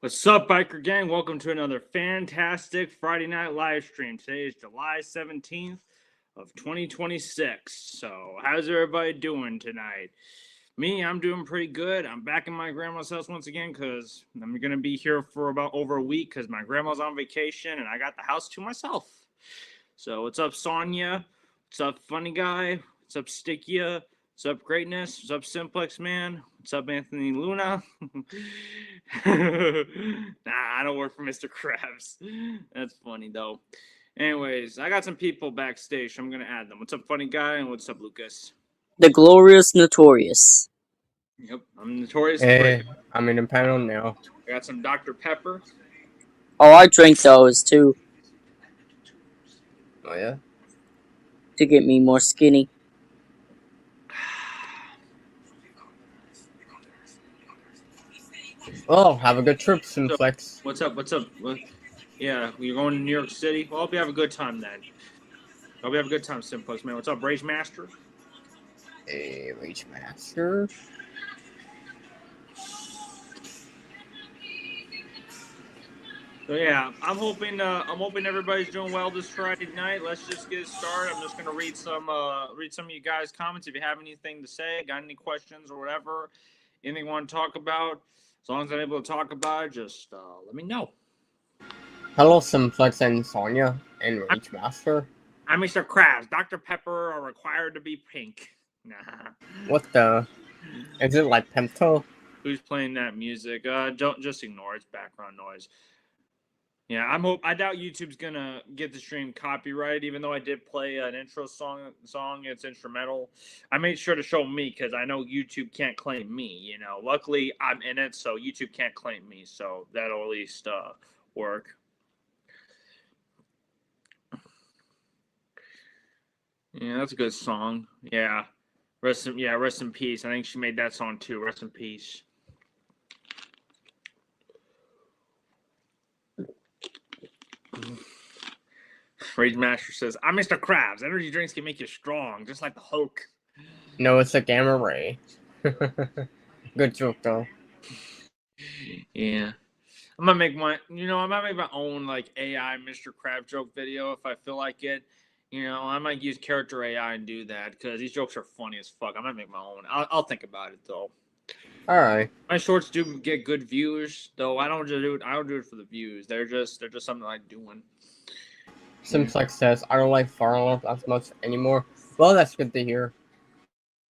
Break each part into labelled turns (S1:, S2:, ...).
S1: What's up, biker gang? Welcome to another fantastic Friday night live stream. Today is July 17th of 2026. So, how's everybody doing tonight? Me, I'm doing pretty good. I'm back in my grandma's house once again because I'm going to be here for about over a week because my grandma's on vacation and I got the house to myself. So, what's up, Sonya? What's up, Funny Guy? What's up, Stickia? What's up, Greatness? What's up, Simplex Man? What's up, Anthony Luna? Nah, I don't work for Mr. Krabs. That's funny, though. Anyways, I got some people backstage, so I'm going to add them. What's up, Funny Guy? And what's up, Lucas?
S2: The Glorious Notorious.
S1: Yep, I'm Notorious
S3: Hey,
S1: Greg.
S3: I'm in the panel now.
S1: I got some Dr. Pepper.
S2: Oh, I drank those too
S3: Oh yeah?
S2: to get me more skinny.
S3: Well, have a good trip, Simplex.
S1: What's up? Yeah, you're going to New York City? Well, I hope you have a good time then. I hope you have a good time, Simplex, man. What's up, Rage Master?
S3: Hey, Rage Master.
S1: So yeah, I'm hoping everybody's doing well this Friday night. Let's just get started. I'm just gonna read some of you guys' comments. If you have anything to say, got any questions or whatever, anything you want to talk about, as long as I'm able to talk about it, just let me know.
S3: Hello, Simplex and Sonya and Rage Master.
S1: I'm Mr. Krabs. Dr. Pepper are required to be pink. Nah.
S3: What the? Is it like Pemto?
S1: Who's playing that music? Don't just ignore it. It's background noise. Yeah, I doubt YouTube's gonna get the stream copyrighted, even though I did play an intro song. It's instrumental. I made sure to show me because I know YouTube can't claim me. You know, luckily I'm in it, so YouTube can't claim me. So that'll at least work. Yeah, that's a good song. Yeah, rest in peace. I think she made that song too. Rest in peace. Rage Master says, "I'm Mr. Krabs. Energy drinks can make you strong, just like the Hulk."
S3: No, it's a gamma ray. Good joke though.
S1: Yeah. I might make my own like AI Mr. Krabs joke video if I feel like it. You know, I might use character AI and do that because these jokes are funny as fuck. I might make my own. I'll think about it though.
S3: All right.
S1: My shorts do get good views, though. I don't do it for the views. They're just something I like doing.
S3: Simplex says, I don't like Farloff as much anymore. Well, that's good to hear.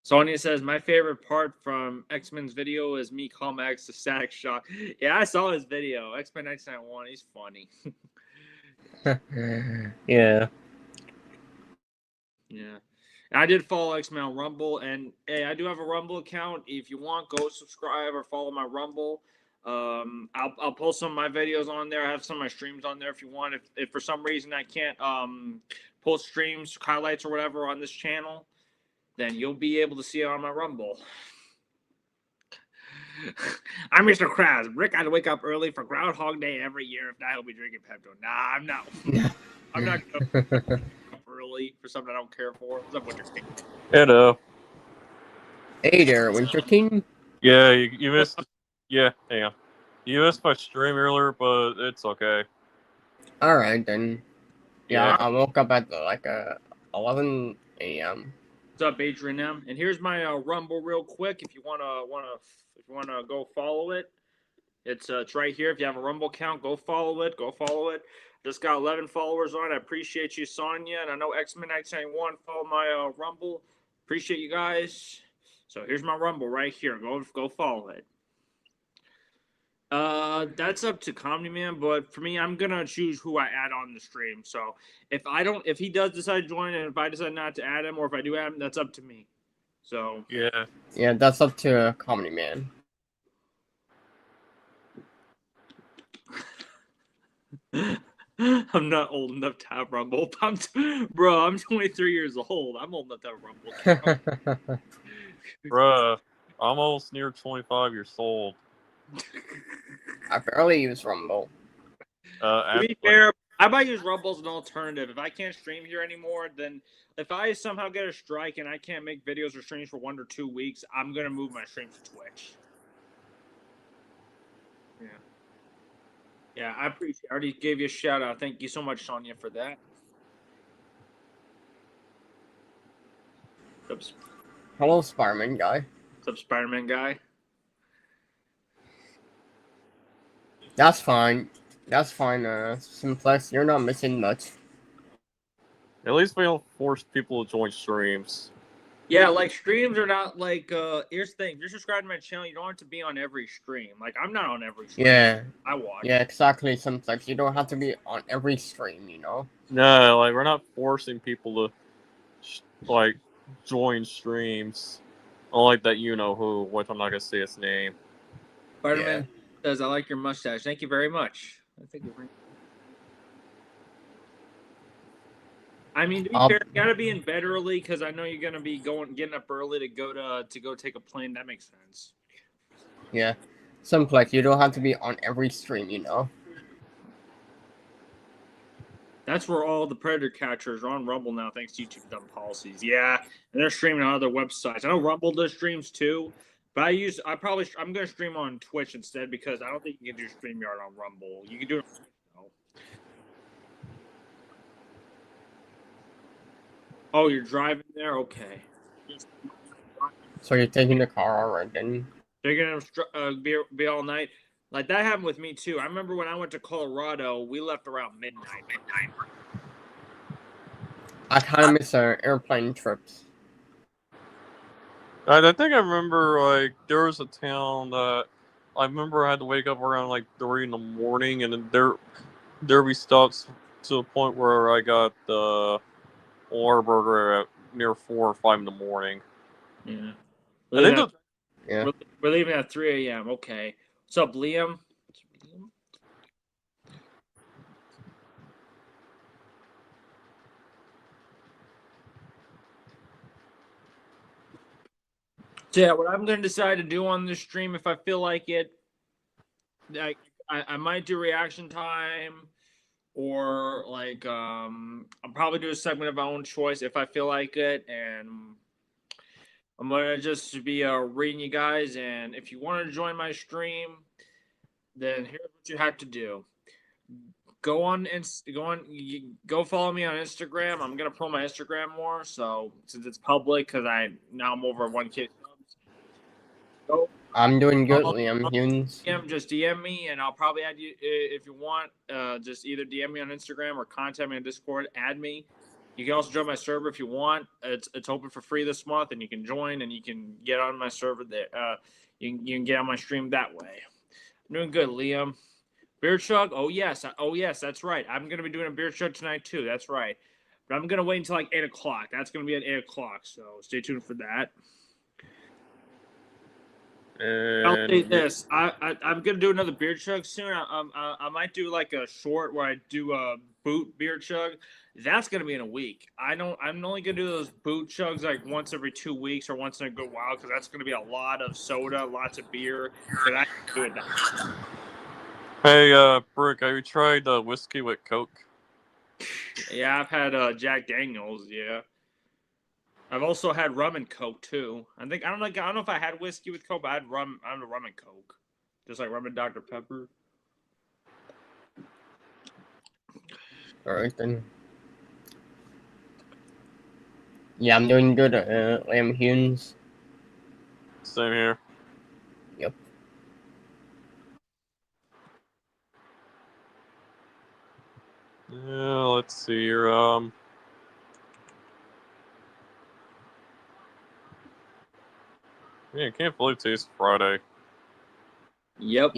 S1: Sonya says, my favorite part from X-Men's video is me calling my ex the Static Shock. Yeah, I saw his video. X-Men 1991. He's funny.
S3: Yeah.
S1: Yeah. I did follow X-Men on Rumble, and hey, I do have a Rumble account. If you want, go subscribe or follow my Rumble. I'll post some of my videos on there. I have some of my streams on there if you want. If for some reason I can't post streams, highlights, or whatever on this channel, then you'll be able to see it on my Rumble. I'm Mr. Krabs. Rick, I'd wake up early for Groundhog Day every year. If not, he'll be drinking Pepto. Nah, I'm not. I'm not gonna up early for something I don't care for. What's up, Winter King?
S4: Hello.
S3: Hey there, Winter King.
S4: Yeah, you missed. Yeah, hang on. You missed my stream earlier, but it's okay.
S3: All right then. Yeah,
S1: Yeah.
S3: I woke up at like 11 a.m.
S1: What's up, Adrian M? And here's my Rumble real quick. If you wanna go follow it, it's right here. If you have a Rumble account, go follow it. Just got 11 followers on. I appreciate you, Sonya, and I know X-Men 1991 follow my Rumble. Appreciate you guys. So here's my Rumble right here. Go follow it. That's up to Comedy Man, but for me, I'm gonna choose who I add on the stream. So if he does decide to join, and if I decide not to add him, or if I do add him, that's up to me. So
S3: Yeah, that's up to Comedy Man.
S1: I'm not old enough to have Rumble. I'm 23 years old. I'm old enough to have Rumble.
S4: Bruh, I'm almost near 25 years old.
S3: I barely use Rumble.
S1: To be fair, I might use Rumble as an alternative. If I can't stream here anymore, then if I somehow get a strike and I can't make videos or streams for 1 or 2 weeks, I'm gonna move my streams to Twitch. Yeah. Yeah, I appreciate. I already gave you a shout out. Thank you so much, Sonia, for that. Oops.
S3: Hello, Spider-Man guy.
S1: What's up, Spider-Man guy?
S3: That's fine. That's fine, Simplex. You're not missing much.
S4: At least we don't force people to join streams.
S1: Yeah, like streams are not like here's the thing. If you're subscribed to my channel, you don't have to be on every stream. Like I'm not on every stream.
S3: Yeah.
S1: I watch.
S3: Yeah, exactly, Simplex. You don't have to be on every stream, you know?
S4: No, like we're not forcing people to like join streams. Unlike that you know who, which I'm not gonna say his name.
S1: Spider-Man says I like your mustache. Thank you very much. I mean, to be fair, you gotta be in bed early because I know you're gonna be getting up early to go take a plane. That makes sense.
S3: Yeah. Simplex, you don't have to be on every stream, you know?
S1: That's where all the predator catchers are on Rumble now, thanks to YouTube dumb policies. Yeah, and they're streaming on other websites. I know Rumble does streams too, but I'm gonna stream on Twitch instead because I don't think you can do StreamYard on Rumble. You can do it. Oh, you're driving there? Okay.
S3: So you're taking the car alright then?
S1: They're gonna be all night. Like that happened with me too. I remember when I went to Colorado, we left around midnight.
S3: I kind of miss airplane trips.
S4: I think I remember like there was a town that I remember I had to wake up around like 3 in the morning, and then there we stopped to the point where I got the Whataburger at near 4 or 5 in the morning.
S1: Yeah.
S4: I think
S1: We're leaving at 3 a.m. Okay. What's up, Liam? So yeah, what I'm going to decide to do on this stream, if I feel like it, I might do reaction time, or like I'll probably do a segment of my own choice if I feel like it, and I'm gonna just be reading you guys. And if you want to join my stream, then here's what you have to do. Go follow me on Instagram. I'm gonna promote my Instagram more, so since it's public, because I'm over 1K subs. Go.
S3: I'm doing good, Liam Hunes.
S1: Just DM me, and I'll probably add you if you want. Just either DM me on Instagram or contact me on Discord. Add me. You can also join my server if you want. It's open for free this month, and you can join and you can get on my server there. You can get on my stream that way. I'm doing good, Liam. Beer chug? Oh yes, that's right. I'm gonna be doing a beer chug tonight too. That's right. But I'm gonna wait until like 8 o'clock. That's gonna be at 8 o'clock. So stay tuned for that. I'll say this. I'm gonna do another beer chug soon. I might do like a short where I do a boot beer chug. That's gonna be in a week. I'm only gonna do those boot chugs like once every 2 weeks or once in a good while because that's gonna be a lot of soda, lots of beer. But I can do it now.
S4: Hey, Brooke, have you tried whiskey with Coke?
S1: Yeah, I've had Jack Daniels. Yeah, I've also had rum and Coke too. I don't know if I had whiskey with Coke, but I had rum. I'm a rum and Coke, just like rum and Dr. Pepper.
S3: All right then. Yeah, I'm doing good, Liam Hunes.
S4: Same here.
S3: Yep.
S4: Yeah, let's see here. Yeah, I can't believe today's Friday.
S1: Yep.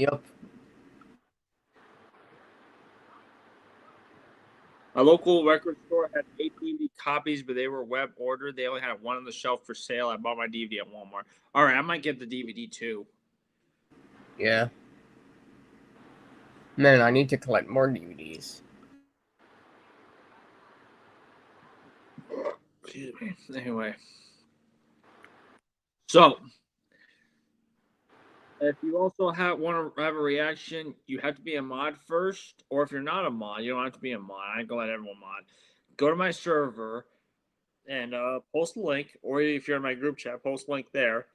S1: A local record store had 8 DVD copies, but they were web ordered. They only had one on the shelf for sale. I bought my DVD at Walmart. All right, I might get the DVD too.
S3: Yeah. Man, I need to collect more DVDs.
S1: Excuse me. Anyway. So, if you also want to have a reaction, you have to be a mod first. Or if you're not a mod, you don't have to be a mod. I ain't gonna let everyone mod. Go to my server and post a link. Or if you're in my group chat, post a link there.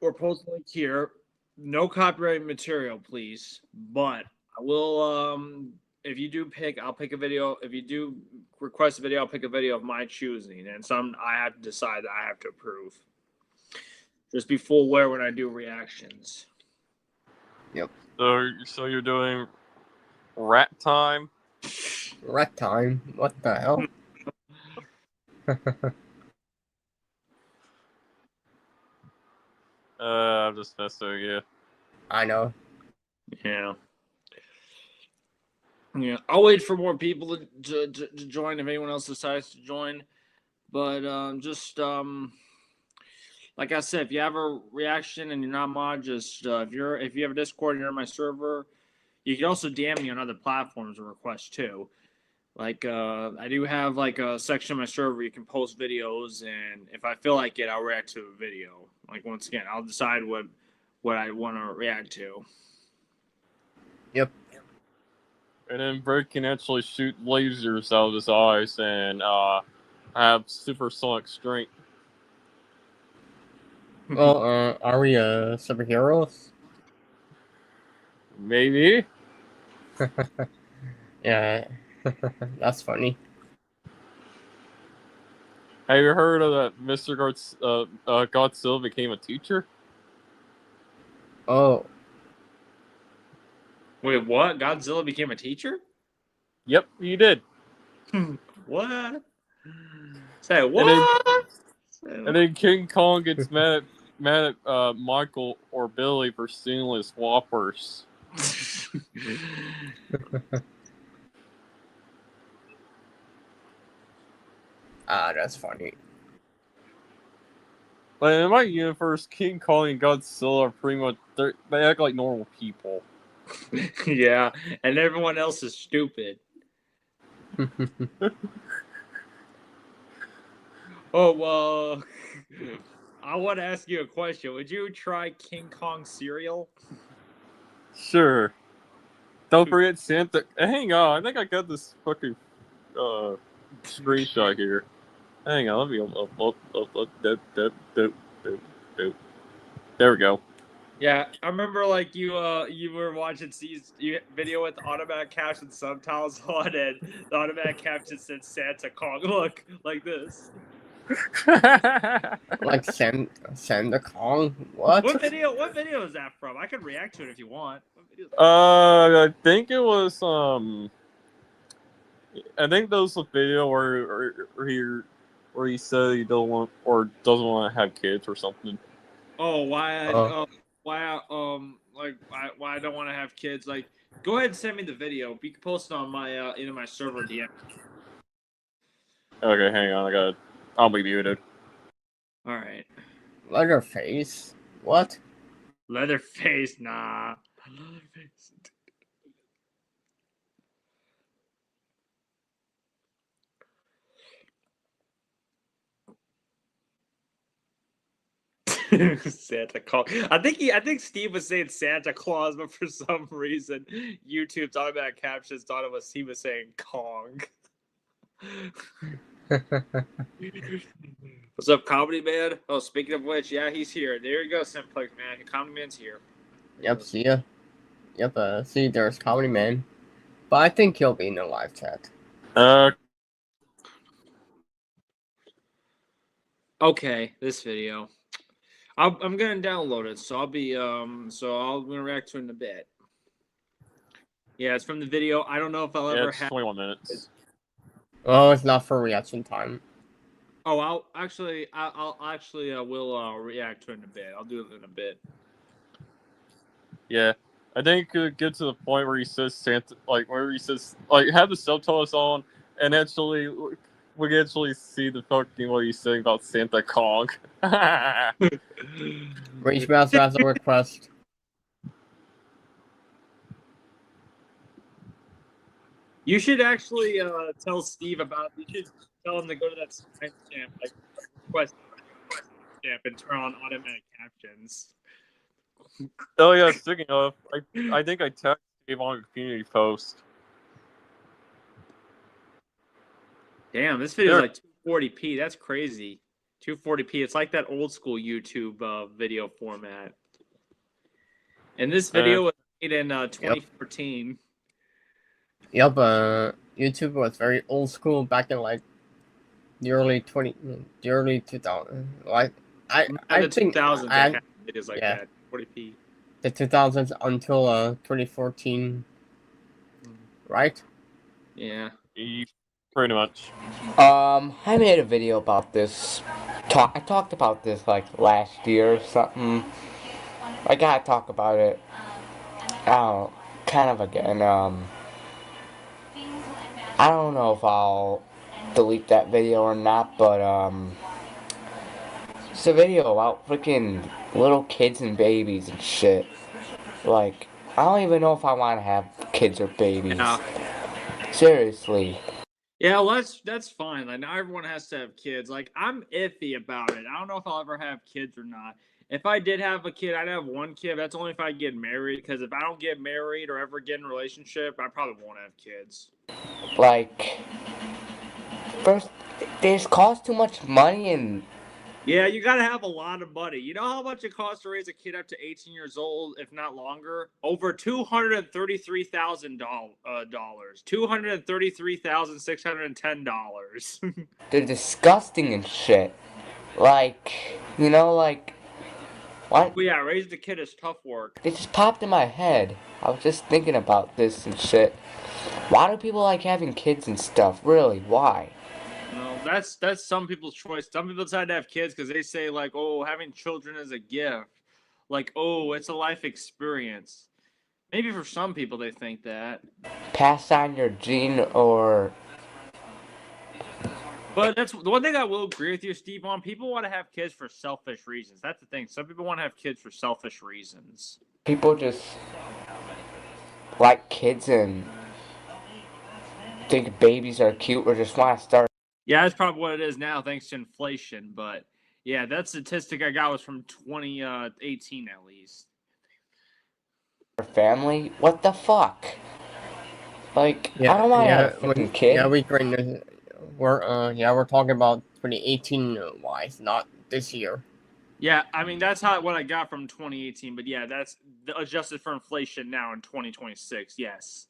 S1: Or post a link here. No copyright material, please. But I will if you do pick, I'll pick a video. If you do request a video, I'll pick a video of my choosing, and some I have to decide that I have to approve. Just be full aware when I do reactions.
S4: So you're doing rat time?
S3: Rat time. What the hell?
S4: I'm just messing with you.
S3: I know.
S1: Yeah. Yeah. I'll wait for more people to join if anyone else decides to join. But just like I said, if you have a reaction and you're not mod, just if you have a Discord and you're on my server, you can also DM me on other platforms and request too. Like I do have like a section of my server where you can post videos, and if I feel like it, I'll react to a video. Like once again, I'll decide what I want to react to.
S3: Yep.
S4: And then Bird can actually shoot lasers out of his eyes and have supersonic strength.
S3: Well, are we superheroes?
S4: Maybe.
S3: Yeah. That's funny.
S4: Have you heard of that Mr. Godzilla became a teacher?
S3: Oh,
S1: Wait, what? Godzilla became a teacher?
S4: Yep, he did.
S1: What? Say what?
S4: And then King Kong gets mad at Michael or Billy for stealing his Whoppers.
S3: that's funny.
S4: But in my universe, King Kong and Godzilla are pretty much they act like normal people.
S1: Yeah, and everyone else is stupid. Oh, I want to ask you a question. Would you try King Kong cereal?
S4: Sure. Don't forget Santa. Hang on, I think I got this fucking screenshot here. Hang on, let me there we go.
S1: Yeah, I remember like you were watching C's video with automatic caption subtitles on, and the automatic caption said Santa Kong. Look, like this.
S3: Like Santa Kong? What?
S1: What video is that from? I could react to it if you want. What video is that?
S4: I think it was I think there was a video where he said he don't want or doesn't want to have kids or something.
S1: Oh, why I don't want to have kids? Like, go ahead and send me the video. You can post it on my my server DM.
S4: Okay, hang on, I'll be muted.
S1: All right.
S3: Leatherface? What?
S1: Leatherface, nah. Leatherface. Santa Claus. I think Steve was saying Santa Claus, but for some reason, YouTube's automatic captions thought he was saying Kong. What's up, Comedy Man? Oh, speaking of which, yeah, he's here. There you go, Simplex Man. Comedy Man's here.
S3: Yep, see ya. Yep, see, there's Comedy Man. But I think he'll be in the live chat.
S1: Okay, this video. I'm gonna download it, so I'll gonna react to it in a bit. Yeah, it's from the video. I don't know if I'll ever
S4: it's
S1: have.
S4: 21 minutes.
S3: Oh, it's not for reaction time.
S1: Oh, I'll actually will react to it in a bit. I'll do it in a bit.
S4: Yeah, I think it could get to the point where he says Santa, like where he says like have the subtitles on, and actually we can actually see the fucking what he's saying about Santa Kong.
S3: Rage Master has a request.
S1: You should actually tell Steve about. You should tell him to go to that timestamp, like request stamp, and turn on automatic captions.
S4: Oh yeah, speaking of, I think I tagged Steve on a community post.
S1: Damn, this video is like 240p. That's crazy. 240p. It's like that old school YouTube video format. And this video was made in 2014.
S3: Yup, YouTube was very old school back in like the early 2000s. Like
S1: At
S3: I
S1: the
S3: think
S1: 2000s, they
S3: I
S1: had videos like
S3: yeah
S1: that, 40p.
S3: the 2000s until 2014, right?
S1: Yeah.
S4: Pretty much.
S5: I made a video about this. I talked about this like last year or something. I gotta talk about it. Kind of again. I don't know if I'll delete that video or not, but it's a video about freaking little kids and babies and shit. Like, I don't even know if I want to have kids or babies.
S1: Yeah.
S5: Seriously.
S1: Yeah, well, that's fine. Like, not everyone has to have kids. Like, I'm iffy about it. I don't know if I'll ever have kids or not. If I did have a kid, I'd have one kid. That's only if I get married. Because if I don't get married or ever get in a relationship, I probably won't have kids.
S5: Like, first, they just cost too much money and
S1: Yeah, you gotta have a lot of money. You know how much it costs to raise a kid up to 18 years old, if not longer? Over $233,000. $233,610.
S5: they're disgusting and shit. Like, you know, like, what?
S1: Well, yeah, raising a kid is tough work.
S5: It just popped in my head. I was just thinking about this and shit. Why do people like having kids and stuff? Really? Why?
S1: No, that's some people's choice. Some people decide to have kids because they say like, oh, having children is a gift. Like, oh, it's a life experience. Maybe for some people they think that.
S5: Pass on your gene or
S1: But that's the one thing I will agree with you, Steve, on. People want to have kids for selfish reasons. That's the thing. Some people want to have kids for selfish reasons.
S5: people just like kids and think babies are cute or just want to start
S1: Yeah, that's probably what it is now, thanks to inflation. But yeah, that statistic I got was from 2018 at least.
S5: a family. What the fuck? Like,
S3: Yeah,
S5: I don't want to
S3: yeah,
S5: have a freaking kid.
S3: we're talking about 2018 wise, not this year.
S1: Yeah, I mean that's how what I got from 2018. But yeah, that's adjusted for inflation now in 2026. Yes.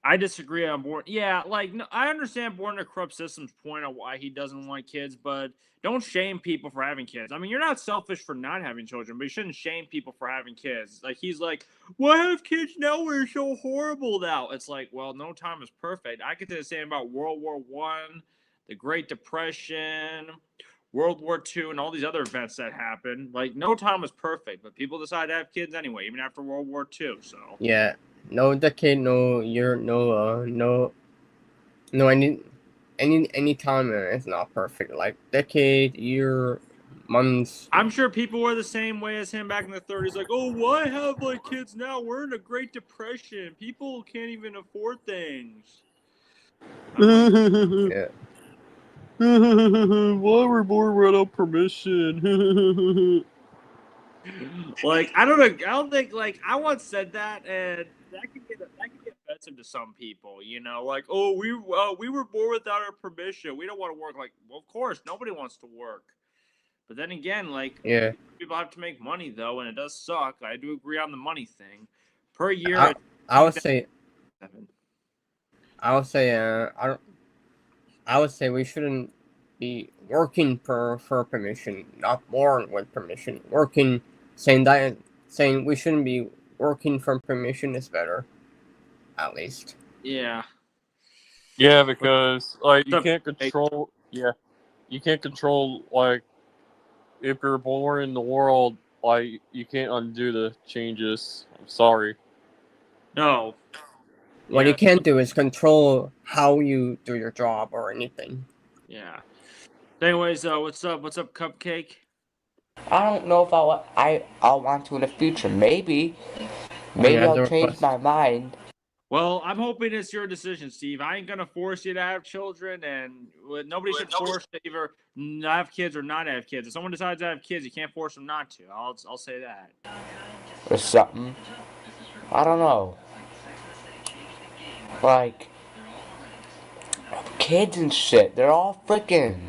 S1: I disagree on Born. Yeah, like no, I understand Born in a Corrupt System's point on why he doesn't want kids, but don't shame people for having kids. I mean, you're not selfish for not having children, but you shouldn't shame people for having kids. Like he's like, "Why have kids now? We're so horrible now." It's like, well, no time is perfect. I could say the same about World War One, the Great Depression, World War II, and all these other events that happened. Like, no time was perfect, but people decide to have kids anyway, even after World War II. So
S3: Yeah, no decade, no year, no any time is not perfect. Like decade, year, months.
S1: I'm sure people were the same way as him back in the 30s. Like, oh, why have like kids now? We're in a Great Depression. People can't even afford things.
S3: Yeah.
S4: Why were born without permission?
S1: Like, I don't know. I don't think like I once said that, and that could get offensive to some people. You know, like, oh, we were born without our permission. We don't want to work. Like, well, of course, nobody wants to work. But then again, like,
S3: Yeah.
S1: people have to make money though, and it does suck. I do agree on the money thing. Per year,
S3: I would say
S1: seven.
S3: I would say I would say we shouldn't be working for permission, not born with permission. Working, saying we shouldn't be working for permission is better, at least.
S1: Yeah.
S4: Yeah, because like you
S1: The-
S4: can't control. Yeah, you can't control like if you're born in the world. Like you can't undo the changes. I'm sorry.
S1: No.
S3: What
S1: Yeah.
S3: you can't do is control how you do your job or anything.
S1: Yeah. Anyways, what's up? What's up, Cupcake?
S5: I don't know if I'll want to in the future. Maybe
S3: Yeah,
S5: I'll
S3: the
S5: change
S3: request.
S5: my mind.
S1: Well, I'm hoping it's your decision, Steve. I ain't gonna force you to have children, and nobody should force to either have kids or not have kids. If someone decides to have kids, you can't force them not to. I'll say that.
S5: Or something. I don't know. Like, kids and shit, they're all freaking.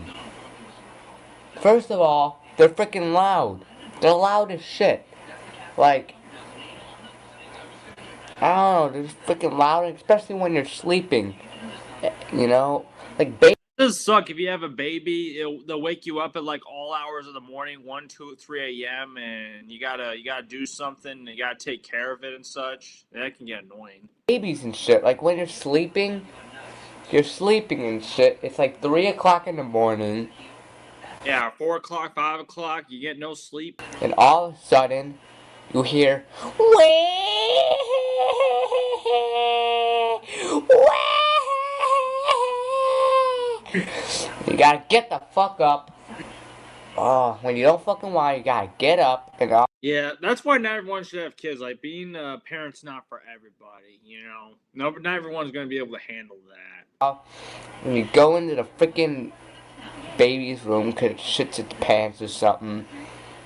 S5: First of all, they're freaking loud. They're loud as shit. Like, I don't know, they're freaking loud, especially when you're sleeping. You know, like baby.
S1: It does suck if you have a baby. They'll wake you up at like all hours of the morning, 1, 2, 3 a.m., and you gotta do something. You gotta take care of it and such. That can get annoying.
S5: Babies and shit. Like when you're sleeping and shit. It's like 3 o'clock in the morning,
S1: Yeah, 4 o'clock, 5 o'clock, you get no sleep.
S5: and all of a sudden, you hear, you gotta get the fuck up. Oh, when you don't fucking want, you gotta get up and all.
S1: Yeah, that's why not everyone should have kids. Like being a parent's not for everybody. You know, no, not everyone's gonna be able to handle that.
S5: When you go into the freaking baby's room because it shits its pants or something.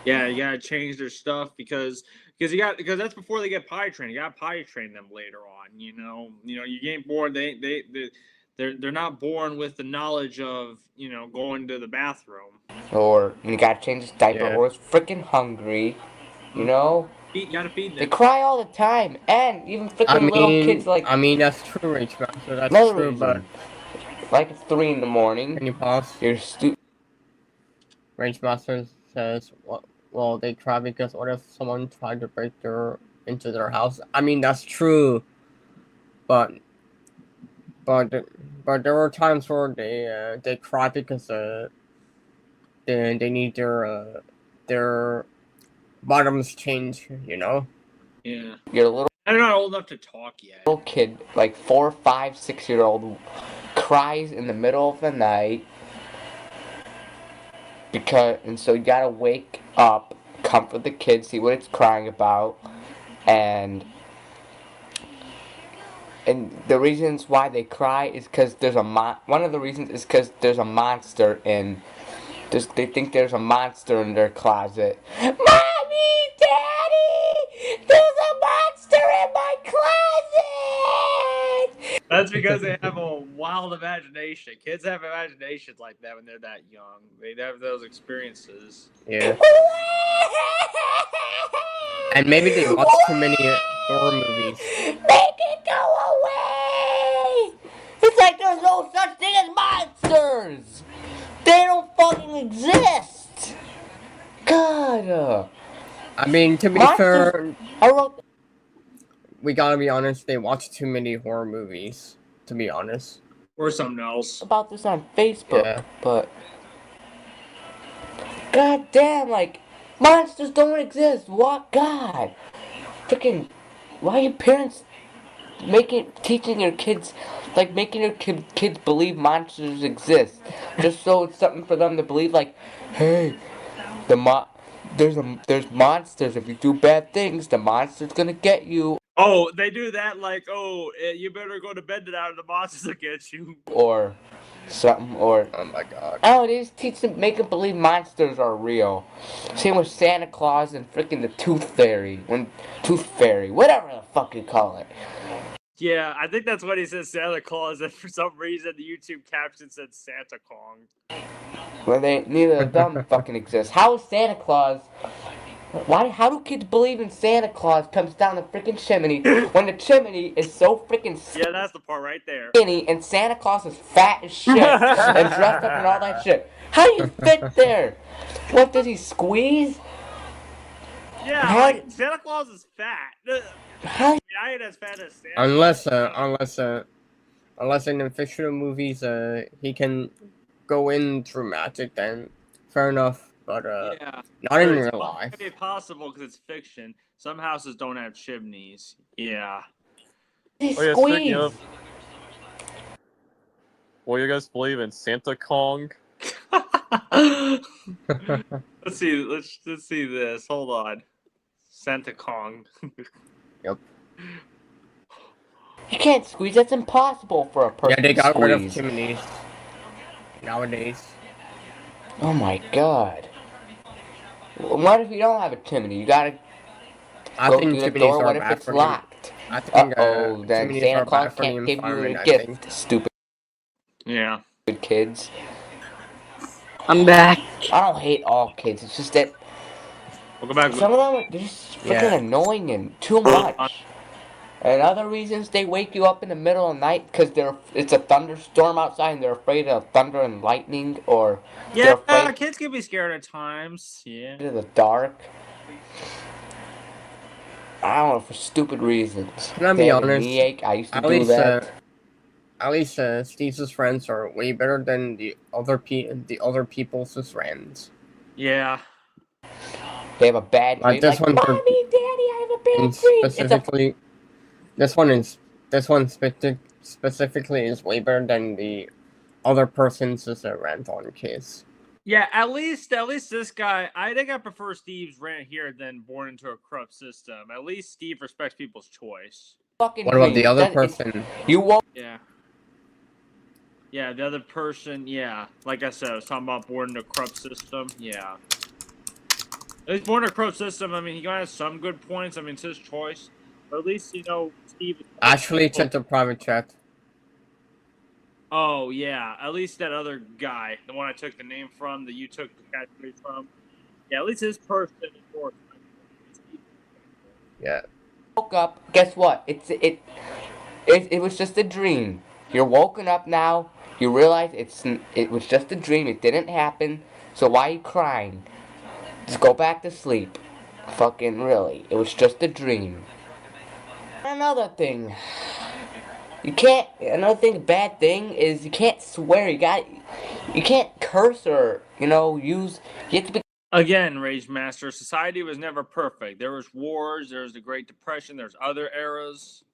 S1: Yeah, you gotta change their stuff because that's before they get potty trained. You gotta potty train them later on. You know, you ain't born. They're not born with the knowledge of going to the bathroom.
S5: Or you gotta change his diaper,
S3: Yeah.
S5: or it's freaking hungry. You know?
S1: You gotta feed
S5: They
S1: them.
S5: cry all the time, and even freaking little kids like.
S3: I mean that's true, Rage Master. That's
S5: Another
S3: true, but
S5: reason. Like it's 3 in the morning.
S3: can you pause?
S5: You're
S3: Rage Master says, well, they cry because what if someone tried to break into their house? I mean, that's true, but there were times where they cry because they need their bottoms changed, you know?
S1: Yeah,
S5: You're a little
S1: they're not old enough to talk yet.
S5: kid, like 4, 5, 6-year-old, cries in the middle of the night. And so you gotta wake up, comfort the kid, see what it's crying about, and the reasons why they cry is because there's one of the reasons is because there's a monster they think there's a monster in their closet. Mommy, Daddy, there's a monster in my closet!
S1: That's because they have a wild imagination. Kids have imaginations like that when they're that young. They have those experiences.
S3: Yeah. And maybe they watch too many horror movies.
S5: Make it go away! It's like there's no such thing as monsters! They don't fucking exist! God,
S3: I mean, to be
S5: Monsters-
S3: fair,
S5: I wrote
S3: we gotta be honest, they watch too many horror movies, to be honest.
S1: Or something else.
S5: about this on Facebook,
S3: Yeah.
S5: but god damn, like, monsters don't exist. What? God, freaking, why are your parents teaching your kids, like making your kids believe monsters exist, just so it's something for them to believe, like, hey, there's monsters. If you do bad things, the monster's gonna get you.
S1: Oh, they do that like, you better go to bed now or the monsters will get you.
S5: Or something, or
S3: Oh my god.
S5: oh, they just teach them, make them believe monsters are real. Same with Santa Claus and freaking the Tooth Fairy, whatever the fuck you call it.
S1: Yeah, I think that's what he said, Santa Claus, and for some reason the YouTube caption said Santa Kong.
S5: When neither of them fucking exist. How is Santa Claus? How do kids believe in Santa Claus comes down the freaking chimney when the chimney is so freaking
S1: Yeah, that's the part right there.
S5: skinny and Santa Claus is fat as shit and dressed up and all that shit? How do you fit there? What, does he squeeze?
S1: Yeah,
S5: How-
S1: like, Santa Claus is fat.
S5: How?
S1: I mean, I ain't as fat as Santa.
S3: Unless in the fictional movies, he can go in through magic, then fair enough. But
S1: Yeah.
S3: not in
S1: It's
S3: real life.
S1: maybe possible because it's fiction. Some houses don't have chimneys. Yeah.
S5: He
S4: Oh yeah, speaking
S5: squeeze.
S4: of, well, you guys believe in Santa Kong?
S1: Let's see. Let's see this. Hold on. Santa Kong.
S3: Yep.
S5: You can't squeeze. That's impossible for a person
S3: Yeah, they
S5: to
S3: got rid of
S5: squeeze.
S3: chimneys nowadays.
S5: Oh my god. What if you don't have a chimney? You gotta
S3: I
S5: go
S3: think
S5: through the
S3: chimneys
S5: door.
S3: are
S5: What if
S3: bad
S5: it's
S3: for the.
S5: locked?
S3: I think
S5: Uh-oh, then
S3: chimneys
S5: Santa
S3: are
S5: Claus
S3: bad for the
S5: can't give you a
S3: environment, I
S5: gift.
S3: think.
S5: Stupid
S1: Yeah.
S5: kids.
S2: I'm back.
S5: I don't hate all kids. It's just that
S1: We'll go back.
S5: some of them are just freaking
S3: Yeah.
S5: annoying and too much. And other reasons they wake you up in the middle of the night because it's a thunderstorm outside and they're afraid of thunder and lightning, or they're
S1: Yeah,
S5: afraid
S1: kids can be scared at times. Yeah.
S5: of the dark. I don't know, for stupid reasons.
S3: Can I be
S5: They have a
S3: honest?
S5: knee ache. I used to
S3: At
S5: do
S3: least,
S5: that.
S3: At least Steve's friends are way better than the other people's friends.
S1: Yeah.
S5: They have a bad
S3: Like
S5: dream.
S3: this
S5: Like,
S3: one,
S5: Mommy, Daddy, I have a bad
S3: and
S5: dream.
S3: specifically, this one specifically is way better than the other person's rant on Kiss.
S1: Yeah, at least this guy, I think I prefer Steve's rant here than Born into a Corrupt System. At least Steve respects people's choice.
S5: Fucking
S3: What about
S5: dream.
S3: the other
S5: That- it's-
S3: person?
S5: You won't.
S1: Yeah. Yeah, the other person, yeah. Like I said, I was talking about Born into a Corrupt System. Yeah. At least Born into a Corrupt System, I mean, he has some good points. I mean, it's his choice. But at least, you know, Steve...
S3: Actually, check the private chat.
S1: Oh, yeah. At least that other guy, the one I took the name from, that you took the catchphrase from. Yeah, at least his person is more...
S3: Yeah.
S5: Woke up. Guess what? It was just a dream. You're woken up now. You realize it was just a dream. It didn't happen. So why are you crying? Just go back to sleep. Fucking really. It was just a dream. Another thing. Bad thing is you can't swear. You can't curse or, use. You have to be
S1: Again, Rage Master, society was never perfect. There was wars, there was the Great Depression, there's other eras.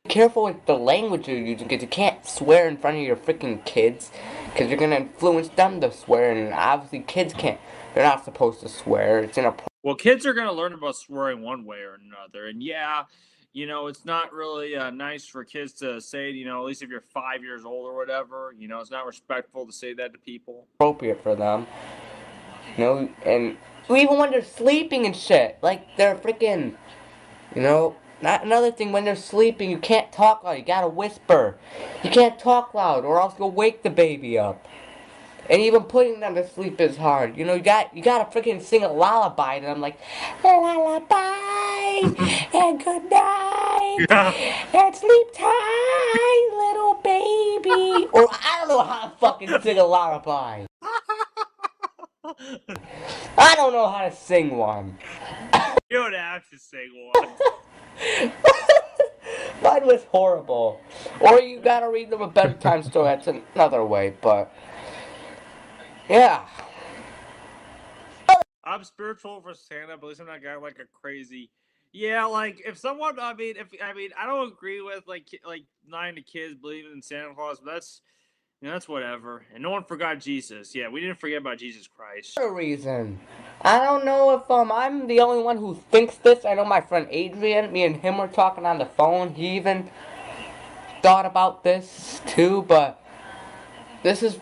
S5: careful with the language you're using, because you can't swear in front of your freaking kids, because you're gonna influence them to swear, and obviously kids can't. They're not supposed to swear. It's inappropriate.
S1: Well, kids are going to learn about swearing one way or another. And yeah, it's not really nice for kids to say, at least if you're 5 years old or whatever, it's not respectful to say that to people.
S5: For them. And even when they're sleeping and shit, like they're freaking, not another thing, when they're sleeping, you can't talk loud, you gotta whisper. You can't talk loud or else you'll wake the baby up. And even putting them to sleep is hard. You gotta freaking sing a lullaby to them, like, lullaby, and good night, and sleep tight, little baby. Or I don't know how to fucking sing a lullaby. I don't know how to sing one.
S1: You don't have to sing one.
S5: Mine was horrible. Or you gotta read them a bedtime story. That's another way, but yeah.
S1: I'm spiritual for Santa, but at least I'm not got like a crazy. Yeah, like if someone, I don't agree with like lying to kids believing in Santa Claus, but that's whatever. And no one forgot Jesus. Yeah, we didn't forget about Jesus Christ.
S5: A reason. I don't know if I'm the only one who thinks this. I know my friend Adrian, me and him were talking on the phone. He even thought about this too, but this is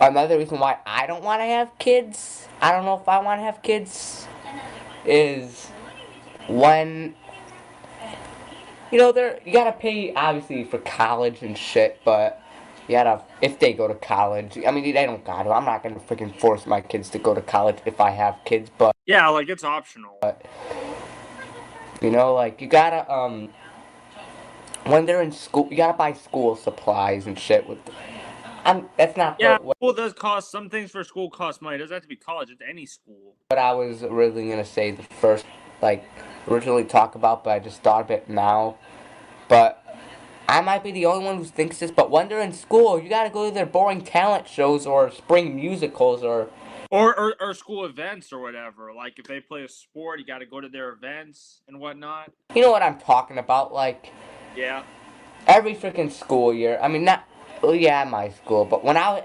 S5: another reason why I don't want to have kids. I don't know if I want to have kids. Is when you gotta pay obviously for college and shit, but you gotta, if they go to college. I mean, they don't gotta. I'm not gonna freaking force my kids to go to college if I have kids, but
S1: Yeah, like it's optional.
S5: like you gotta when they're in school, you gotta buy school supplies and shit with. That's not
S1: Yeah,
S5: what
S1: school does cost, some things for school cost money. It doesn't have to be college, it's any school.
S5: I was originally gonna say the first, originally talk about, but I just thought of it now. But I might be the only one who thinks this, but when they're in school, you gotta go to their boring talent shows or spring musicals or
S1: school events or whatever. Like if they play a sport, you got to go to their events and whatnot.
S5: you know what I'm talking about,
S1: Yeah.
S5: every freaking school year. I mean, not, well, yeah, my school, but when I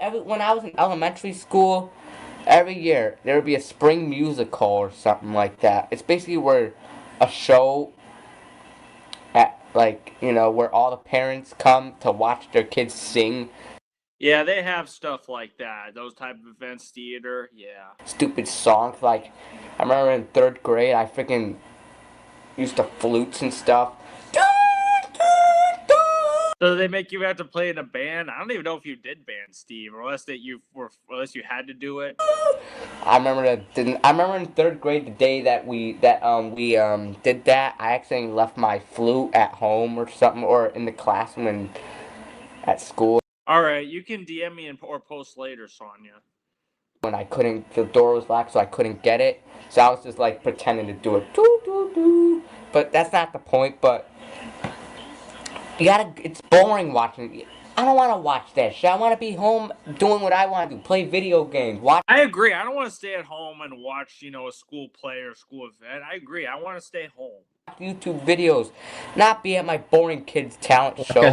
S5: was in elementary school, every year there would be a spring musical or something like that. It's basically where a show at where all the parents come to watch their kids sing
S1: Yeah, they have stuff like that. Those type of events, theater. Yeah.
S5: stupid songs. I remember in 3rd grade, I freaking used to flutes and stuff.
S1: So they make you have to play in a band. I don't even know if you did band, Steve, unless unless you had to do it.
S5: I remember in third grade the day that we did that. I accidentally left my flute at home or something, or in the classroom and at school.
S1: All right, you can DM me or post later, Sonia.
S5: When I couldn't, the door was locked, so I couldn't get it. So I was just like pretending to do it. Doo, doo, doo. But that's not the point. But it's boring watching. I don't want to watch that shit. I want to be home doing what I want to do. Play video games.
S1: I agree. I don't want to stay at home and watch, a school play or school event. I agree. I want to stay home.
S5: YouTube videos. Not be at my boring kids talent show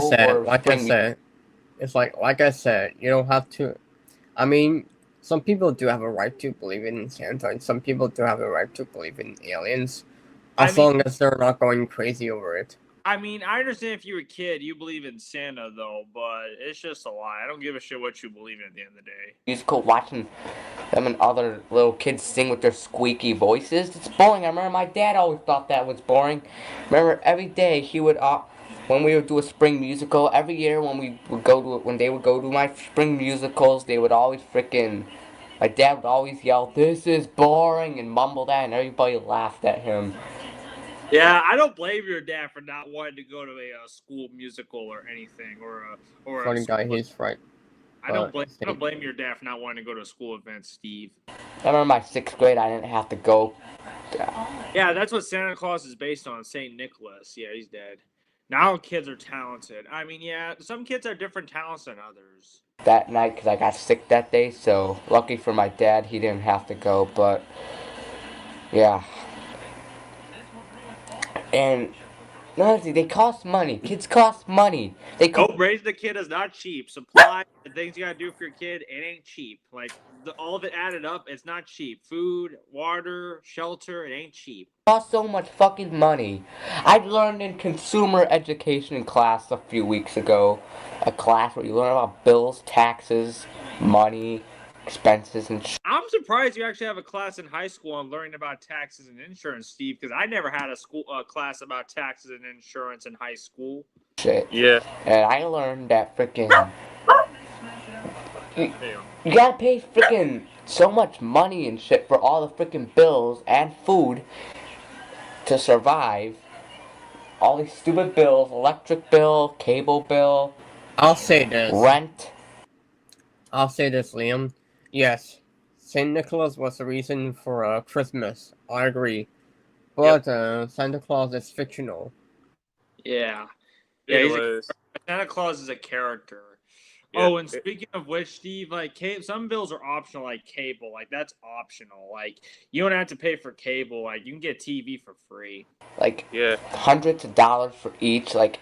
S3: It's like I said, you don't have to. I mean, some people do have a right to believe in Santa, and some people do have a right to believe in aliens, as long as they're not going crazy over it.
S1: I mean, I understand if you're a kid, you believe in Santa, though, but it's just a lie. I don't give a shit what you believe in at the end of the day.
S5: Musical, watching them and other little kids sing with their squeaky voices. It's boring. I remember my dad always thought that was boring. Remember, every day he would, when we would do a spring musical, every year when they would go to my spring musicals, they would always my dad would always yell, "This is boring," and mumble that, and everybody laughed at him.
S1: Yeah, I don't blame your dad for not wanting to go to a school musical or anything, or
S3: Funny guy, he's right.
S1: I don't blame your dad for not wanting to go to a school event, Steve.
S5: I remember my 6th grade, I didn't have to go.
S1: Yeah, that's what Santa Claus is based on, St. Nicholas. Yeah, he's dead. Now kids are talented. I mean, yeah, some kids have different talents than others.
S5: That night, because I got sick that day, so lucky for my dad, he didn't have to go, but yeah. And honestly, they cost money. Kids cost money.
S1: Raising the kid is not cheap. Supply the things you gotta do for your kid, it ain't cheap. Like all of it added up, it's not cheap. Food, water, shelter, it ain't cheap.
S5: It costs so much fucking money. I learned in consumer education class a few weeks ago, a class where you learn about bills, taxes, money, expenses, and
S1: I'm surprised you actually have a class in high school on learning about taxes and insurance, Steve, because I never had a class about taxes and insurance in high school.
S5: Shit.
S4: Yeah.
S5: And I learned that freaking you gotta pay freaking so much money and shit for all the freaking bills and food to survive. All these stupid bills, electric bill, cable bill.
S3: I'll say this.
S5: Rent.
S3: I'll say this, Liam. Yes, St. Nicholas was the reason for Christmas. I agree. But Santa Claus is fictional.
S1: Yeah. Santa Claus is a character. Yeah. Oh, and speaking of which, Steve, like some bills are optional, like cable. Like that's optional. Like you don't have to pay for cable. Like you can get TV for free.
S5: Like hundreds of dollars for each. Like,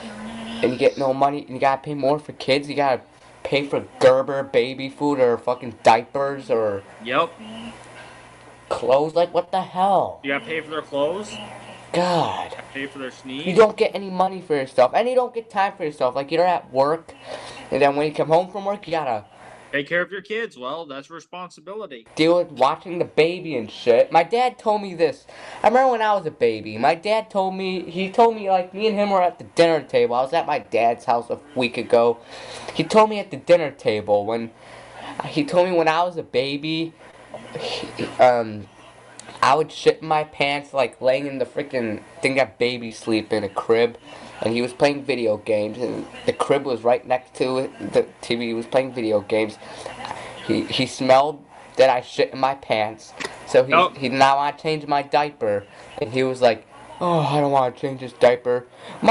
S5: and you get no money. And you gotta pay more for kids. You gotta pay for Gerber baby food or fucking diapers or clothes. Like what the hell?
S1: You gotta pay for their clothes.
S5: God.
S1: Pay for their sneaks.
S5: You don't get any money for yourself, and you don't get time for yourself. Like you're at work, and then when you come home from work, you gotta
S1: take care of your kids. Well, that's responsibility.
S5: Deal with watching the baby and shit. My dad told me this. I remember when I was a baby. My dad told me. He told me like me and him were at the dinner table. I was at my dad's house a week ago. He told me at the dinner table when I was a baby. I would shit in my pants, like laying in the freaking thing that babies sleep in, a crib, and he was playing video games, and the crib was right next to the TV. He was playing video games. He smelled that I shit in my pants, so he did not want to change my diaper, and he was like, "Oh, I don't want to change this diaper."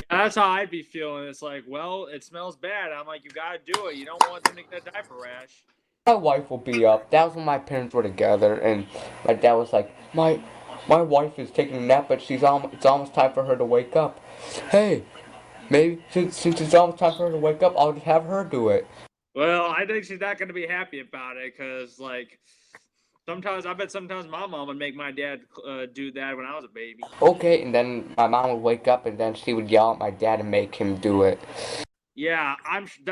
S1: That's how I'd be feeling. It's like, well, it smells bad. I'm like, you gotta do it. You don't want them to get a diaper rash.
S5: My wife will be up. That was when my parents were together, and my dad was like, my wife is taking a nap, but it's almost time for her to wake up. Hey, maybe since it's almost time for her to wake up, I'll just have her do it.
S1: Well, I think she's not gonna be happy about it, cause like sometimes my mom would make my dad do that when I was a baby.
S5: Okay, and then my mom would wake up, and then she would yell at my dad and make him do it.
S1: Yeah,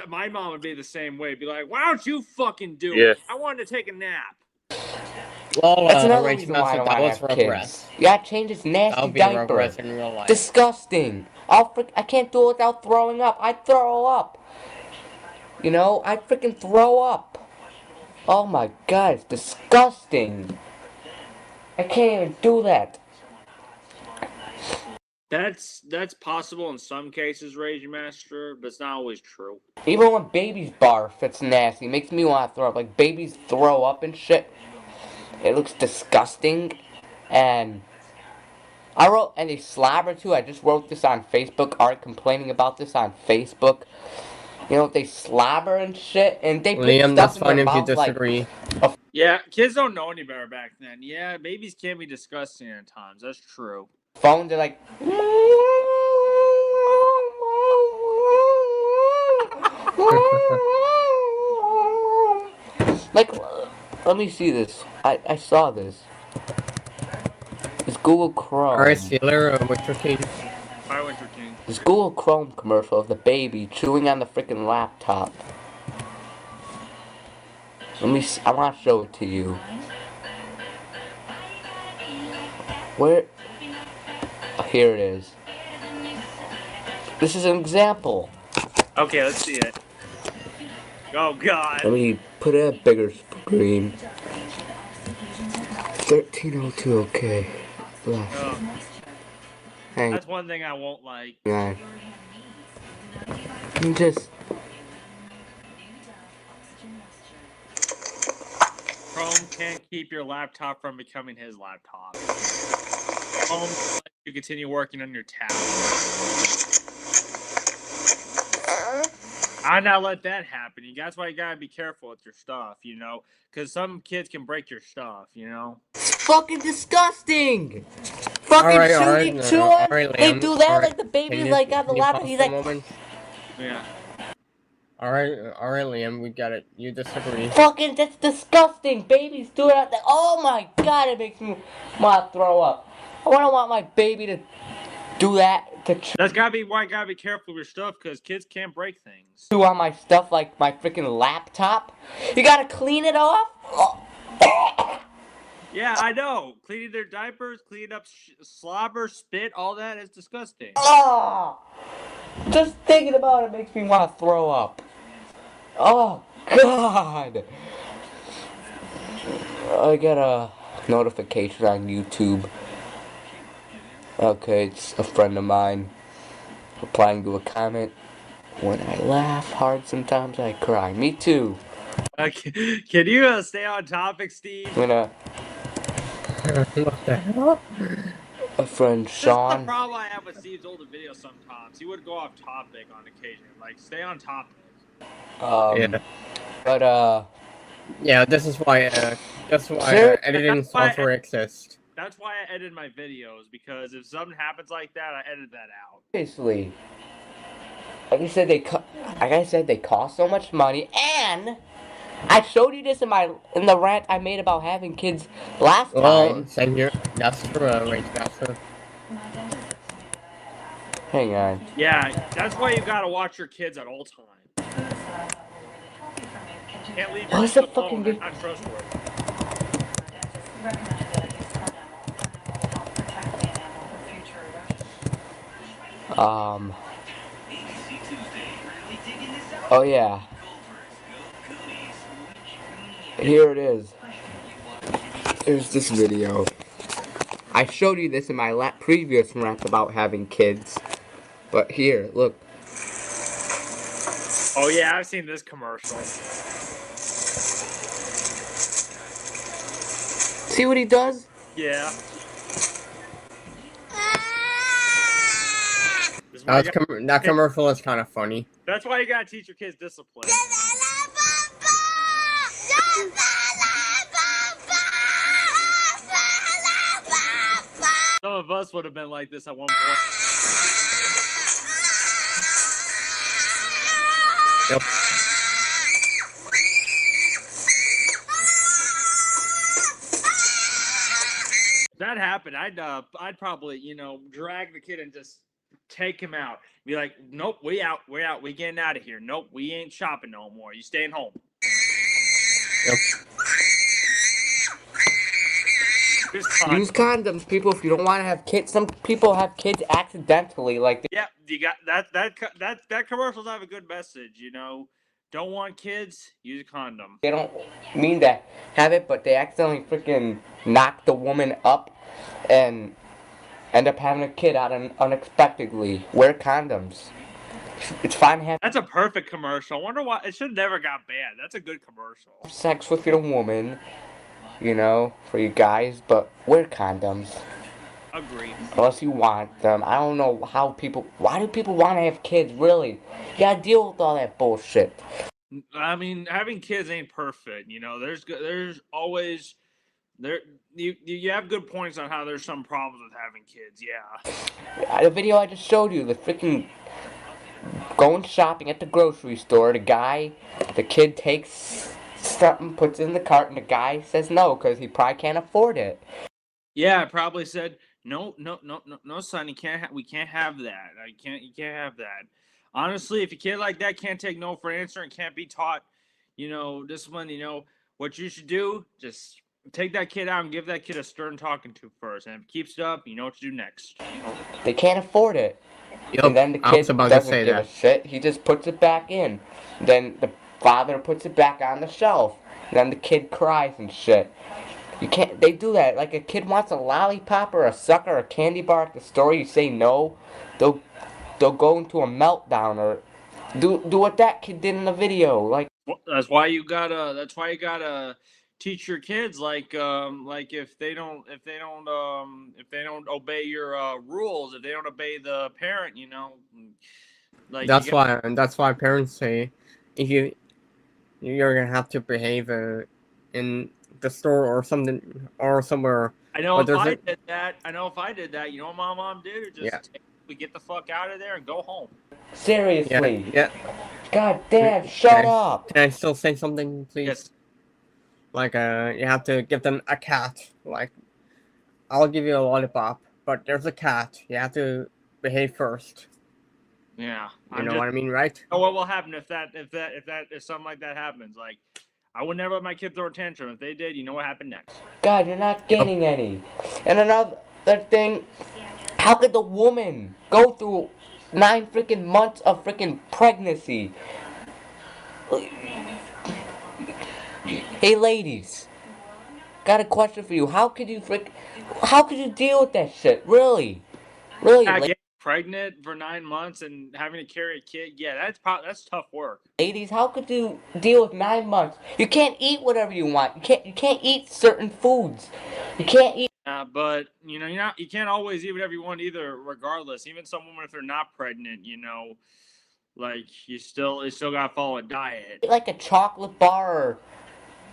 S1: my mom would be the same way. Be like, "Why don't you fucking do it? I wanted to take a nap."
S3: Well,
S5: that's another reason why I don't want to have kids. You gotta change his nasty diaper. Disgusting. I can't do it without throwing up. I throw up. You know, I freaking throw up. Oh my god, it's disgusting. I can't even do that.
S1: That's possible in some cases, Rage Master, but it's not always true.
S5: Even when babies barf, it's nasty. It makes me want to throw up. Like, babies throw up and shit. It looks disgusting. And they slobber too. I just wrote this on Facebook. Art complaining about this on Facebook. You know, they slobber and shit. And they put
S3: Liam,
S5: stuff
S3: that's
S5: in
S3: fine
S5: their
S3: if you
S5: mouth like...
S3: disagree.
S1: Yeah, kids don't know any better back then. Yeah, babies can be disgusting at times. That's true.
S5: Phone, they're like... Like, let me see this. I saw this. It's Google Chrome.
S3: Alright, see you later, Winter King.
S1: Bye, Winter King.
S5: This Google Chrome commercial of the baby chewing on the freaking laptop. Let me see, I want to show it to you. Where? Oh, here it is. This is an example.
S1: Okay, let's see it. Oh God.
S5: Let me put it at bigger screen. 1302, okay. Left.
S1: Oh,
S5: Hang
S1: that's one thing I won't like.
S5: on. Just...
S1: Chrome can't keep your laptop from becoming his laptop. Chrome lets you continue working on your tab. I not let that happen. That's why you gotta be careful with your stuff, you know, because some kids can break your stuff, you know.
S5: It's fucking disgusting! Fucking shooting to him! They do that like the baby's like on the laptop. He's like...
S1: Yeah.
S3: Alright, Liam, we got it. You disagree.
S5: Fucking, that's disgusting! Babies do it out there. Oh my god, it makes me want to throw up. I don't want my baby to do that.
S1: That's gotta be why you gotta be careful with your stuff, because kids can't break things.
S5: Do on my stuff like my freaking laptop. You gotta clean it off.
S1: Yeah, I know. Cleaning their diapers, cleaning up slobber, spit, all that is disgusting.
S5: Oh, just thinking about it makes me want to throw up. Oh god. I got a notification on YouTube. Okay, it's a friend of mine replying to a comment. When I laugh hard, sometimes I cry. Me too.
S1: Can you stay on topic, Steve?
S5: I'm gonna...
S3: What the hell?
S5: A friend, Sean.
S1: This is the problem I have with Steve's older videos sometimes. He would go off topic on occasion. Like, stay on topic.
S3: Yeah.
S5: But,
S3: Yeah, this is why editing software exists.
S1: That's why I edit my videos, because if something happens like that, I edit that out.
S5: Obviously, like I said, they cost so much money, and I showed you this in the rant I made about having kids last time.
S3: Same here. That's true, Rage Master.
S5: Hang on.
S1: Yeah, that's why you gotta watch your kids at all times. Can't leave your
S5: What's
S1: kids
S5: the fucking
S1: alone. They're not trustworthy.
S5: Oh yeah. Here it is. There's this video. I showed you this in my previous rant about having kids. But here, look.
S1: Oh yeah, I've seen this commercial.
S5: See what he does?
S1: Yeah.
S3: That commercial is kind of funny.
S1: That's why you gotta teach your kids discipline. Some of us would have been like this at one point.
S3: Yep.
S1: If that happened, I'd probably, drag the kid and just take him out. Be like, nope, we out, we getting out of here. Nope, we ain't shopping no more. You staying home.
S3: Yep.
S1: Use
S5: Use
S1: condoms.
S5: condoms, people, if you don't want to have kids. Some people have kids accidentally, like
S1: Yeah, you got that commercials have a good message. You know, don't want kids, use a condom.
S5: they don't mean to have it, but they accidentally freaking knock the woman up and end up having a kid out unexpectedly. Wear condoms. It's fine to have
S1: That's a perfect commercial. I wonder why it should never got banned. That's a good commercial.
S5: sex with your woman, you know, for you guys, but wear condoms.
S1: Agree.
S5: Unless you want them. I don't know how people. Why do people want to have kids, really? You gotta deal with all that bullshit.
S1: I mean, having kids ain't perfect. You know, there's always there you have good points on how there's some problems with having kids. Yeah.
S5: The video I just showed you, the freaking going shopping at the grocery store, the kid takes something, puts it in the cart, and the guy says no because he probably can't afford it.
S1: Yeah, I probably said no, son. We can't have that. You can't have that. Honestly, if a kid like that can't take no for an answer and can't be taught, you know, discipline, you know, what you should do, just take that kid out and give that kid a stern talking to first. And if it keeps it up, you know what to do next.
S5: They can't afford it.
S3: Yup,
S5: And then the
S3: I
S5: kid
S3: was about to
S5: doesn't
S3: say
S5: give a
S3: that.
S5: shit. He just puts it back in. Then the father puts it back on the shelf. And then the kid cries and shit. You can't. They do that. Like a kid wants a lollipop or a sucker or a candy bar at the store. You say no, they'll go into a meltdown or do what that kid did in the video. Like
S1: That's why you gotta teach your kids like if they don't obey your rules, if they don't obey the parent, you know, like
S3: That's why parents say if you're gonna have to behave in the store or something or somewhere.
S1: I know
S3: But
S1: if
S3: there's
S1: I
S3: a-
S1: did that, you know what my mom did? Just we get the fuck out of there and go home.
S5: seriously.
S3: Yeah.
S5: God damn, shut up.
S3: Can I still say something, please?
S1: Yes.
S3: Like you have to give them a cat. Like I'll give you a lollipop, but there's a cat. You have to behave first.
S1: Yeah.
S3: You know what I mean, right?
S1: Oh, what will happen if something like that happens? Like, I would never let my kid throw a tantrum. If they did, you know what happened next?
S5: God, you're not getting any. And another thing, how could the woman go through 9 freaking months of freaking pregnancy? Hey, ladies, got a question for you. How could you deal with that shit? Really?
S1: Yeah, getting pregnant for 9 months and having to carry a kid. Yeah, that's tough work.
S5: Ladies, how could you deal with 9 months? You can't eat whatever you want. You can't eat certain foods. You can't eat.
S1: But you know, you can't always eat whatever you want either. Regardless, even some women, if they're not pregnant, you know, like you still gotta follow a diet.
S5: Like a chocolate bar or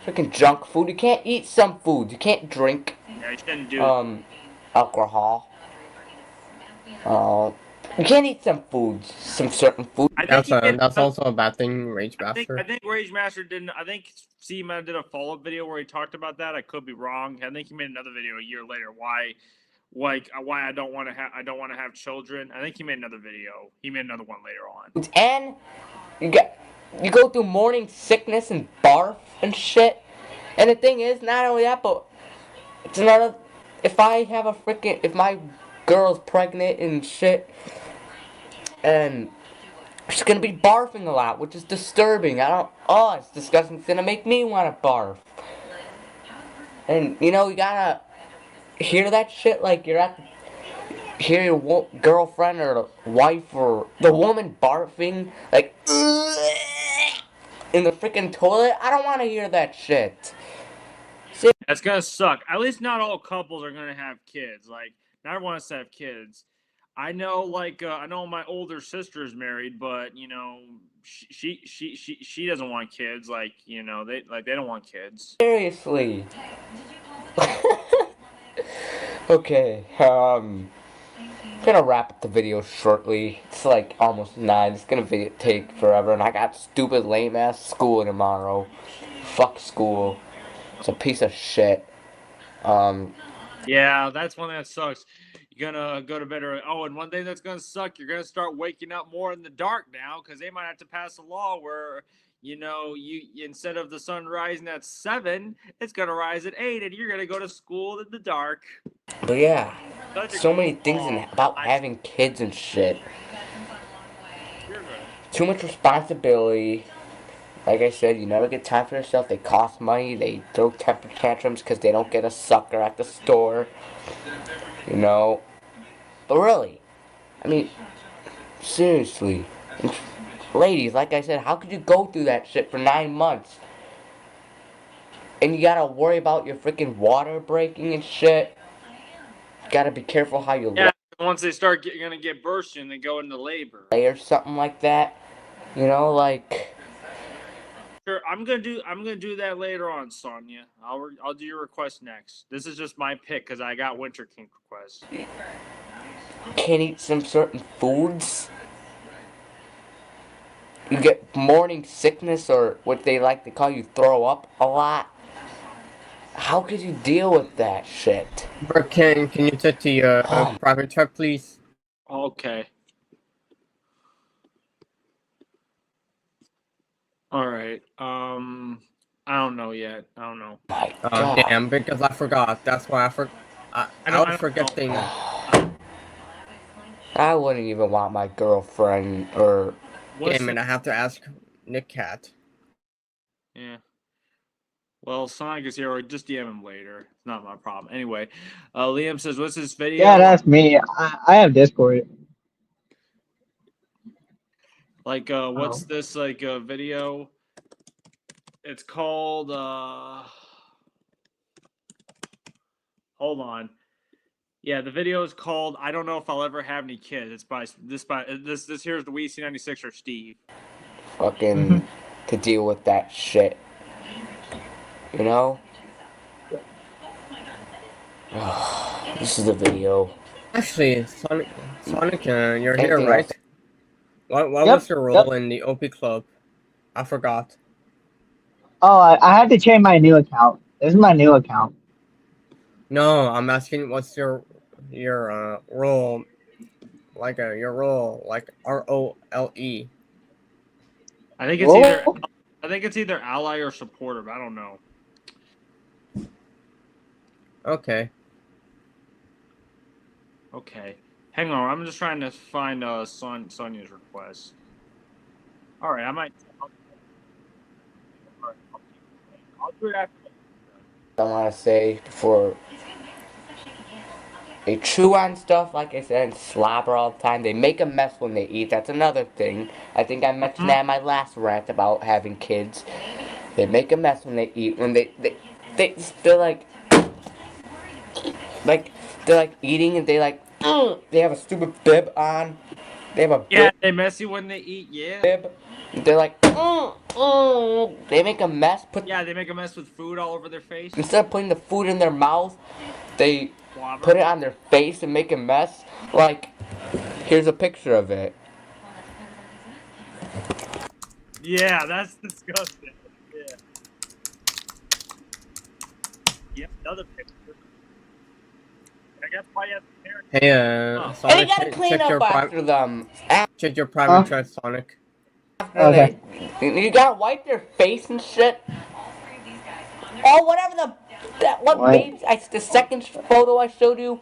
S5: freaking junk food. You can't eat some foods. You can't drink
S1: Yeah, you shouldn't do.
S5: alcohol. You can't eat some foods, some certain foods.
S3: That's also a bad thing, Rage Master.
S1: I think Rage Master didn't. I think C-Man did a follow-up video where he talked about that. I could be wrong. I think he made another video a year later. Why I don't want to have children. I think he made another video. He made another one later on.
S5: And you go through morning sickness and barf and shit. And the thing is, not only that, but it's another. If my girl's pregnant and shit, and she's gonna be barfing a lot, which is disturbing. It's disgusting. It's gonna make me wanna barf. And you know, you gotta hear that shit like hear your girlfriend or wife or the woman barfing like in the freaking toilet. I don't want to hear that shit.
S1: That's gonna suck. At least not all couples are gonna have kids. Like, not everyone wants to have kids. I know, I know my older sister is married, but you know, she doesn't want kids. Like, you know, they don't want kids.
S5: Seriously. Okay. I'm gonna wrap up the video shortly. It's like almost 9. It's gonna take forever, and I got stupid lame ass school tomorrow. Fuck school. It's a piece of shit.
S1: Yeah, that's one that sucks. You're gonna go to bed early. Oh, and one thing that's gonna suck, you're gonna start waking up more in the dark now because they might have to pass a law where you know, you instead of the sun rising at 7, it's gonna rise at 8, and you're gonna go to school in the dark.
S5: But yeah,
S1: Such a
S5: so many things about
S1: I-
S5: having kids and shit.
S1: You're good.
S5: Too much responsibility. Like I said, you never get time for yourself. They cost money. They throw temper tantrums because they don't get a sucker at the store. You know. But really, I mean, seriously. Ladies, like I said, how could you go through that shit for 9 months? And you gotta worry about your freaking water breaking and shit. You gotta be careful how you
S1: Yeah, once they start gonna get bursting, they go into labor.
S5: lay or something like that. You know, like.
S1: Sure, I'm gonna do that later on, Sonya. I'll do your request next. This is just my pick because I got Winter King requests.
S5: Can't eat some certain foods. You get morning sickness, or what they like to call you throw up a lot. How could you deal with that shit?
S3: Bro, can you take the private truck, please?
S1: Okay. All right. I don't know yet. I don't know.
S5: My
S3: Oh,
S5: God.
S3: damn, because I forgot. That's why I
S1: don't
S3: was forgetting.
S5: I wouldn't even want my girlfriend or.
S3: Damn it, I have to ask Nick Cat.
S1: Yeah. Well, Sonic is here, or just DM him later. It's not my problem. Anyway, Liam says, "What's this video?"
S6: Yeah, that's me. I have Discord.
S1: Like, what's this like video? It's called. Hold on. Yeah, the video is called "I Don't Know If I'll Ever Have Any Kids." It's by this here's the WC96 or Steve.
S5: Fucking to deal with that shit. You know? This is the video.
S3: Actually, Sonic, you're here,
S5: Anything
S3: right?
S5: else?
S3: What
S6: Yep,
S3: was your role in the OP Club? I forgot.
S6: Oh, I had to change my new account. This is my new account.
S3: No, I'm asking what's your role, like your role, like ROLE.
S1: I think it's either ally or supporter, but I don't know.
S3: Okay.
S1: Okay. Hang on, I'm just trying to find Sonya's request. All right, I might. I'll do it after.
S5: I want to say before they chew on stuff, like I said, and slobber all the time. They make a mess when they eat. That's another thing. I think I mentioned that in my last rant about having kids. They make a mess when they eat. When they're like eating and they have a stupid bib on. They have a
S1: Yeah, they messy when they eat. Yeah.
S5: bib. They're like, they make a mess.
S1: Yeah, they make a mess with food all over their face.
S5: Instead of putting the food in their mouth, they
S1: Slobber.
S5: put it on their face and make a mess. Like, here's a picture of it.
S1: Yeah, that's disgusting. Yeah. Yep, another picture. I guess why you have parents.
S3: Hey,
S5: And you
S3: Sonic,
S5: gotta clean up after them.
S3: check your private chat, Sonic.
S6: Okay.
S5: You gotta wipe their face and shit. Oh, whatever what
S6: What?
S5: baby, the second photo I showed you,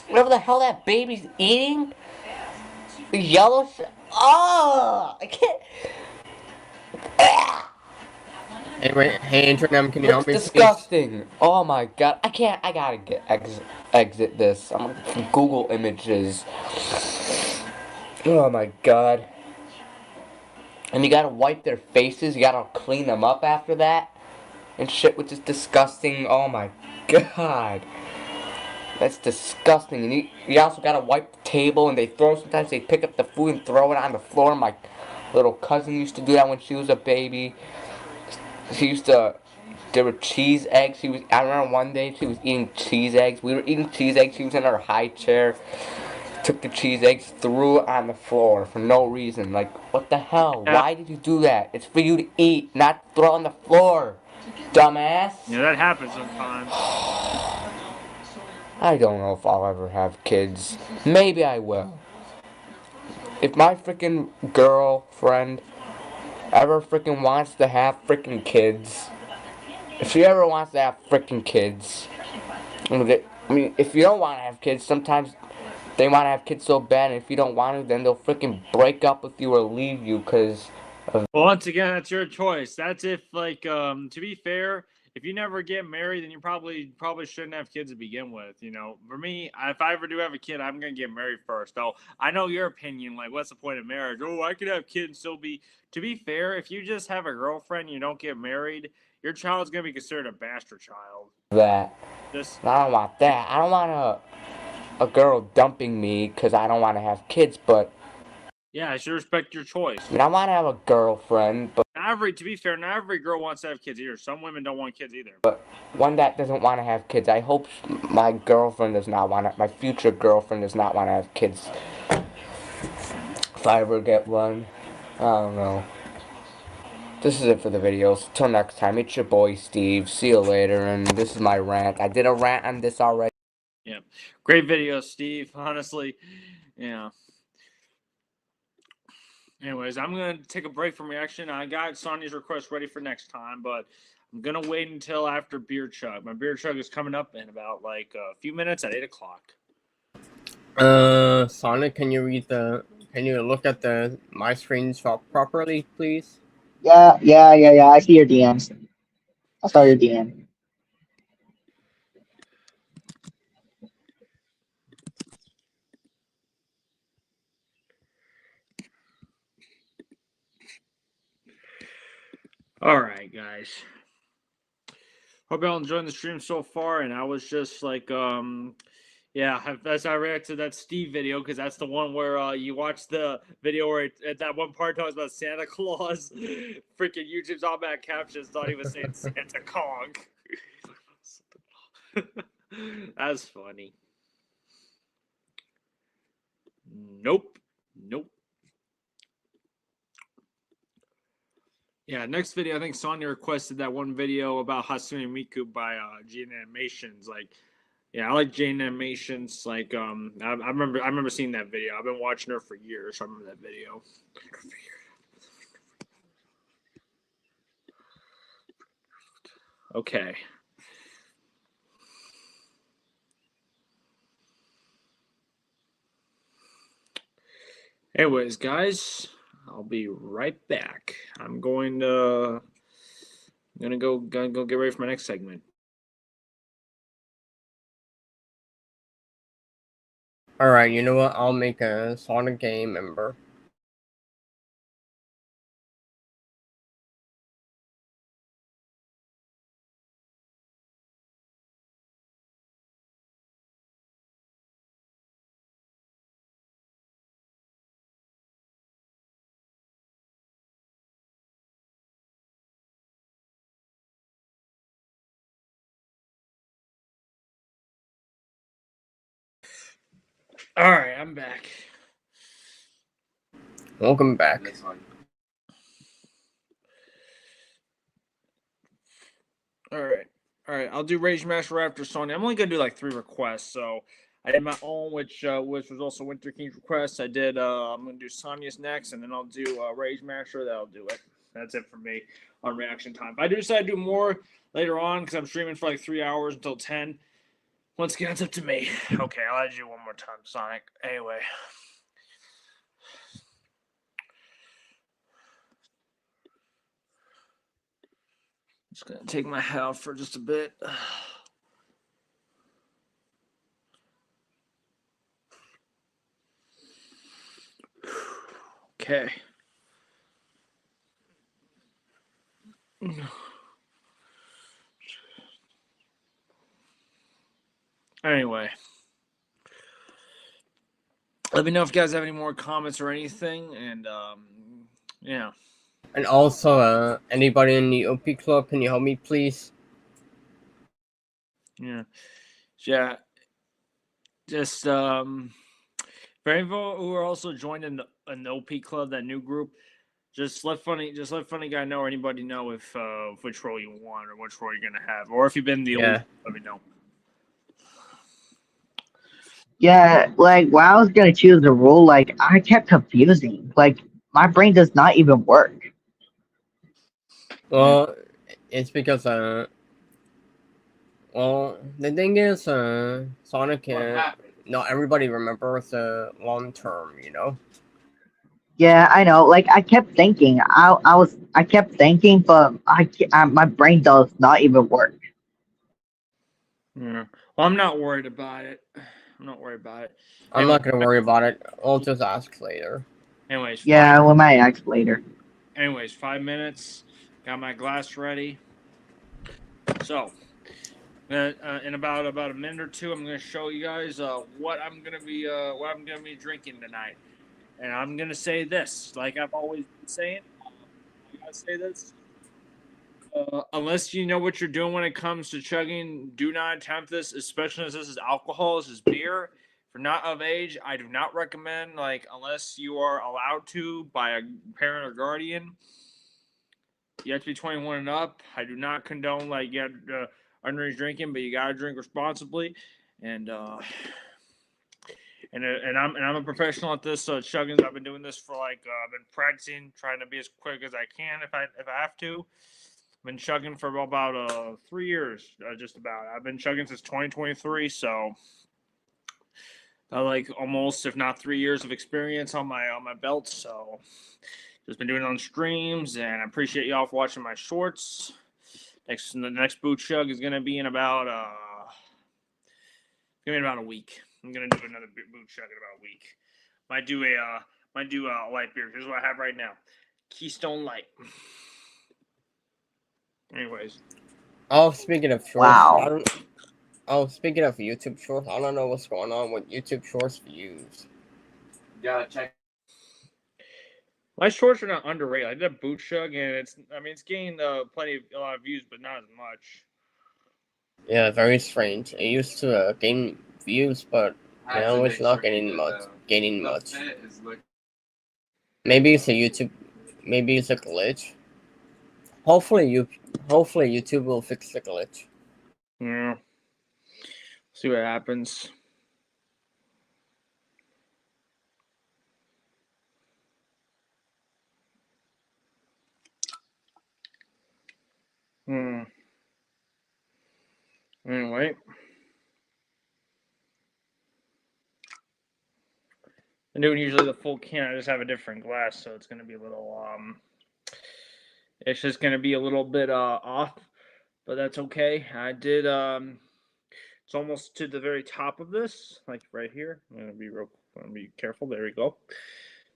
S5: whatever the hell that baby's eating, the yellow shit. Oh, I can't.
S3: Anyway, hey, Internam, can you help me,
S5: It's
S3: please?
S5: disgusting. Oh my god, I can't. I gotta exit this. I'm gonna Google images. Oh my god. And you gotta wipe their faces. You gotta clean them up after that. And shit, which is disgusting. Oh my god. That's disgusting. And you also gotta wipe the table, and sometimes they pick up the food and throw it on the floor. My little cousin used to do that when she was a baby. There were cheese eggs. I remember one day she was eating cheese eggs. We were eating cheese eggs. She was in her high chair. Took the cheese eggs, threw it on the floor for no reason. Like, what the hell?
S1: Yeah.
S5: Why did you do that? It's for you to eat, not throw on the floor. Dumbass.
S1: Yeah, that happens sometimes.
S5: I don't know if I'll ever have kids. Maybe I will. If my freaking girlfriend ever freaking wants to have freaking kids, if she ever wants to have freaking kids, I mean, if you don't want to have kids, sometimes they want to have kids so bad, and if you don't want to, then they'll freaking break up with you or leave you because
S1: Well, once again, that's your choice. That's if, like, to be fair, if you never get married, then you probably shouldn't have kids to begin with. You know, for me, if I ever do have a kid, I'm gonna get married first. Though I know your opinion. Like, what's the point of marriage? Oh, I could have kids and still be. To be fair, if you just have a girlfriend, you don't get married, your child's gonna be considered a bastard child.
S5: that.
S1: Just
S5: I don't want that. I don't want a girl dumping me because I don't want to have kids, but
S1: yeah, I should respect your choice.
S5: I mean, I want to have a girlfriend, but
S1: To be fair, not every girl wants to have kids either. Some women don't want kids either.
S5: one that doesn't want to have kids. I hope my girlfriend does not want to. My future girlfriend does not want to have kids. If I ever get one, I don't know. This is it for the videos. Till next time, it's your boy Steve. See you later, and this is my rant. I did a rant on this already.
S1: Yeah, great video, Steve. Honestly, yeah. Anyways, I'm gonna take a break from reaction. I got Sonya's request ready for next time, but I'm gonna wait until after beer chug. My beer chug is coming up in about like a few minutes at 8 o'clock.
S3: Sonic, can you look at my screenshot properly, please?
S6: Yeah. I see your DMs. I saw your DM.
S1: All right, guys. Hope y'all enjoying the stream so far. And I was just like, yeah, as I react to that Steve video, because that's the one where you watch the video where at that one part talks about Santa Claus. Freaking YouTube's all bad captions thought he was saying Santa Kong. That's funny. Nope. Yeah, next video, I think Sonya requested that one video about Hatsune Miku by Jane Animations. Like, yeah, I like Jane Animations. Like, I remember seeing that video. I've been watching her for years. So I remember that video. Okay. Anyways, guys, I'll be right back. I'm gonna go get ready for my next segment.
S3: Alright, you know what? I'll make a Sonic game member.
S1: All right, I'm back.
S3: Welcome back.
S1: All right. I'll do Rage Master after Sonya. I'm only gonna do like 3 requests, so I did my own, which was also Winter King's request. I did. I'm gonna do Sonya's next, and then I'll do Rage Master. That'll do it. That's it for me on reaction time. If I do decide to do more later on, because I'm streaming for like 3 hours until 10. Once again, it's up to me. Okay, I'll add you one more time, Sonic. Anyway. Just gonna take my hat off for just a bit. Okay. Anyway. Let me know if you guys have any more comments or anything, and yeah.
S3: And also, anybody in the OP club, can you help me, please?
S1: Yeah. Just for anyone who are also joining an OP club, that new group, just let funny guy know, or anybody know if which role you want or which role you're gonna have, or if you've been the old, let me know.
S6: Yeah, like when I was gonna choose the role, like I kept confusing. Like my brain does not even work.
S3: Well, it's because well, the thing is, Sonic, not everybody remembers the long term, you know.
S6: Yeah, I know. Like I kept thinking, I kept thinking, but my brain does not even work.
S1: Yeah. Well, I'm not worried about it. I'm not worried about it.
S3: I'm
S1: Anyway,
S3: not gonna worry about it. I'll just ask later.
S1: anyways,
S6: Yeah, we might ask later.
S1: 5 minutes. Got my glass ready. So, in about a minute or two, I'm gonna show you guys what I'm gonna be drinking tonight. And I'm gonna say this, like I've always been saying. I gotta say this. Unless you know what you're doing when it comes to chugging, do not attempt this, especially as this is alcohol, this is beer. If you're not of age, I do not recommend, like, unless you are allowed to by a parent or guardian. You have to be 21 and up. I do not condone, like, underage drinking, but you gotta drink responsibly. And I'm a professional at this. So chugging, I've been doing this for I've been practicing, trying to be as quick as I can if I have to. Been chugging for about 3 years, just about. I've been chugging since 2023, so like almost, if not 3 years of experience on my belt. So just been doing it on streams, and I appreciate y'all for watching my shorts. The next boot chug is gonna be in about a week. I'm gonna do another boot chug in about a week. Might do a light beer. Here's what I have right now: Keystone Light. Anyways.
S3: Oh, speaking of shorts,
S6: Wow.
S3: speaking of YouTube shorts, I don't know what's going on with YouTube shorts views.
S2: You gotta check.
S1: My shorts are not underrated. I did a boot chug, and it's gained a lot of views, but not as much.
S3: Yeah, very strange. It used to gain views, but now it's not gaining much. Maybe it's a YouTube. Maybe it's a glitch. Hopefully YouTube will fix the glitch.
S1: Yeah. See what happens. Anyway. I'm doing usually the full can. I just have a different glass, so it's gonna be a little it's just gonna be a little bit off, but that's okay. I did it's almost to the very top of this, like right here. I'm gonna be careful. There we go.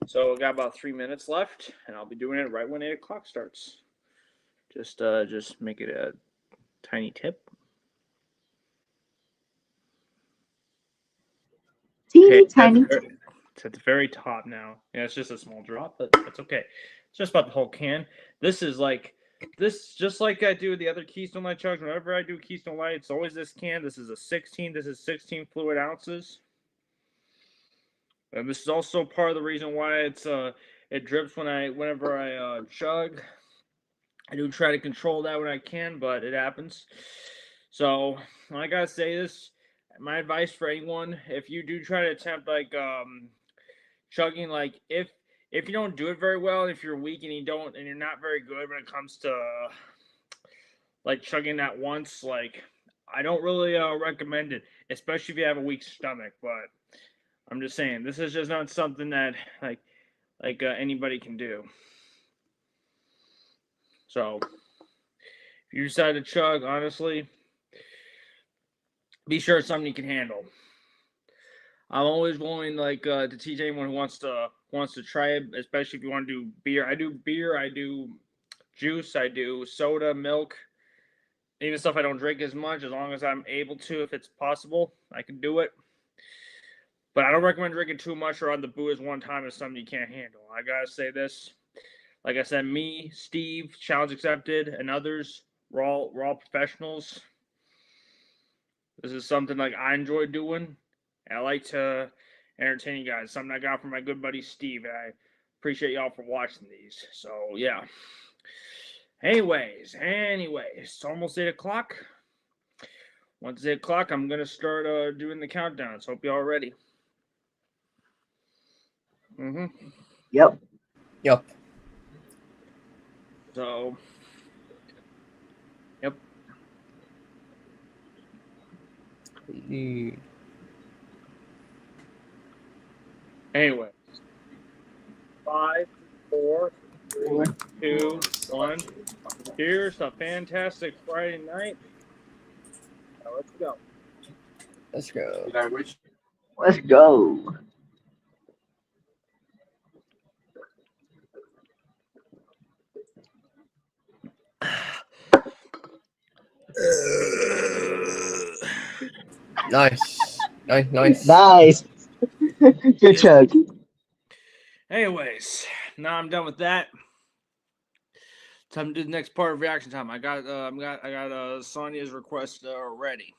S1: So I got about 3 minutes left, and I'll be doing it right when 8 o'clock starts. Just make it a tiny tip.
S6: Teeny tiny.
S1: It's at the very top now. Yeah, it's just a small drop, but it's okay. It's just about the whole can. This is like just like I do the other Keystone Light chugs. Whenever I do Keystone Light, it's always this can. This is a 16. This is 16 fluid ounces. And this is also part of the reason why it drips whenever I chug. I do try to control that when I can, but it happens. So I gotta say this. My advice for anyone, if you do try to attempt chugging, like if you don't do it very well, if you're weak and you're not very good when it comes to like chugging that once, like I don't really recommend it, especially if you have a weak stomach. But I'm just saying, this is just not something that anybody can do. So if you decide to chug, honestly, be sure it's something you can handle. I'm always willing to teach anyone who wants to try it, especially if you want to do beer. I do beer, I do juice, I do soda, milk, even stuff I don't drink as much. As long as I'm able to, if it's possible, I can do it. But I don't recommend drinking too much or on the booze one time is something you can't handle. I gotta say this. Like I said, me, Steve, challenge accepted, and others, we're all professionals. This is something like I enjoy doing. I like to entertain you guys. Something I got from my good buddy Steve. And I appreciate y'all for watching these. So yeah. Anyways, it's almost 8 o'clock. Once it's 8 o'clock, I'm gonna start doing the countdowns. Hope y'all are ready.
S6: Yep.
S3: Yup.
S1: So
S3: Indeed.
S1: Anyway, 5, 4, 3, 2, 1. Here's a fantastic Friday night. Now let's go.
S3: Let's go.
S2: Did I wish?
S6: Let's go.
S3: Nice. Nice.
S6: Nice. Good chug.
S1: Anyways, now I'm done with that. Time to do the next part of reaction time. I got Sonia's request ready.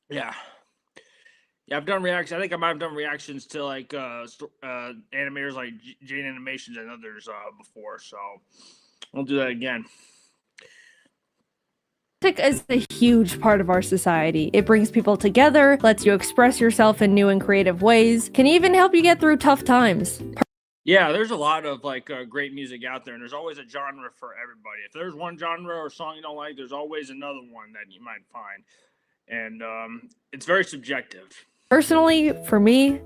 S1: Yeah, I've done reactions. I think I might have done reactions to like animators like Jane Animations and others before, so I'll do that again.
S7: Music is a huge part of our society. It brings people together, lets you express yourself in new and creative ways, can even help you get through tough times.
S1: Yeah, there's a lot of like great music out there, and there's always a genre for everybody. If there's one genre or song you don't like, there's always another one that you might find, and it's very subjective.
S7: Personally, for me,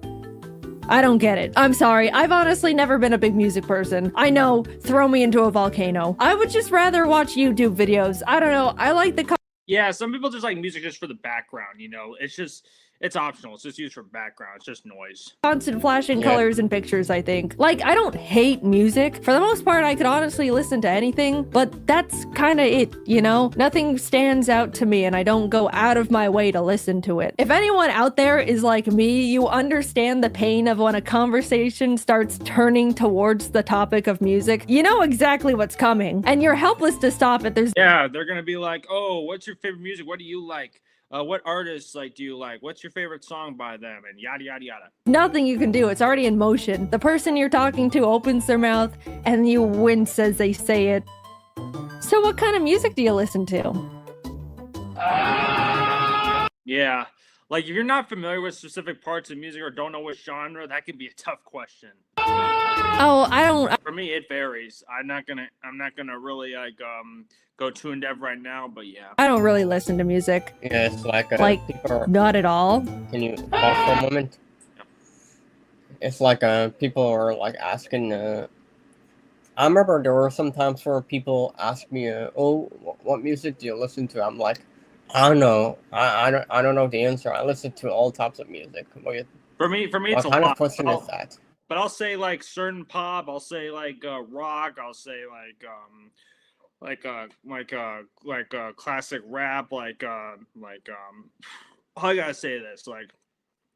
S7: I don't get it. I'm sorry, I've honestly never been a big music person. I know, throw me into a volcano. I would just rather watch YouTube videos. I don't know, I like the
S1: Yeah, some people just like music just for the background, you know? It's optional. It's just used for background. It's just noise.
S7: constant flashing
S3: Yeah.
S7: colors and pictures, I think. Like, I don't hate music. For the most part, I could honestly listen to anything, but that's kind of it, you know? Nothing stands out to me, and I don't go out of my way to listen to it. If anyone out there is like me, you understand the pain of when a conversation starts turning towards the topic of music. You know exactly what's coming, and you're helpless to stop it. There's
S1: Yeah, they're gonna be like, "Oh, what's your favorite music? What do you like? What artists like do you like? What's your favorite song by them?" And yada yada yada.
S7: nothing you can do. It's already in motion. The person you're talking to opens their mouth, and you wince as they say it. So what kind of music do you listen to?
S1: Yeah, like if you're not familiar with specific parts of music or don't know which genre, that can be a tough question.
S7: Oh, I don't.
S1: For me, it varies. I'm not gonna really like go too in depth right now, but yeah.
S7: I don't really listen to music.
S3: Yeah, it's like, people are,
S7: Not at all.
S3: can you pause for a moment? It's like people are like asking. I remember there were some times where people ask me, "Oh, what music do you listen to?" I'm like, I don't know. I don't know the answer. I listen to all types of music.
S1: For me,
S3: What
S1: it's a
S3: kind
S1: lot.
S3: of question is that?
S1: But I'll say like certain pop. I'll say like rock. I'll say like classic rap. How I gotta say this? Like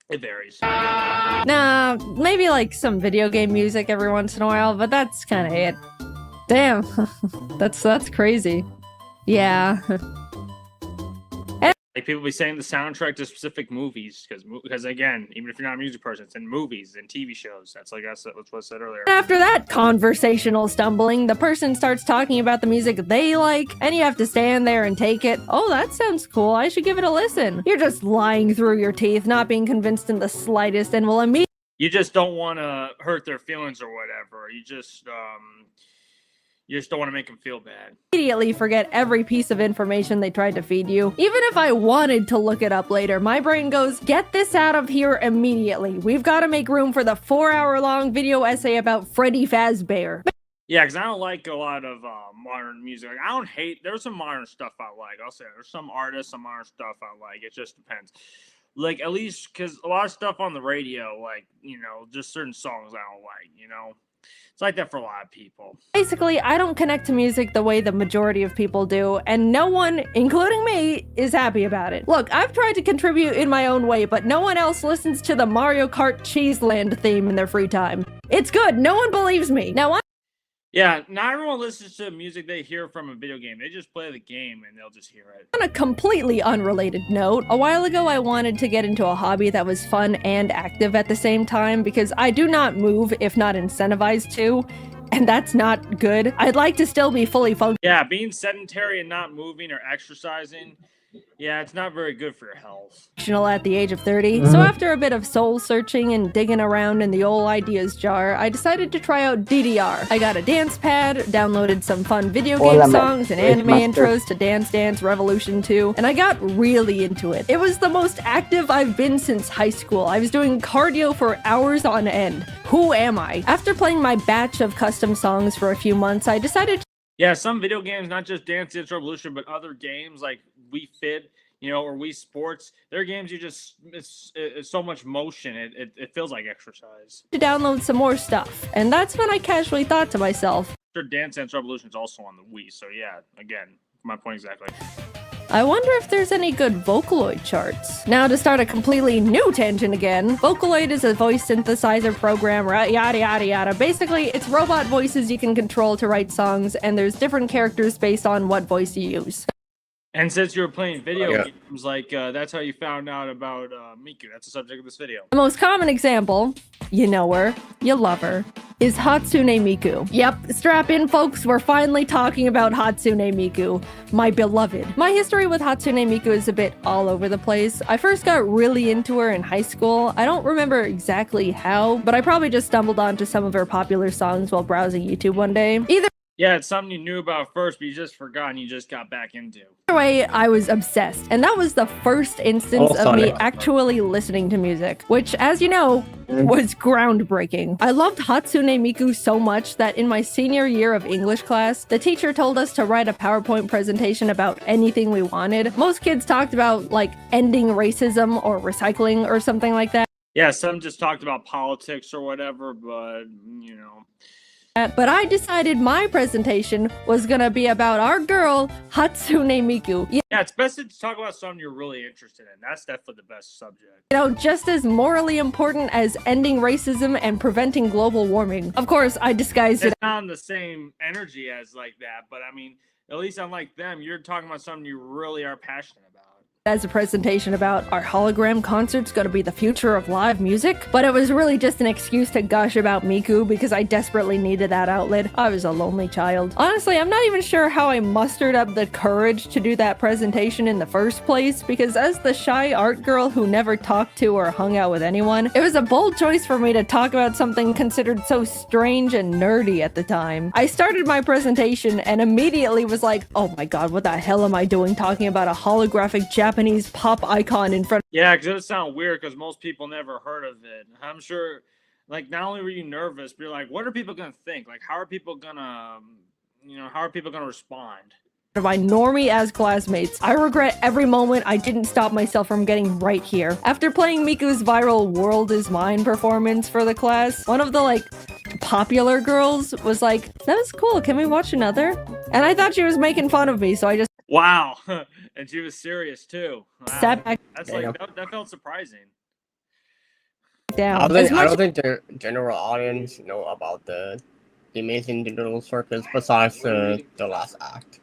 S1: it varies.
S7: Nah, maybe like some video game music every once in a while, but that's kind of it. Damn, that's crazy. Yeah.
S1: Like people be saying the soundtrack to specific movies because again, even if you're not a music person, it's in movies and TV shows. That's what I said earlier.
S7: After that conversational stumbling, the person starts talking about the music they like, and you have to stand there and take it. Oh, that sounds cool. I should give it a listen. You're just lying through your teeth, not being convinced in the slightest, and will immediately
S1: You just don't want to hurt their feelings or whatever. You just don't want to make them feel bad.
S7: forget every piece of information they tried to feed you. Even if I wanted to look it up later, my brain goes, get this out of here immediately. We've got to make room for the 4-hour-long video essay about Freddy Fazbear.
S1: Yeah, because I don't like a lot of modern music. Like, I don't hate. There's some modern stuff I like. I'll say there's some artists, some modern stuff I like. It just depends. Like at least because a lot of stuff on the radio, like just certain songs I don't like. It's like that for a lot of people.
S7: Basically, I don't connect to music the way the majority of people do, and no one, including me, is happy about it. Look, I've tried to contribute in my own way, but no one else listens to the Mario Kart Cheeseland theme in their free time. It's good, no one believes me. Now,
S1: Yeah, not everyone listens to music they hear from a video game. They just play the game and they'll just hear it.
S7: on a completely unrelated note, a while ago I wanted to get into a hobby that was fun and active at the same time because I do not move if not incentivized to, and that's not good. I'd like to still be fully functional.
S1: Yeah, being sedentary and not moving or exercising Yeah, it's not very good for your health.
S7: At the age of 30. So after a bit of soul searching and digging around in the old ideas jar, I decided to try out DDR. I got a dance pad, downloaded some fun video game songs and anime intros to Dance Dance Revolution 2, and I got really into it. It was the most active I've been since high school. I was doing cardio for hours on end. Who am I? After playing my batch of custom songs for a few months, I decided
S1: Yeah, some video games, not just Dance Dance Revolution, but other games like Wii Fit, or Wii Sports, their games, it's so much motion, it feels like exercise.
S7: to download some more stuff. And that's when I casually thought to myself,
S1: Sure, Dance Dance Revolution is also on the Wii, so yeah, again, my point exactly.
S7: I wonder if there's any good Vocaloid charts. Now to start a completely new tangent again, Vocaloid is a voice synthesizer program, yada yada yada. Basically, it's robot voices you can control to write songs, and there's different characters based on what voice you use.
S1: And since you were playing video
S3: Yeah.
S1: games, like, that's how you found out about Miku. That's the subject of this video.
S7: The most common example, you know her, you love her, is Hatsune Miku. Yep, strap in folks, we're finally talking about Hatsune Miku, my beloved. My history with Hatsune Miku is a bit all over the place. I first got really into her in high school. I don't remember exactly how, but I probably just stumbled onto some of her popular songs while browsing YouTube one day. Either
S1: Yeah, it's something you knew about first, but you just forgot and you just got back into.
S7: way, I was obsessed, and that was the first instance of me actually listening to music, which, as you know, was groundbreaking. I loved Hatsune Miku so much that in my senior year of English class, the teacher told us to write a PowerPoint presentation about anything we wanted. Most kids talked about, like, ending racism or recycling or something like that.
S1: Yeah, some just talked about politics or whatever, but,
S7: But I decided my presentation was gonna be about our girl, Hatsune Miku.
S1: Yeah, it's best to talk about something you're really interested in. That's definitely the best subject.
S7: Just as morally important as ending racism and preventing global warming. Of course, I disguised it.
S1: It's not on the same energy as like that, but I mean, at least unlike them, you're talking about something you really are passionate about.
S7: As a presentation about our hologram concert's gonna be the future of live music, but it was really just an excuse to gush about Miku because I desperately needed that outlet. I was a lonely child. Honestly, I'm not even sure how I mustered up the courage to do that presentation in the first place, because as the shy art girl who never talked to or hung out with anyone, it was a bold choice for me to talk about something considered so strange and nerdy at the time. I started my presentation and immediately was like, oh my god, what the hell am I doing talking about a holographic Japanese pop icon in front.
S1: Yeah, because it would sound weird because most people never heard of it. I'm sure, like, not only were you nervous, but you're like, what are people going to think? Like, how are people going to respond?
S7: Of my normie as classmates. I regret every moment I didn't stop myself from getting right here. After playing Miku's viral World Is Mine performance for the class, one of the, popular girls was like, that was cool, can we watch another? And I thought she was making fun of me, so I just
S1: Wow. And she was serious too. Wow.
S7: sat back
S1: That's like, that felt surprising.
S7: down.
S3: I
S7: As much
S3: don't think the general audience know about the Amazing Digital Circus besides the last act.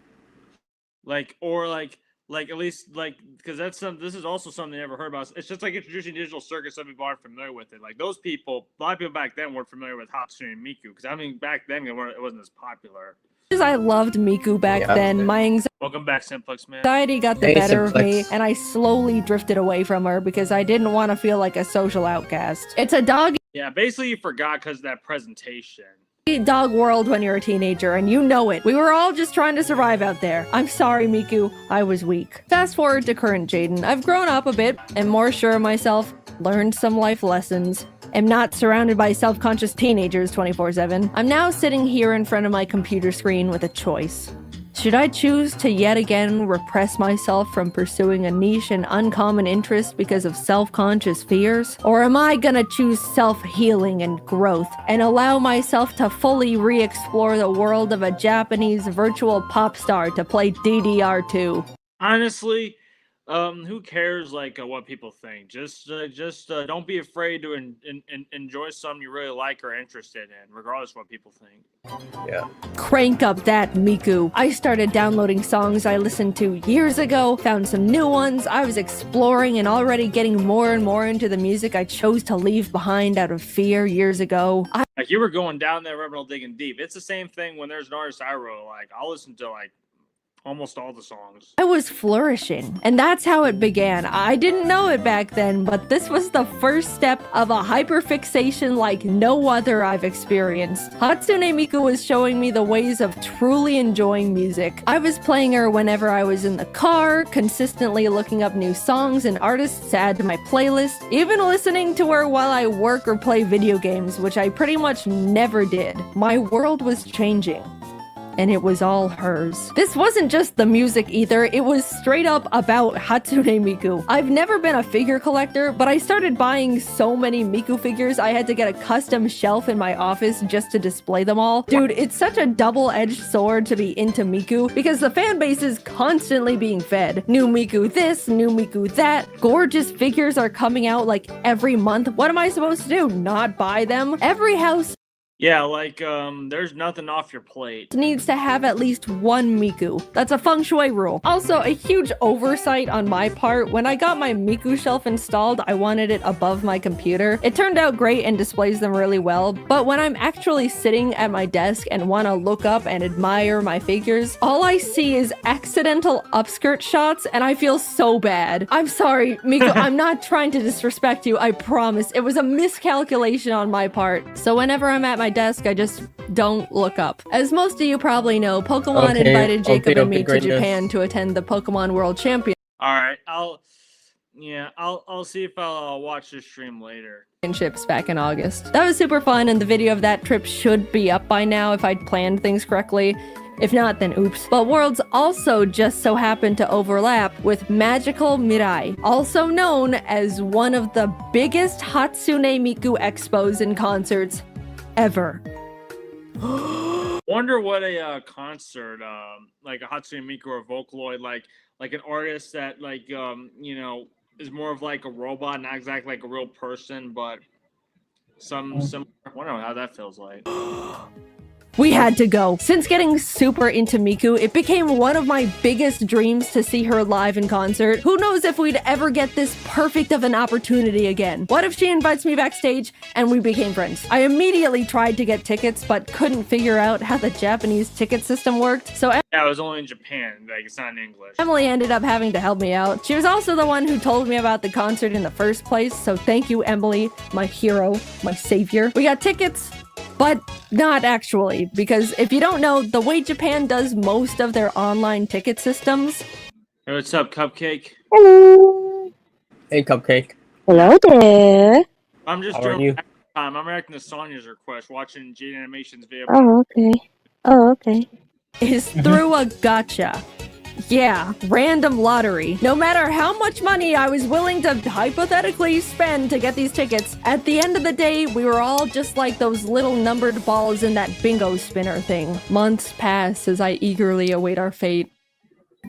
S1: At least because this is also something they never heard about. It's just like introducing Digital Circus. Some people aren't familiar with it. Like those people, a lot of people back then weren't familiar with Hatsune Miku because I mean back then it wasn't as popular.
S7: as I loved Miku back then, my
S1: Welcome back, Simplex man.
S7: anxiety got the
S3: Hey,
S7: better of me,
S3: Simplex.
S7: and I slowly drifted away from her because I didn't want to feel like a social outcast. It's a dog
S1: Yeah, basically you forgot because of that presentation.
S7: eat dog world when you're a teenager, and you know it. We were all just trying to survive out there. I'm sorry, Miku. I was weak. Fast forward to current Jaden. I've grown up a bit, am more sure of myself, learned some life lessons, am not surrounded by self-conscious teenagers 24/7. I'm now sitting here in front of my computer screen with a choice. Should I choose to yet again repress myself from pursuing a niche and uncommon interest because of self-conscious fears? Or am I gonna choose self-healing and growth and allow myself to fully re-explore the world of a Japanese virtual pop star to play DDR2?
S1: Honestly, who cares what people think? Just don't be afraid to enjoy something you really like or interested in, regardless of what people think.
S7: Crank up that, Miku. I started downloading songs I listened to years ago, found some new ones. I was exploring and already getting more and more into the music I chose to leave behind out of fear years ago.
S1: Like you were going down that rabbit hole digging deep. It's the same thing when there's an artist I really like. I'll listen to almost all the songs.
S7: I was flourishing, and that's how it began. I didn't know it back then, but this was the first step of a hyperfixation like no other I've experienced. Hatsune Miku was showing me the ways of truly enjoying music. I was playing her whenever I was in the car, consistently looking up new songs and artists to add to my playlist, even listening to her while I work or play video games, which I pretty much never did. My world was changing. And it was all hers. This wasn't just the music either, it was straight up about Hatsune Miku. I've never been a figure collector, but I started buying so many Miku figures I had to get a custom shelf in my office just to display them all. Dude, it's such a double-edged sword to be into Miku, because the fan base is constantly being fed. New Miku this, new Miku that. Gorgeous figures are coming out like every month. What am I supposed to do? Not buy them? Every house
S1: Yeah, like, there's nothing off your plate.
S7: needs to have at least one Miku. That's a feng shui rule. Also, a huge oversight on my part. When I got my Miku shelf installed, I wanted it above my computer. It turned out great and displays them really well, but when I'm actually sitting at my desk and want to look up and admire my figures, all I see is accidental upskirt shots and I feel so bad. I'm sorry, Miku, I'm not trying to disrespect you, I promise. It was a miscalculation on my part. So whenever I'm at my desk, I just don't look up. As most of you probably know, Pokemon invited Jacob and me to
S3: great news.
S7: Japan to attend the Pokemon World
S1: Alright, I'll see if I'll watch this stream later.
S7: Championships back in August. That was super fun, and the video of that trip should be up by now if I'd planned things correctly. If not, then oops. But Worlds also just so happened to overlap with Magical Mirai, also known as one of the biggest Hatsune Miku expos and concerts ever.
S1: Wonder what a concert, like a Hatsune Miku or Vocaloid, like an artist that is more of like a robot, not exactly like a real person, but some similar. I wonder how that feels like.
S7: We had to go. Since getting super into Miku, it became one of my biggest dreams to see her live in concert. Who knows if we'd ever get this perfect of an opportunity again? What if she invites me backstage and we became friends? I immediately tried to get tickets, but couldn't figure out how the Japanese ticket system worked, so
S1: Yeah, it was only in Japan, like it's not in English.
S7: Emily ended up having to help me out. She was also the one who told me about the concert in the first place, so thank you, Emily, my hero, my savior. We got tickets, but not actually, because if you don't know, the way Japan does most of their online ticket systems.
S1: Hey, what's up, Cupcake?
S8: Hello.
S3: Hey, Cupcake.
S8: Hello there.
S1: I'm just
S3: How are
S1: doing
S3: you?
S1: time. I'm reacting to Sonya's request, watching Jade Animation's video.
S8: Oh, okay. Oh, okay.
S7: Is through a gacha. Yeah, random lottery. No matter how much money I was willing to hypothetically spend to get these tickets, at the end of the day, we were all just like those little numbered balls in that bingo spinner thing. Months pass as I eagerly await our fate.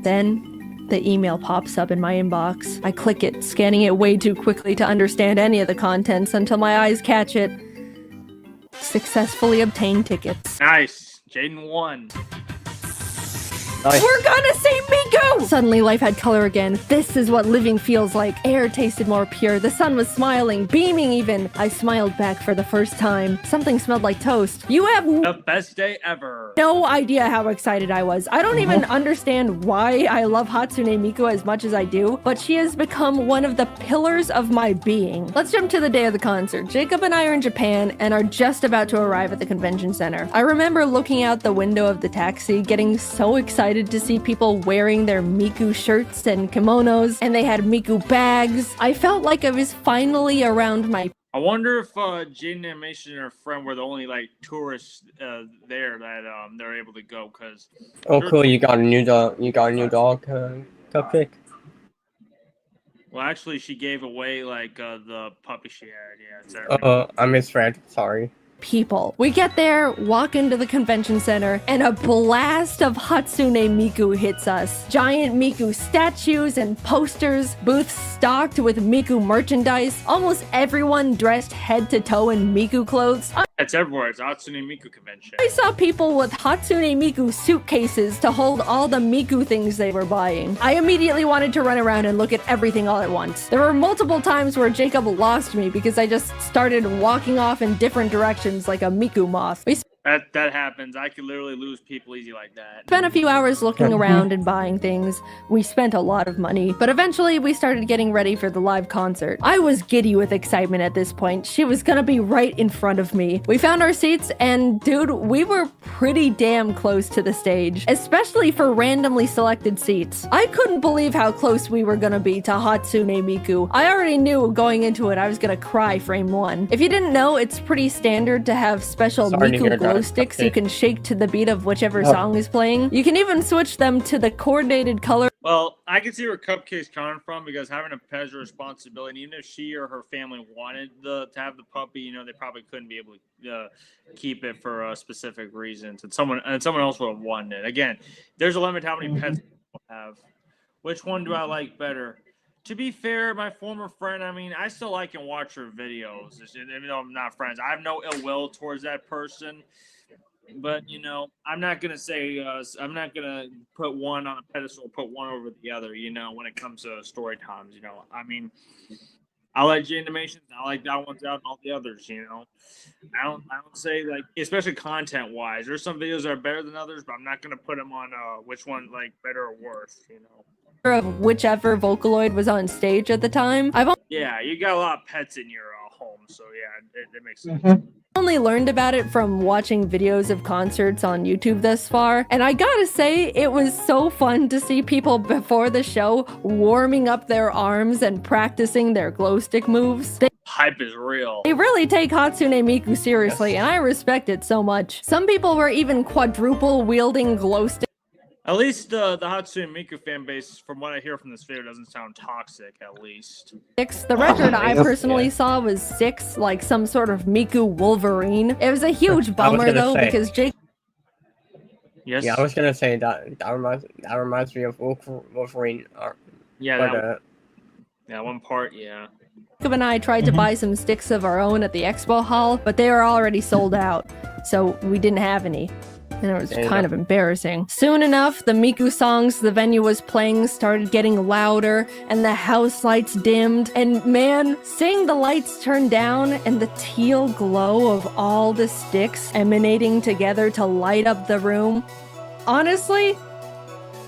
S7: Then, the email pops up in my inbox. I click it, scanning it way too quickly to understand any of the contents until my eyes catch it. Successfully obtained tickets.
S1: Nice. Jaden won.
S3: Nice.
S7: We're gonna see Miku! Suddenly life had color again. This is what living feels like. Air tasted more pure. The sun was smiling, beaming even. I smiled back for the first time. Something smelled like toast. You have
S1: The best day ever.
S7: no idea how excited I was. I don't even understand why I love Hatsune Miku as much as I do, but she has become one of the pillars of my being. Let's jump to the day of the concert. Jacob and I are in Japan and are just about to arrive at the convention center. I remember looking out the window of the taxi, getting so excited to see people wearing their Miku shirts and kimonos, and they had Miku bags. I felt like I was finally around my
S1: I wonder if Jaden Animation and her friend were the only like tourists there that they're able to go, because
S3: Oh, cool. You got a new dog. You got a new dog, Cupcake.
S1: well, actually, she gave away like the puppy she had. Yeah, it's that.
S3: I misread. Sorry.
S7: people. We get there, walk into the convention center, and a blast of Hatsune Miku hits us. Giant Miku statues and posters, booths stocked with Miku merchandise, almost everyone dressed head to toe in Miku clothes.
S1: It's everywhere. It's Hatsune Miku convention.
S7: I saw people with Hatsune Miku suitcases to hold all the Miku things they were buying. I immediately wanted to run around and look at everything all at once. There were multiple times where Jacob lost me because I just started walking off in different directions like a Miku moth. We
S1: That happens. I could literally lose people easy like that.
S7: Spent a few hours looking around and buying things. We spent a lot of money, but eventually we started getting ready for the live concert. I was giddy with excitement at this point. She was gonna be right in front of me. We found our seats, and dude, we were pretty damn close to the stage, especially for randomly selected seats. I couldn't believe how close we were gonna be to Hatsune Miku. I already knew going into it I was gonna cry frame one. If you didn't know, it's pretty standard to have special
S3: Sorry to hear
S7: Miku glow
S3: that.
S7: sticks
S3: Okay.
S7: you can shake to the beat of whichever
S3: Oh.
S7: song is playing. You can even switch them to the coordinated color.
S1: Well, I can see where Cupcake's coming from because having a pet is a responsibility. Even if she or her family wanted to have the puppy, you know, they probably couldn't be able to keep it for specific reasons, and someone else would have wanted it. Again, there's a limit to how many pets people have. Which one do I like better? To be fair, my former friend, I mean, I still like and watch her videos, even though I'm not friends. I have no ill will towards that person. But, you know, I'm not going to say, I'm not going to put one on a pedestal, put one over the other, you know, when it comes to story times, you know. I mean, I like Jane Animations, I like That One's Out and all the others, you know. I don't say, like, especially content-wise. There's some videos that are better than others, but I'm not going to put them on which one, like, better or worse, you know.
S7: of whichever Vocaloid was on stage at the time. I've
S1: Yeah, you got a lot of pets in your home, so yeah, it makes sense.
S7: only learned about it from watching videos of concerts on YouTube thus far, and I gotta say, it was so fun to see people before the show warming up their arms and practicing their glow stick moves.
S1: Hype is real.
S7: They really take Hatsune Miku seriously, and I respect it so much. Some people were even quadruple wielding glow sticks.
S1: At least the Hatsune Miku fan base, from what I hear from this video, doesn't sound toxic, at least.
S7: The record I
S3: yeah.
S7: personally saw was 6, like some sort of Miku Wolverine. It was a huge bummer
S3: gonna
S7: though,
S3: say.
S7: because Jake
S1: Yes?
S3: Yeah, I was gonna say that reminds me of Wolverine.
S1: Yeah,
S3: But
S1: that one part, yeah.
S7: Jacob and I tried to buy some sticks of our own at the expo hall, but they were already sold out, so we didn't have any. And it was
S3: There you
S7: kind
S3: go.
S7: of embarrassing. Soon enough, the Miku songs the venue was playing started getting louder, and the house lights dimmed. And man, seeing the lights turn down and the teal glow of all the sticks emanating together to light up the room, honestly,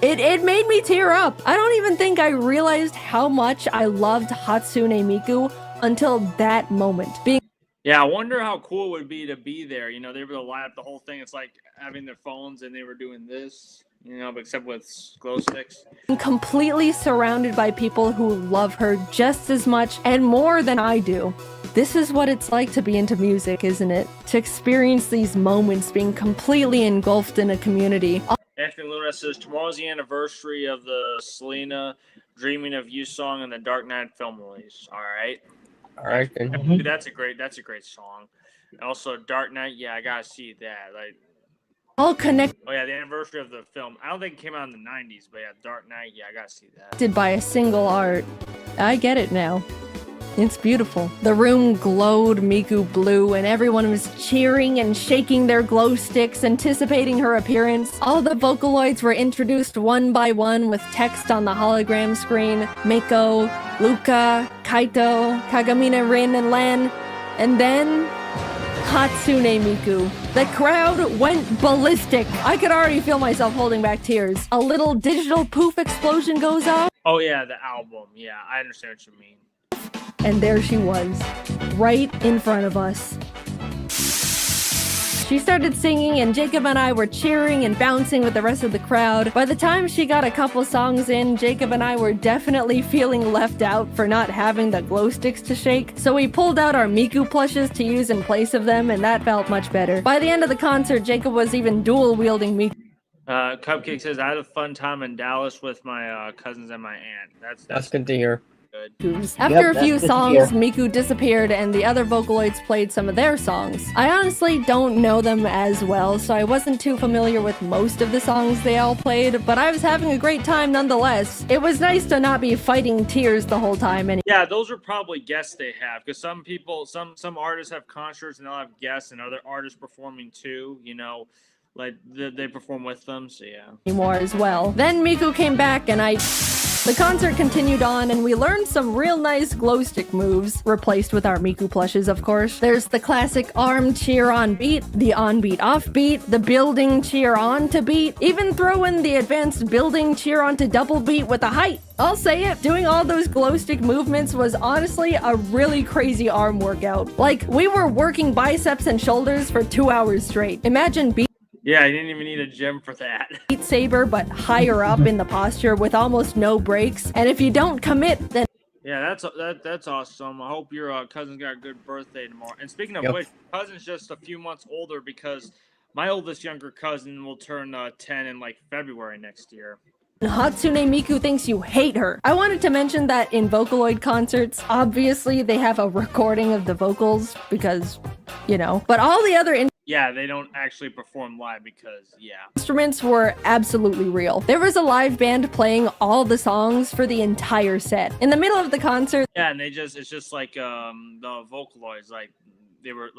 S7: it made me tear up. I don't even think I realized how much I loved Hatsune Miku until that moment.
S1: Yeah, I wonder how cool it would be to be there. You know, they were able to light up the whole thing. It's like having their phones and they were doing this, you know, but except with glow sticks.
S7: Completely surrounded by people who love her just as much and more than I do. This is what it's like to be into music, isn't it? To experience these moments being completely engulfed in a community.
S1: Anthony Luna says, tomorrow's the anniversary of the Selena Dreaming of You song and the Dark Knight film release. All right.
S3: all right, then.
S1: Dude, that's a great song. And also Dark Knight, yeah, I gotta see that. Like,
S7: All connected
S1: oh yeah, the anniversary of the film. I don't think it came out in the 90s, but yeah, Dark Knight, yeah, I gotta see that.
S7: by a single art. I get it now. It's beautiful. The room glowed Miku blue, and everyone was cheering and shaking their glow sticks, anticipating her appearance. All the Vocaloids were introduced one by one with text on the hologram screen. Mako, Luca, Kaito, Kagamina, Rin, and Len. And then Hatsune Miku. The crowd went ballistic. I could already feel myself holding back tears. A little digital poof explosion goes off.
S1: Oh yeah, the album. Yeah, I understand what you mean.
S7: And there she was, right in front of us. She started singing, and Jacob and I were cheering and bouncing with the rest of the crowd. By the time she got a couple songs in, Jacob and I were definitely feeling left out for not having the glow sticks to shake, so we pulled out our Miku plushes to use in place of them, and that felt much better. By the end of the concert, Jacob was even dual-wielding Miku.
S1: Cupcake says, I had a fun time in Dallas with my cousins and my aunt.
S3: That's good to hear.
S1: good.
S7: After a
S6: that's
S7: few
S6: good to
S7: songs,
S6: hear.
S7: Miku disappeared and the other Vocaloids played some of their songs. I honestly don't know them as well, so I wasn't too familiar with most of the songs they all played, but I was having a great time nonetheless. It was nice to not be fighting tears the whole time. And
S1: Yeah, those are probably guests they have, because some people, some artists have concerts and they'll have guests and other artists performing too. You know, like they perform with them. So yeah.
S7: anymore as well. Then Miku came back and the concert continued on, and we learned some real nice glow stick moves, replaced with our Miku plushes, of course. There's the classic arm cheer on beat, the on beat off beat, the building cheer on to beat, even throw in the advanced building cheer on to double beat with a height. I'll say it, doing all those glow stick movements was honestly a really crazy arm workout. Like, we were working biceps and shoulders for 2 hours straight. Imagine
S1: Yeah, I didn't even need a gym for that.
S7: Beat Saber, but higher up in the posture with almost no breaks. And if you don't commit, then
S1: Yeah, that's awesome. I hope your cousin's got a good birthday tomorrow. And speaking of
S3: Yep.
S1: which, cousin's just a few months older because my oldest younger cousin will turn 10 in like February next year.
S7: Hatsune Miku thinks you hate her. I wanted to mention that in Vocaloid concerts, obviously they have a recording of the vocals because, but all the other
S1: Yeah, they don't actually perform live because, yeah.
S7: instruments were absolutely real. There was a live band playing all the songs for the entire set. In the middle of the concert,
S1: Yeah, and it's just like the Vocaloids, like they were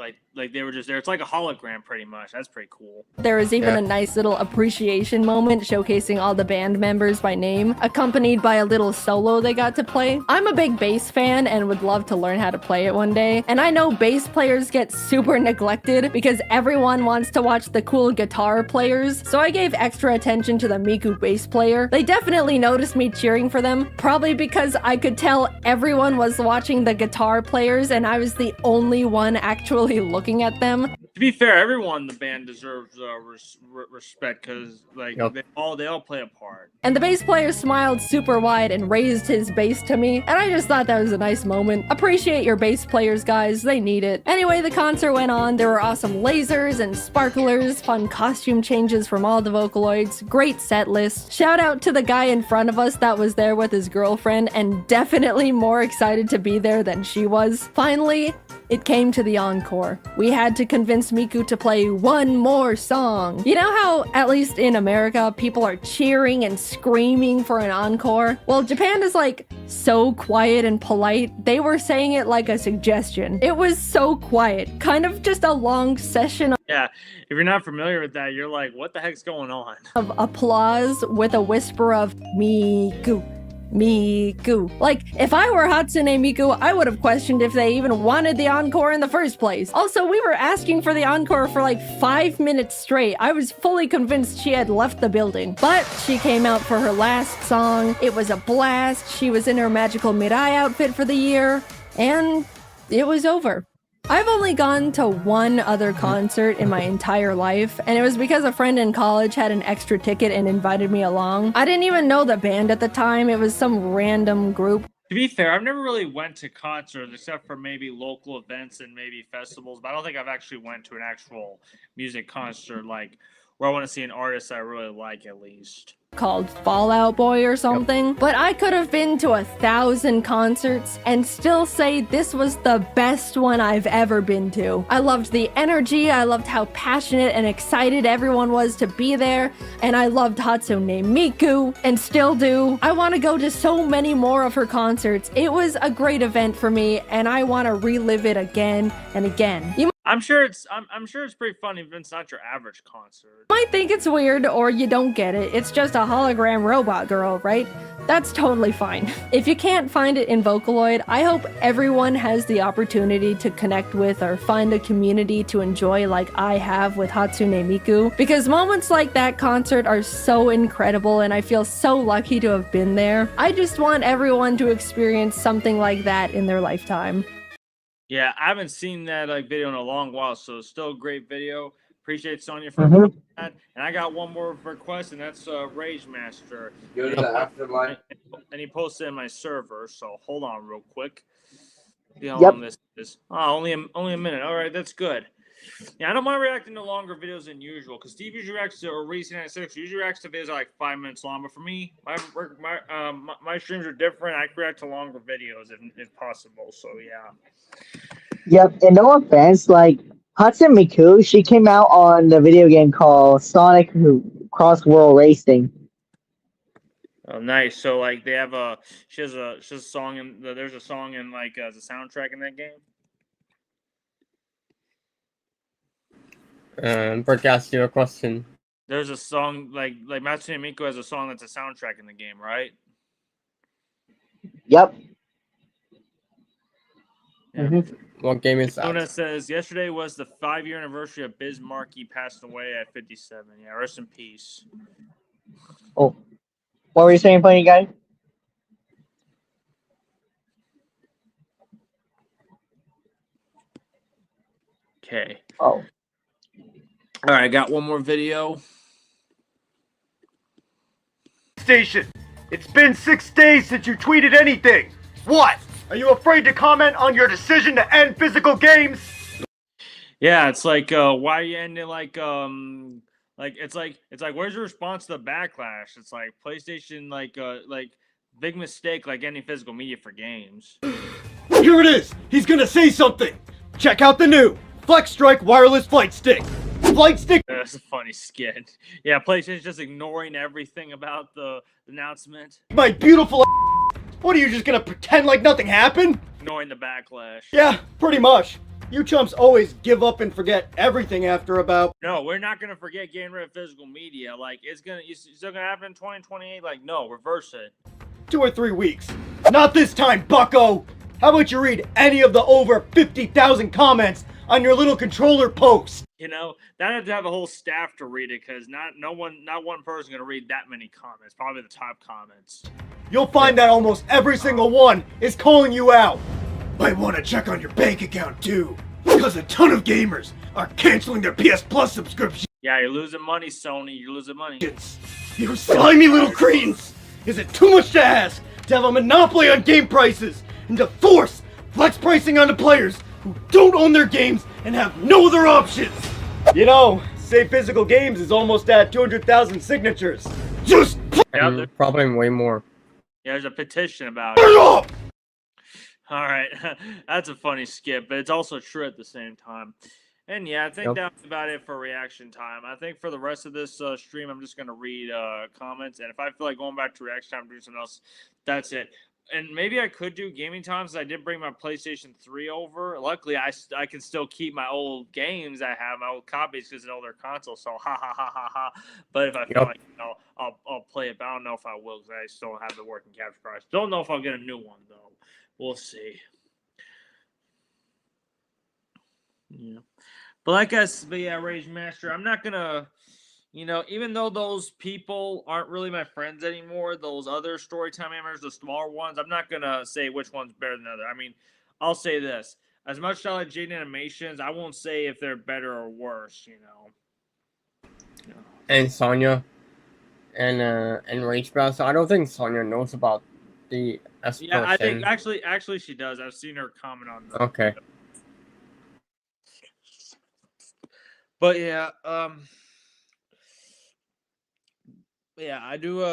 S1: they were just there. It's like a hologram pretty much. That's pretty cool.
S7: there was even
S3: Yeah.
S7: a nice little appreciation moment showcasing all the band members by name, accompanied by a little solo they got to play. I'm a big bass fan and would love to learn how to play it one day. And I know bass players get super neglected because everyone wants to watch the cool guitar players, so I gave extra attention to the Miku bass player. They definitely noticed me cheering for them, probably because I could tell everyone was watching the guitar players and I was the only one actually looking at them.
S1: To be fair, everyone in the band deserves respect because
S3: Yep.
S1: they all play a part.
S7: And the bass player smiled super wide and raised his bass to me, and I just thought that was a nice moment. Appreciate your bass players, guys. They need it. Anyway, the concert went on. There were awesome lasers and sparklers, fun costume changes from all the Vocaloids, great set list. Shout out to the guy in front of us that was there with his girlfriend and definitely more excited to be there than she was. Finally, it came to the encore. We had to convince Miku to play one more song. You know how, at least in America, people are cheering and screaming for an encore? Well, Japan is like so quiet and polite. They were saying it like a suggestion. It was so quiet, kind of just a long session
S1: Yeah, if you're not familiar with that, you're like, what the heck's going on?
S7: of applause with a whisper of Miku. Miku. Like, if I were Hatsune Miku, I would have questioned if they even wanted the encore in the first place. Also, we were asking for the encore for like 5 minutes straight. I was fully convinced she had left the building. But she came out for her last song. It was a blast. She was in her magical Mirai outfit for the year. And it was over. I've only gone to one other concert in my entire life, and it was because a friend in college had an extra ticket and invited me along. I didn't even know the band at the time. It was some random group.
S1: To be fair, I've never really went to concerts except for maybe local events and maybe festivals, but I don't think I've actually went to an actual music concert like where I want to see an artist I really like at least.
S7: Called Fallout Boy or something. But I could have been to 1,000 concerts and still say this was the best one I've ever been to. I loved the energy, I loved how passionate and excited everyone was to be there, and I loved Hatsune Miku, and still do. I want to go to so many more of her concerts. It was a great event for me, and I want to relive it again and again. You
S1: I'm sure it's pretty fun if it's not your average concert.
S7: might think it's weird or you don't get it. It's just a hologram robot girl, right? That's totally fine. If you can't find it in Vocaloid, I hope everyone has the opportunity to connect with or find a community to enjoy like I have with Hatsune Miku, because moments like that concert are so incredible and I feel so lucky to have been there. I just want everyone to experience something like that in their lifetime.
S1: Yeah, I haven't seen that video in a long while, so it's still a great video. Appreciate Sonya for
S6: Mhm.
S1: that. And I got one more request, and that's Rage Master.
S2: Go to the afterlife.
S1: And he posted in my server, so hold on real quick. See how long this is. Oh, only a minute. All right, that's good. Yeah, I don't mind reacting to longer videos than usual, because Steve usually reacts to, or Reese96 usually reacts to videos that are like 5 minutes long, but for me, my streams are different. I can react to longer videos if possible, so yeah.
S6: Yep, and no offense, like Hatsune Miku, she came out on the video game called Sonic Cross World Racing.
S1: Oh, nice. So like they have she has a song there's a song in like the soundtrack in that game.
S3: Brick asked you a question.
S1: There's a song like Matsune Miko has a song that's a soundtrack in the game, right?
S6: Yep.
S1: Yeah.
S6: Mhm.
S3: What game is
S1: Luna
S3: that?
S1: says yesterday was the 5-year anniversary of Biz Markie passed away at 57. Yeah, rest in peace.
S6: Oh, what were you saying, funny guy?
S1: Okay.
S6: Oh,
S1: All right, I got one more video.
S9: Station. It's been 6 days since you tweeted anything. What? Are you afraid to comment on your decision to end physical games?
S1: Yeah, it's like why are you ending like it's like where's your response to the backlash? It's like PlayStation like big mistake like any physical media for games.
S9: Here it is. He's gonna say something. Check out the new Flex Strike wireless flight stick. Flight stick.
S1: That's a funny skit. Yeah, PlayStation's just ignoring everything about the announcement,
S9: My beautiful. What are you just gonna pretend like nothing happened?
S1: ignoring the backlash.
S9: Yeah, pretty much. You chumps always give up and forget everything after about.
S1: No, we're not gonna forget getting rid of physical media. Like it's still gonna happen in 2028. Like no, reverse it.
S9: 2 or 3 weeks. Not this time, bucko! How about you read any of the over 50,000 comments on your little controller post?
S1: You know, that had to have a whole staff to read it because not one person gonna read that many comments. Probably the top comments.
S9: You'll find that almost every single one is calling you out. Might want to check on your bank account too, because a ton of gamers are canceling their PS Plus subscriptions.
S1: Yeah, you're losing money, Sony. You're losing money.
S9: You slimy little cretins! Is it too much to ask to have a monopoly on game prices and to force flex pricing onto players who don't own their games and have no other options? You know, Say Physical Games is almost at 200,000 signatures. Just
S1: Yeah, there-
S3: Probably way more.
S1: yeah, there's a petition about it.
S9: put it up!
S1: All right, that's a funny skip, but it's also true at the same time. And yeah, I think
S3: Yep.
S1: that's about it for reaction time. I think for the rest of this stream, I'm just gonna read comments, and if I feel like going back to reaction time, doing something else, that's it. And maybe I could do gaming times. I did bring my PlayStation 3 over. Luckily, I can still keep my old games I have, my old copies, because it's an older console. So ha ha ha ha ha. But if I feel
S3: Yep.
S1: like I'll play it. But I don't know if I will because I still don't have the working capture card. Don't know if I'll get a new one though. We'll see. Yeah. But like but yeah, Rage Master, I'm not gonna, even though those people aren't really my friends anymore, those other Storytime animators, the smaller ones, I'm not gonna say which one's better than the other. I mean, I'll say this: as much as I like Jade Animations, I won't say if they're better or worse.
S3: And Sonya and Rage Master. I don't think Sonya knows about the S
S1: Yeah, I think
S3: person.
S1: actually she does. I've seen her comment on that.
S3: Okay.
S1: But yeah, I do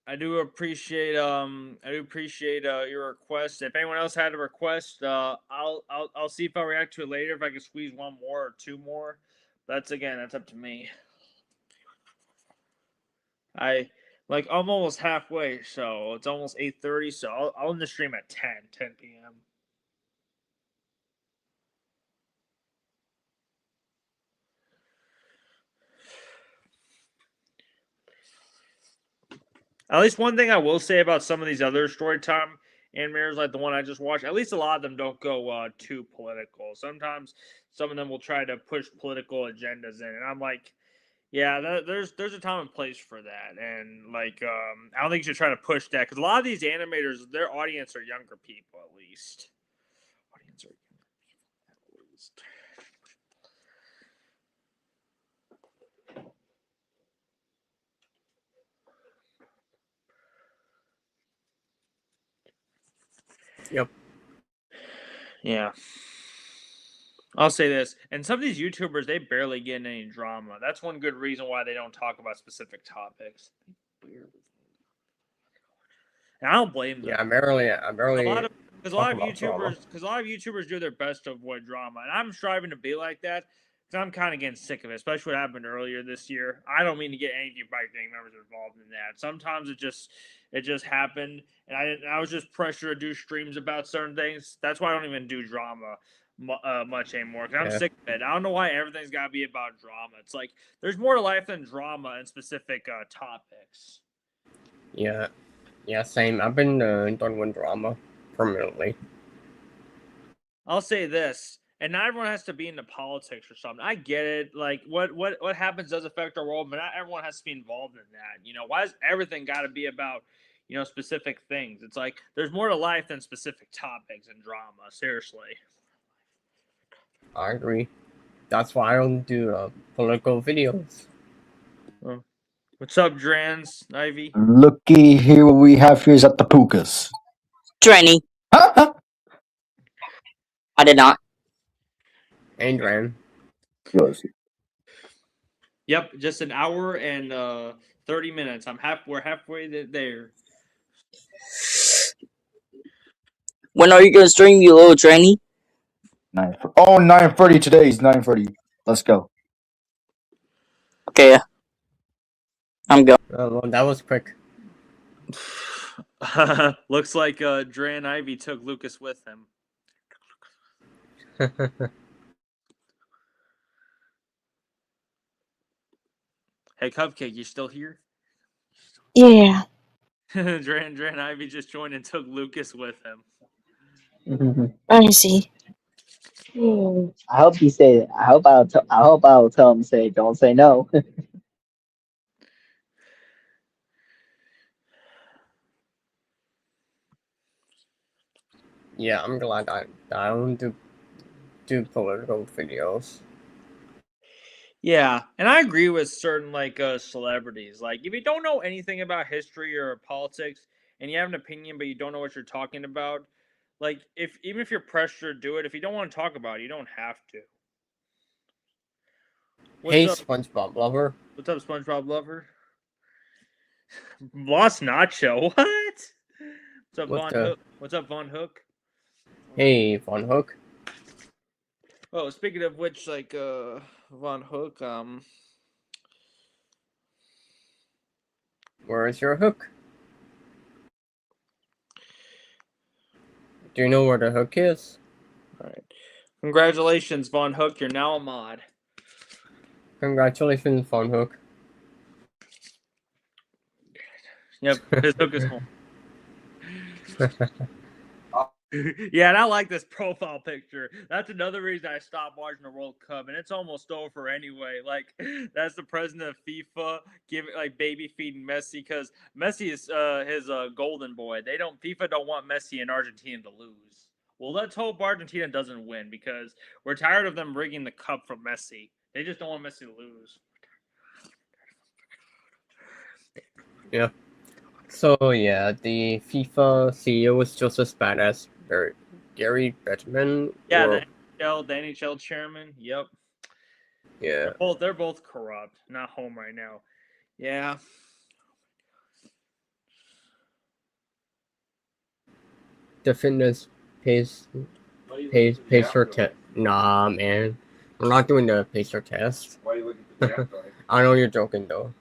S1: I do appreciate your request. If anyone else had a request, I'll see if I'll react to it later if I can squeeze one more or two more. That's up to me. I'm almost halfway, so it's almost 8:30, so I'll end the stream at 10 p.m. At least one thing I will say about some of these other Storytime animators, like the one I just watched, at least a lot of them don't go too political. Sometimes some of them will try to push political agendas in, and I'm like, yeah, there's a time and place for that, and I don't think you should try to push that because a lot of these animators, their audience are younger people at least. Audience are younger people at least.
S3: Yep.
S1: Yeah. I'll say this, and some of these YouTubers, they barely get in any drama. That's one good reason why they don't talk about specific topics. And I don't blame them.
S3: Yeah, I'm barely.
S1: Because a lot of
S3: talk about drama.
S1: YouTubers do their best to avoid drama, and I'm striving to be like that. Because I'm kind of getting sick of it, especially what happened earlier this year. I don't mean to get any of you Bike Gang members involved in that. Sometimes it just happened, and I was just pressured to do streams about certain things. That's why I don't even do drama. much anymore. 'Cause I'm
S3: Yeah.
S1: sick of it. I don't know why everything's got to be about drama. It's like there's more to life than drama and specific topics.
S3: Yeah. Yeah, same. I've been done with drama permanently.
S1: I'll say this, and not everyone has to be into politics or something. I get it. Like what happens does affect our world, but not everyone has to be involved in that. You know, why does everything got to be about specific things? It's like there's more to life than specific topics and drama. Seriously.
S3: I agree. That's why I don't do political videos.
S1: What's up, Drans, Ivy?
S10: Looky here, what we have here is at the Pukas.
S11: Drenny.
S10: Huh?
S11: I did not.
S3: And Ran.
S1: Yep, just an hour and 30 minutes. We're halfway there.
S11: When are you gonna stream, you little Drenny?
S10: 9:30 today is 9:30. Let's go.
S11: Okay. I'm going.
S3: Well, that was quick.
S1: Looks like Dran Ivy took Lucas with him. Hey, Cupcake, you still here?
S8: Yeah.
S1: Dran Ivy just joined and took Lucas with him.
S8: I see.
S6: I hope he say. I hope I'll tell him say don't say no.
S3: Yeah, I'm glad I don't do political videos.
S1: Yeah, and I agree with certain celebrities. Like if you don't know anything about history or politics and you have an opinion but you don't know what you're talking about, like even if you're pressured to do it, if you don't want to talk about it, you don't have to.
S3: Hey,
S1: What's up,
S3: SpongeBob lover.
S1: what's up, SpongeBob lover? Lost Nacho. What? What's up,
S3: What
S1: Von
S3: the-
S1: Hook? What's up, Von Hook?
S3: Hey, Von Hook.
S1: Oh, speaking of which, Von Hook,
S3: Where is your hook? Do you know where the hook is?
S1: all right. Congratulations, Von Hook. You're now a mod.
S3: Congratulations, Von Hook.
S1: Yep, his hook is home. Yeah, and I like this profile picture. That's another reason I stopped watching the World Cup, and it's almost over anyway. Like, that's the president of FIFA baby feeding Messi because Messi is his golden boy. FIFA don't want Messi and Argentina to lose. Well, let's hope Argentina doesn't win because we're tired of them rigging the cup for Messi. They just don't want Messi to lose.
S3: Yeah. So yeah, the FIFA CEO is just as bad as Gary Bettman.
S1: Yeah,
S3: or-
S1: the NHL chairman. Yep.
S3: yeah.
S1: They're both corrupt. Not home right now. Yeah.
S3: The fitness pacer test. Nah, man. We're not doing the pacer test.
S2: Why are you looking at the app, guy?
S3: I know you're joking though.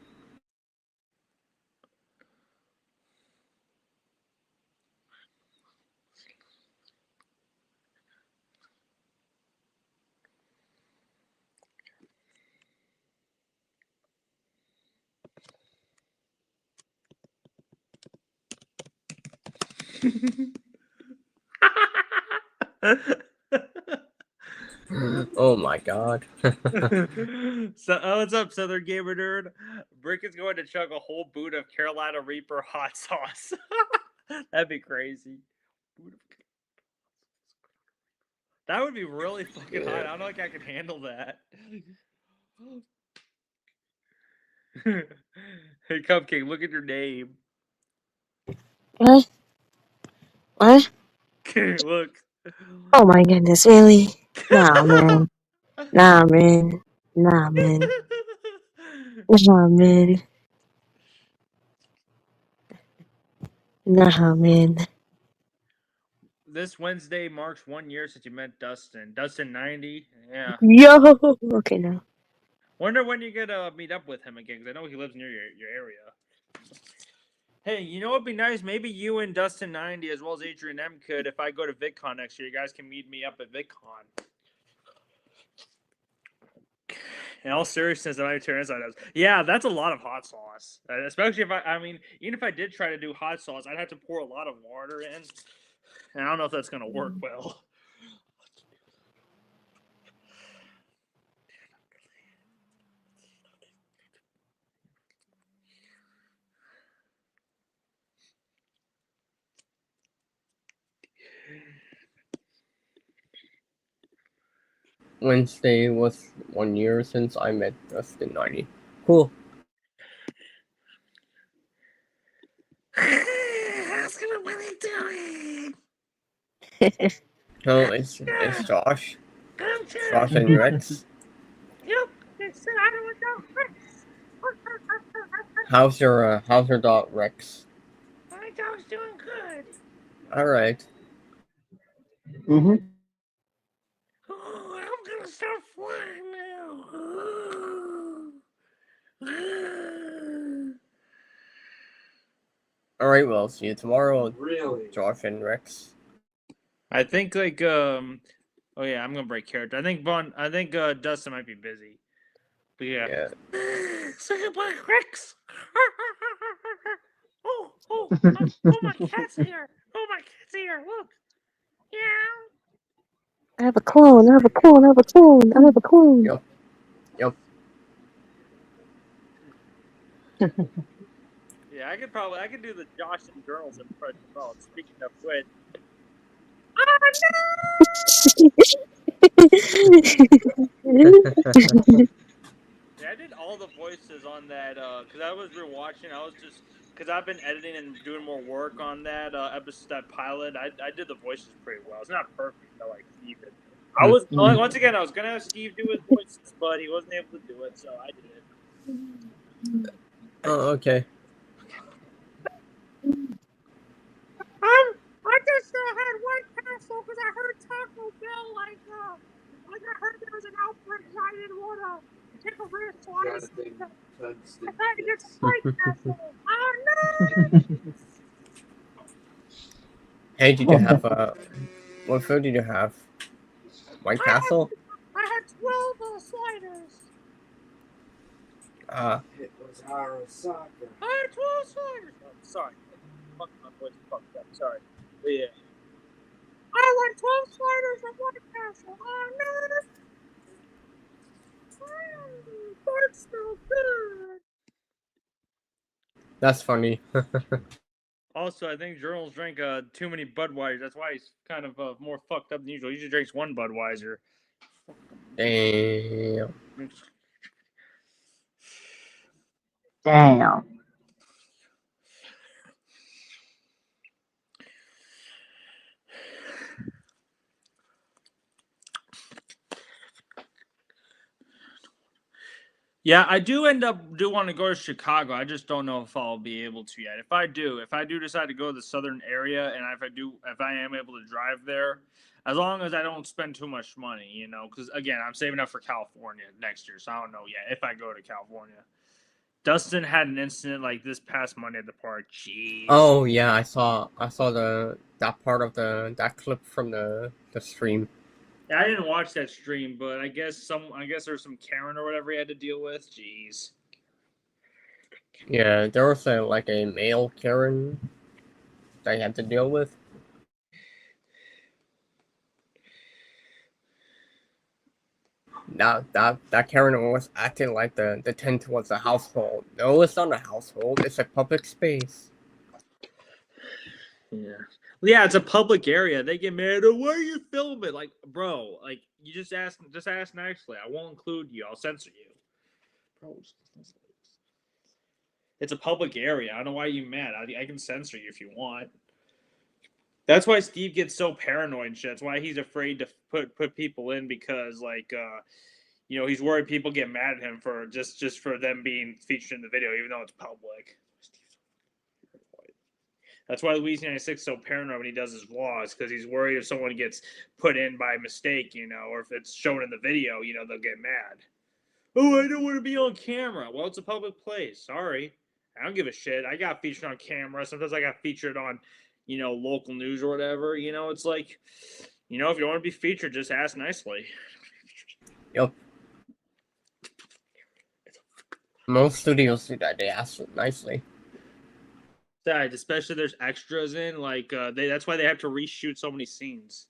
S3: Oh my god.
S1: So, what's up, Southern Gamer Nerd? Brick is going to chug a whole boot of Carolina Reaper hot sauce. That'd be crazy. That would be really fucking hot. I don't know if I can handle that. Hey, Cupcake, look at your name.
S8: What? What?
S1: Look.
S8: Oh my goodness, really? Nah, man. Nah, man. Nah, man. Nah, man. Nah, man.
S1: This Wednesday marks 1 year since you met Dustin. Dustin 90. Yeah.
S8: Yo! Okay, now.
S1: Wonder when you get to meet up with him again, because I know he lives near your area. Hey, you know what'd be nice? Maybe you and Dustin 90 as well as Adrian M could, if I go to VidCon next year, you guys can meet me up at VidCon. In all seriousness, I turn inside out. Yeah, that's a lot of hot sauce. Especially if I mean, even if I did try to do hot sauce, I'd have to pour a lot of water in. And I don't know if that's gonna work well.
S3: Wednesday was 1 year since I met Dustin 90. Cool.
S1: How's gonna really doing?
S3: No, it's Josh.
S1: I'm
S3: Josh and Rex.
S1: Yep, it's I don't know.
S3: How's your dog Rex?
S1: My dog's doing good.
S3: Alright.
S6: Mm-hmm.
S1: Oh, I'm gonna start flying now.
S3: Alright, well, see you tomorrow,
S2: Really?
S3: Josh and Rex.
S1: I think like oh yeah, I'm gonna break character. I think Dustin might be busy. But yeah. Say goodbye, Rex. Oh, my cat's here. Oh, my cat's here. Look. Yeah.
S8: I have a clone. I have a clone. I have a clone. I have a clone.
S3: Yep.
S1: Yeah, I could do the Josh and Girls impression. Well, speaking of which. Yeah, I did all the voices on that because I was rewatching. I was just because I've been editing and doing more work on that episode, that pilot. I did the voices pretty well. It's not perfect, though, like Steve did. I was once again. I was gonna have Steve do his voices, but he wasn't able to do it, so I did it.
S3: Oh, okay.
S1: I just had White Castle because I heard Taco Bell like I heard there was an outbreak. So I didn't want to take a risk. So I had to get some White Castle. Oh no!
S3: Hey, did you have what food did you have? White Castle?
S1: I had 12 sliders.
S2: It was our soccer.
S1: I had 12 sliders. Oh, sorry. Fuck, my voice fucked up. Sorry. But yeah. I want 12 sliders at White Castle. Oh no! That's so good.
S3: That's funny.
S1: Also, I think Journals drank too many Budweisers. That's why he's kind of more fucked up than usual. He usually drinks one Budweiser.
S3: Damn.
S6: Damn.
S1: Yeah, I do want to go to Chicago. I just don't know if I'll be able to yet. If I do decide to go to the southern area, and if I am able to drive there, as long as I don't spend too much money, you know, because again, I'm saving up for California next year, so I don't know yet if I go to California. Dustin had an incident like this past Monday at the park. Jeez.
S3: Oh yeah, I saw that part of that clip from the stream.
S1: Yeah, I didn't watch that stream, but I guess there's some Karen or whatever he had to deal with. Jeez.
S3: Yeah, there was a male Karen that he had to deal with. That Karen was acting like the tent was a household. No, it's not a household. It's a public space.
S1: Yeah, it's a public area. They get mad. Oh, why are you filming? Like, bro, like you just ask nicely. I won't include you. I'll censor you. Bro, it's a public area. I don't know why you're mad. I can censor you if you want. That's why Steve gets so paranoid and shit. That's why he's afraid to put people in because he's worried people get mad at him for just for them being featured in the video, even though it's public. That's why Louisiana6 is so paranoid when he does his vlogs, because he's worried if someone gets put in by mistake, or if it's shown in the video, they'll get mad. Oh, I don't want to be on camera. Well, it's a public place. Sorry. I don't give a shit. I got featured on camera. Sometimes I got featured on, local news or whatever. It's like, if you don't want to be featured, just ask nicely.
S3: Yep. Most studios do that. They ask it nicely.
S1: Besides, especially there's extras in, like that's why they have to reshoot so many scenes.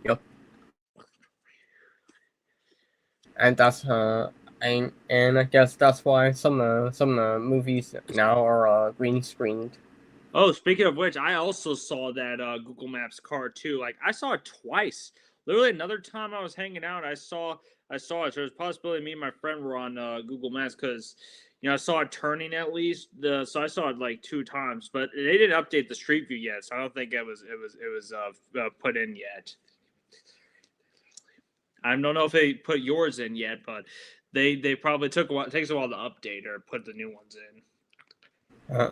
S3: Yep. And that's and I guess that's why some movies now are green screened.
S1: Oh, speaking of which, I also saw that Google Maps car too. Like I saw it twice. Literally, another time I was hanging out, I saw it. So there's a possibility me and my friend were on Google Maps because I saw it turning at least. So I saw it like 2 times, but they didn't update the Street View yet, so I don't think it was put in yet. I don't know if they put yours in yet, but they probably took a while. It takes a while to update or put the new ones in.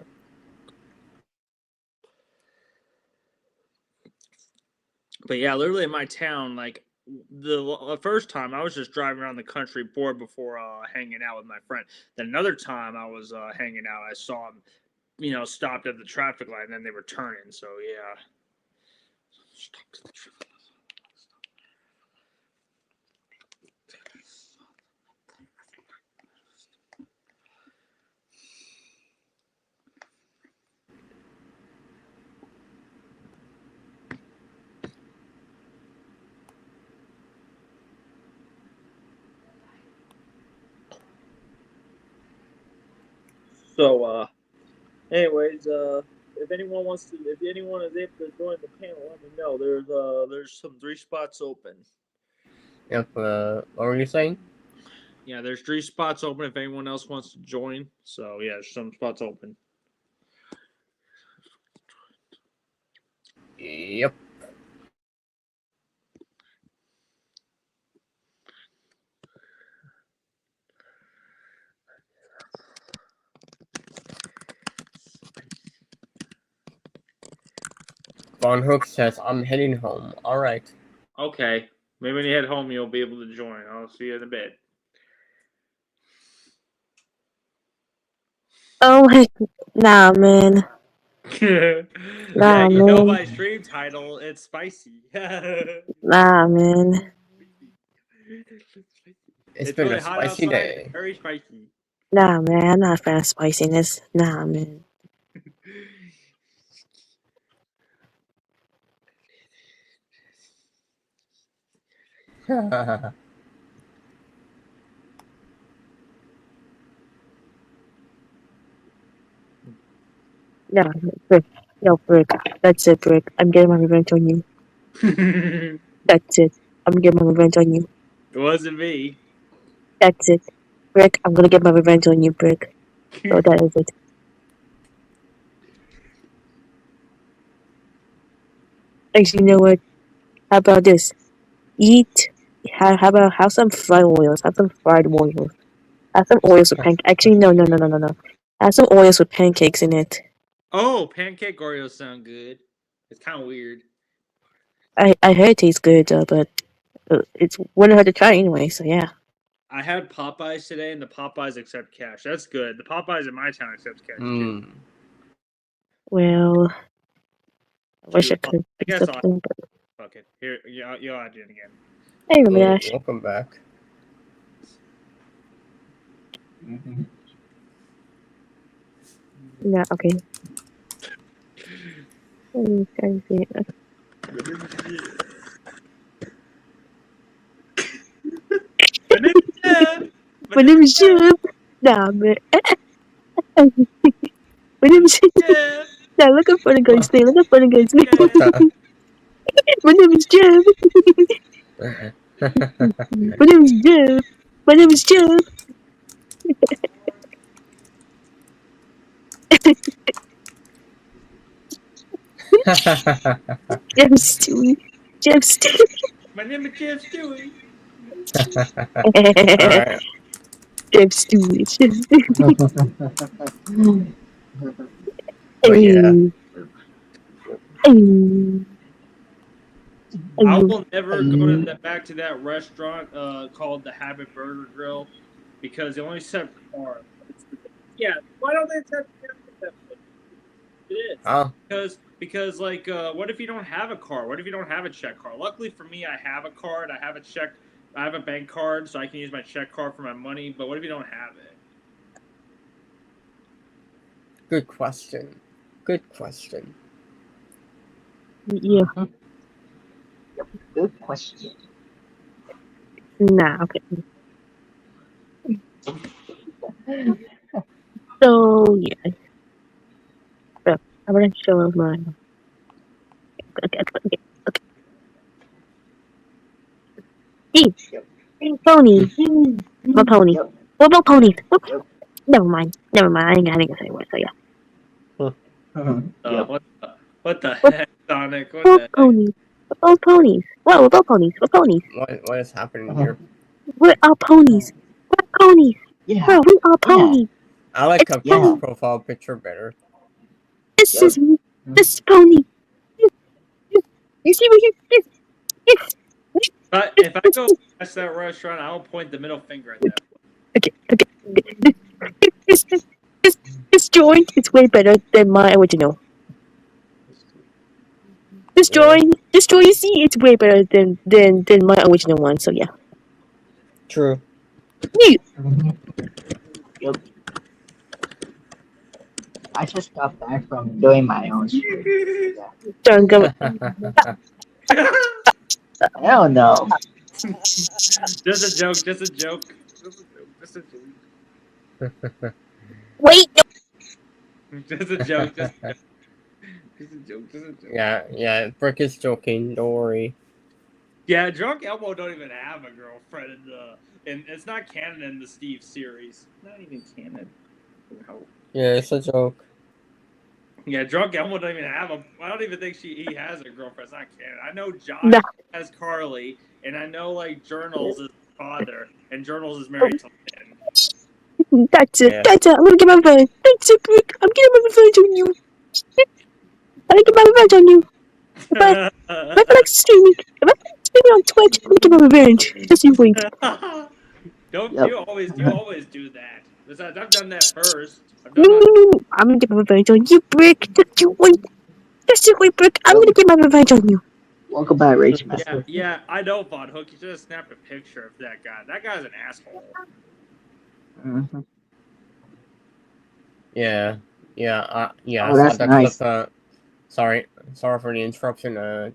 S1: But yeah, literally in my town, like the first time I was just driving around the country bored before hanging out with my friend. Then another time I was hanging out, I saw him, stopped at the traffic light, and then they were turning. So yeah. Stopped at the traffic light. So, anyways, if anyone is able to join the panel, let me know. There's some 3 spots open.
S3: Yep. What were you saying?
S1: Yeah, there's 3 spots open if anyone else wants to join. So yeah, there's some spots open.
S3: Yep. Von Hook says, I'm heading home. Alright.
S1: Okay. Maybe when you head home, you'll be able to join. I'll see you in a bit.
S8: Oh, heck. Nah, man.
S1: Yeah,
S8: Nah,
S1: you know
S8: man.
S1: my stream title. It's spicy.
S8: Nah, man.
S3: It's been
S1: really
S3: a
S1: hot
S3: spicy
S1: outside.
S3: day.
S1: Very spicy.
S8: Nah, man. I'm not a fan of spiciness. Nah, man. No, Brick. No, Brick. That's it, Brick. I'm getting my revenge on you. That's it. I'm getting my revenge on you.
S1: It wasn't me.
S8: That's it. Brick, I'm gonna get my revenge on you, Brick. So that is it. Actually, you know what? How about this? How about have some fried oils? Have some fried oils. Have some oils with pancakes. Actually, no. Have some oils with pancakes in it.
S1: Oh, pancake Oreos sound good. It's kind of weird.
S8: I heard it tastes good, but it's wouldn't hurt to try anyway. So yeah.
S1: I had Popeyes today, and the Popeyes accept cash. That's good. The Popeyes in my town accepts cash too.
S8: Well, I wish I could.
S1: I guess
S8: accept them, but...
S1: Fuck it. Here, you'll add it again.
S8: Hey, Ramesh.
S3: Welcome back.
S8: Yeah. Okay. Trying to see. My name is Jim. Nah, man. My name is Jim. Nah, look up for the guy's name. Look up for the guy's name. My name is Jim. My name is Jim. My name is Jim. Jim Stewie. Jim Stewie.
S1: My name is Jim Stewie.
S3: Alright.
S8: Jim Stewie.
S3: Oh, yeah.
S1: I will never go back to that restaurant called the Habit Burger Grill because they only accept card. Yeah, why don't they accept card? It is.
S3: Oh.
S1: Because like, what if you don't have a card? What if you don't have a check card? Luckily for me, I have a card. I have a check I have a bank card, so I can use my check card for my money. But what if you don't have it?
S3: Good question. Good question.
S8: Yeah.
S6: Good question.
S8: Nah. Okay. So yeah. So I'm gonna show mine. Okay. Hey, pony. My pony.
S6: Yep.
S8: What about ponies?
S6: Yep.
S8: Never mind. I ain't gonna say what. So yeah.
S6: Yep.
S1: What the heck, Sonic? What the
S8: What
S1: heck?
S8: ponies? What about ponies? What about ponies? What ponies?
S3: What is happening here?
S8: Where are ponies? Where are ponies?
S6: Yeah.
S8: Where we are ponies?
S3: I like
S8: It's
S3: Cupcake's
S8: pony.
S3: profile picture better.
S8: This
S6: Yep.
S8: is this is pony. You see what you this.
S1: But if I go past that restaurant, I'll point the middle finger at that.
S8: Okay. This joint is way better than my original. This joint, you see, it's way better than my original one. So yeah.
S3: True.
S6: Yep. I just got back from doing my own stream. Yeah.
S8: Don't go.
S6: I don't know.
S1: Just a joke. Just a joke. Just a joke.
S8: Wait.
S1: Just a joke. Just a joke. Just a joke. Just a joke.
S3: Yeah. Brick is joking. Don't worry.
S1: Yeah, Drunk Elmo don't even have a girlfriend and it's not canon in the Steve series. Not even canon. No.
S3: Yeah, it's a joke.
S1: Yeah, Drunk Elmo don't even have a. I don't even think he has a girlfriend. It's not canon. I know Josh
S8: No.
S1: has Carly, and I know like Journals is father, and Journals is married to Lynn.
S8: That's it.
S3: Yeah.
S8: That's it. I'm gonna get my revenge. That's it, Rick. I'm getting my revenge on you. I'm gonna get my revenge on you. If I feel like streaming, on Twitch, I'm gonna get my revenge. Just you wait.
S1: Don't
S6: Yep.
S1: you always do that? Besides, I've done that first. I've
S8: No,
S1: done that.
S8: no. I'm gonna get my revenge on you, Brick. Just you wait. Just you wait, Brick. I'm gonna get my revenge on you.
S6: Welcome back, Rage
S1: Yeah,
S6: Master.
S1: yeah, I know, Von Hook. You should have snapped a picture of that guy. That guy's an asshole.
S6: Mm-hmm.
S3: Yeah.
S6: Oh, that's nice.
S3: Sorry for the interruption.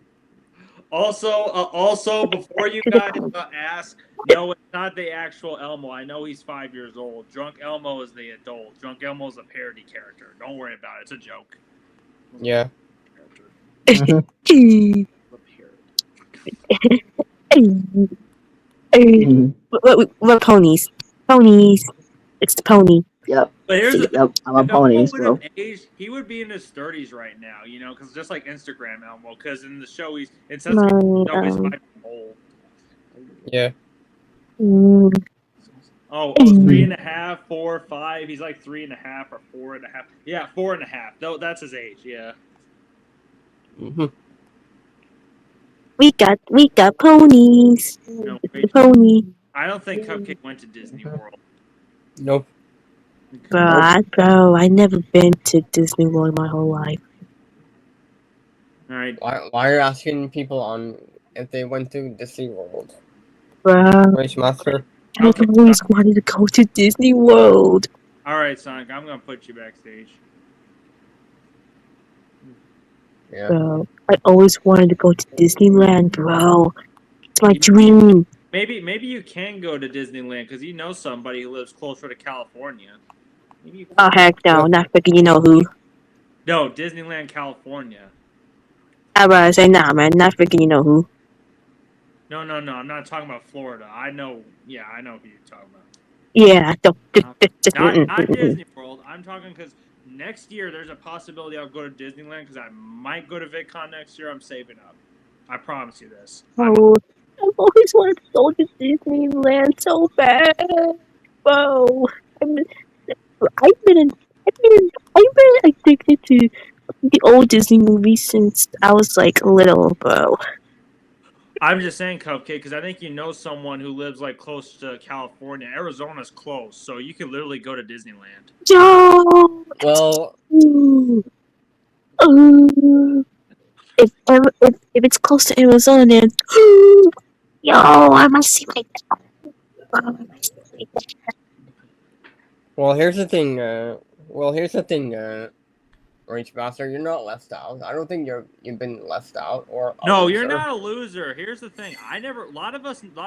S1: Also, before you guys ask, no, it's not the actual Elmo. I know he's 5 years old. Drunk Elmo is the adult. Drunk Elmo is a parody character. Don't worry about it. It's a joke.
S3: Yeah.
S8: What ponies? Ponies. It's the pony.
S6: Yep.
S1: But here's the
S6: Yep. I'm a
S1: if
S6: pony,
S1: Elmo
S6: so.
S1: would have aged, he would be in his 30s right now, you know, because just like Instagram Elmo, because in the show he's he's 5 years old.
S3: Yeah.
S1: Oh, 3.5, 4, 5. He's like 3.5 or 4.5. Yeah, 4.5. No, that's his age. Yeah.
S3: Mm-hmm.
S8: We got ponies.
S1: No,
S8: It's the
S1: wait.
S8: pony.
S1: I don't think Cupcake went to Disney World.
S3: Nope.
S8: Bro, I never been to Disney World my whole life.
S1: All right.
S3: Why are you asking people on if they went to Disney World?
S8: Bro,
S3: Race Master?
S8: I always wanted to go to Disney World.
S1: All right, Sonic. I'm gonna put you backstage.
S3: Yeah.
S8: Bro, I always wanted to go to Disneyland, bro. It's my dream.
S1: Maybe you can go to Disneyland because you know somebody who lives closer to California. Maybe you
S8: Oh heck no, not freaking you know who.
S1: No, Disneyland, California.
S8: I was say nah, man, not freaking you know who.
S1: No. I'm not talking about Florida. I know. Yeah, I know who you're talking about.
S8: Yeah,
S1: Not Disney World. I'm talking because next year there's a possibility I'll go to Disneyland because I might go to VidCon next year. I'm saving up. I promise you this.
S8: Oh, I've always wanted to go to Disneyland so bad, bro. I've been addicted to the old Disney movies since I was like little, bro.
S1: I'm just saying, Cupcake, because I think you know someone who lives like close to California. Arizona's close, so you could literally go to Disneyland.
S8: Yo.
S3: Well,
S8: If it's close to Arizona, then Yo, I must see my dad.
S3: Well, here's the thing. Rage Master, you're not left out. I don't think you've been left out or a
S1: No, you're
S3: loser.
S1: not a loser. Here's the thing. A lot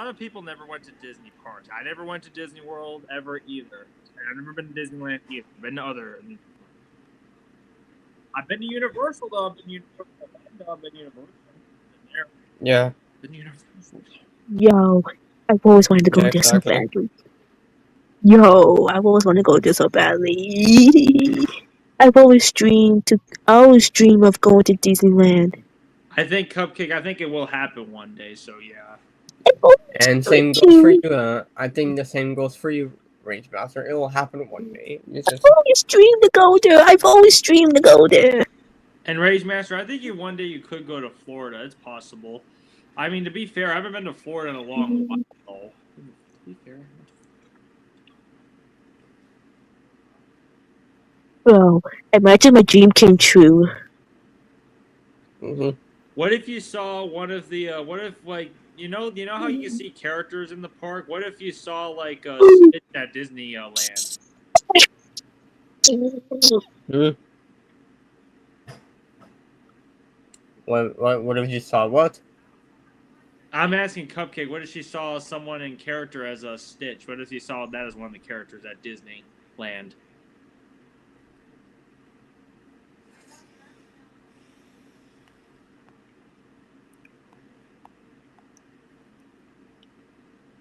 S1: of people never went to Disney parks. I never went to Disney World ever either. I've never been to Disneyland either. I've been to other. I've been to Universal though. I've been to Universal. I've been to Universal. Been there.
S3: Yeah.
S1: Been to Universal.
S8: Yo, I've always wanted to go
S3: Yeah,
S8: there so
S3: exactly.
S8: badly. Yo, I've always wanted to go there so badly. I always dream of going to Disneyland.
S1: I think Cupcake. I think it will happen one day. So yeah.
S3: And same goes for you. I think the same goes for you, Rage Master. It will happen one day. You just...
S8: I've always dreamed to go there. I've always dreamed to go there.
S1: And Rage Master, I think one day you could go to Florida. It's possible. I mean, to be fair, I haven't been to Florida in a long while. To be fair.
S8: Bro, imagine my dream came true.
S3: Mm-hmm.
S1: What if you saw one of the? What if like you know how you can see characters in the park? What if you saw like Stitch at Disney Land?
S3: Hmm. What if you saw what?
S1: I'm asking Cupcake. What if she saw someone in character as a Stitch? What if you saw that as one of the characters at Disneyland?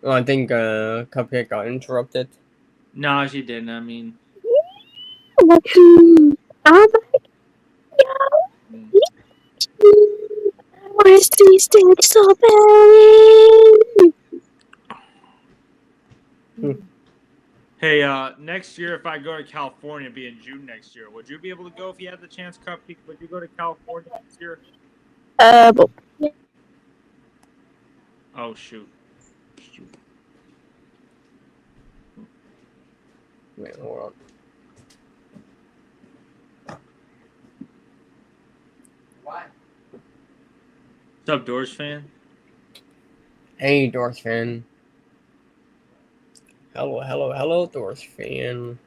S3: Well, I think Cupcake got interrupted.
S1: No, she didn't. I mean,
S8: I want to see Stitch so bad.
S1: hey, next year if I go to California, it'll be in June next year. Would you be able to go if you had the chance, Cupcake? Would you go to California next year? Oh shoot.
S3: Wait, hold on.
S2: What?
S1: What's up, Doors fan?
S3: Hey, Doors fan. Hello, Doors fan.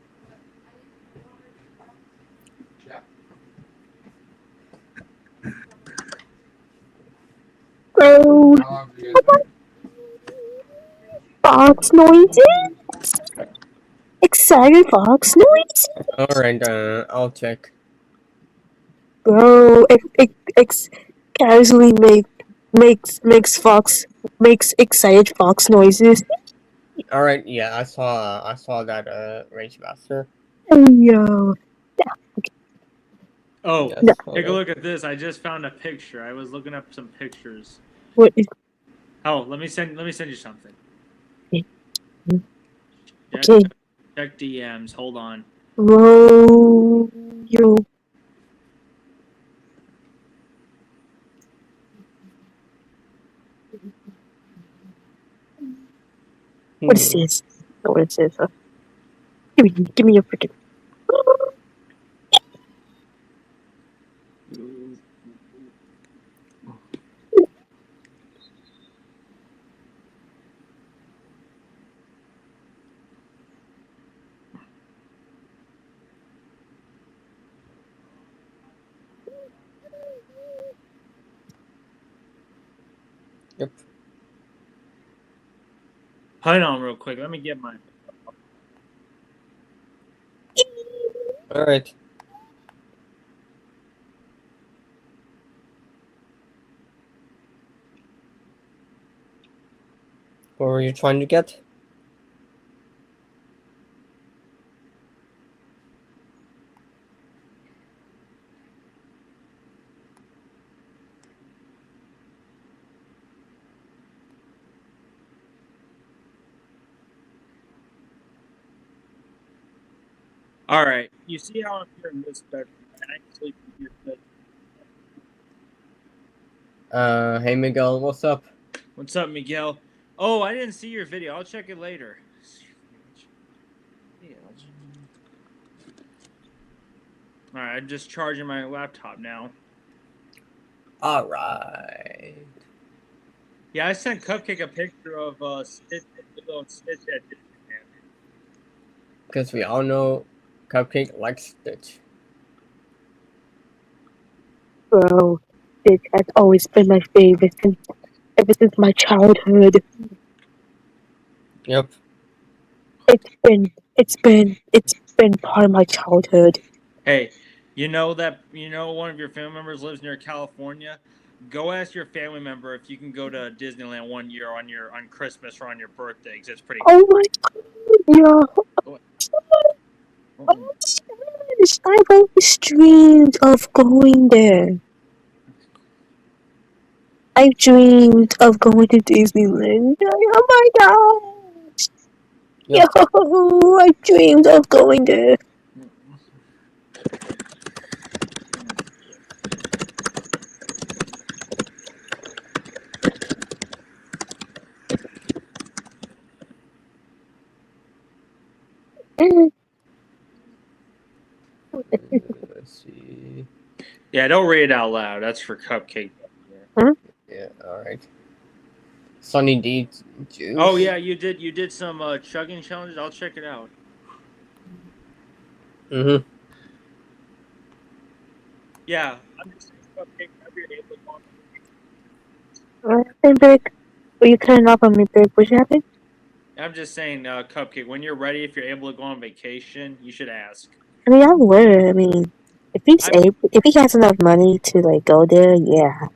S8: Bro, fox noises? Excited fox noise?
S3: Alright, I'll check.
S8: Bro, it casually makes excited fox noises.
S3: Alright, yeah, I saw that Rage Master.
S8: Yo.
S1: Oh,
S3: Yes,
S1: take a look at this. I just found a picture. I was looking up some pictures.
S8: What is
S1: Oh, let me send you something.
S8: okay?
S1: Check DMs. Hold on.
S8: Bro, yo. What is this? What is this? Give me your freaking.
S3: Yep.
S1: Hold on real quick. Let me get mine.
S3: Alright. What were you trying to get?
S1: All right. You see how I'm here in this bedroom? I actually can hear this.
S3: Hey Miguel, what's up?
S1: What's up, Miguel? Oh, I didn't see your video. I'll check it later. All right, I'm just charging my laptop now.
S3: Alright.
S1: Yeah, I sent Cupcake a picture of Stitch, Lilo and Stitch at Disneyland.
S3: Because we all know Cupcake likes Stitch.
S8: Bro, it has always been my favorite ever since my childhood.
S3: Yep.
S8: It's been part of my childhood.
S1: Hey, you know one of your family members lives near California? Go ask your family member if you can go to Disneyland one year on Christmas or on your birthday, 'cause it's pretty.
S8: Oh my god, yo. I've always dreamed of going there. I've dreamed of going to Disneyland. Oh my gosh.
S3: Yep.
S8: Yo, I dreamed of going there.
S3: Let's see.
S1: Yeah, don't read it out loud. That's for Cupcake.
S3: Yeah, alright. Sunny D juice.
S1: Oh yeah, you did some chugging challenges. I'll check it out.
S3: Mm-hmm.
S1: Yeah, I'm just saying Cupcake. Whenever you're able to go on
S8: What happened, Big? Were you cutting off on me, Big? What happened?
S1: I'm just saying, Cupcake, when you're ready, if you're able to go on vacation, you should ask.
S8: I mean, I would. I mean, if he has enough money to like go there, yeah.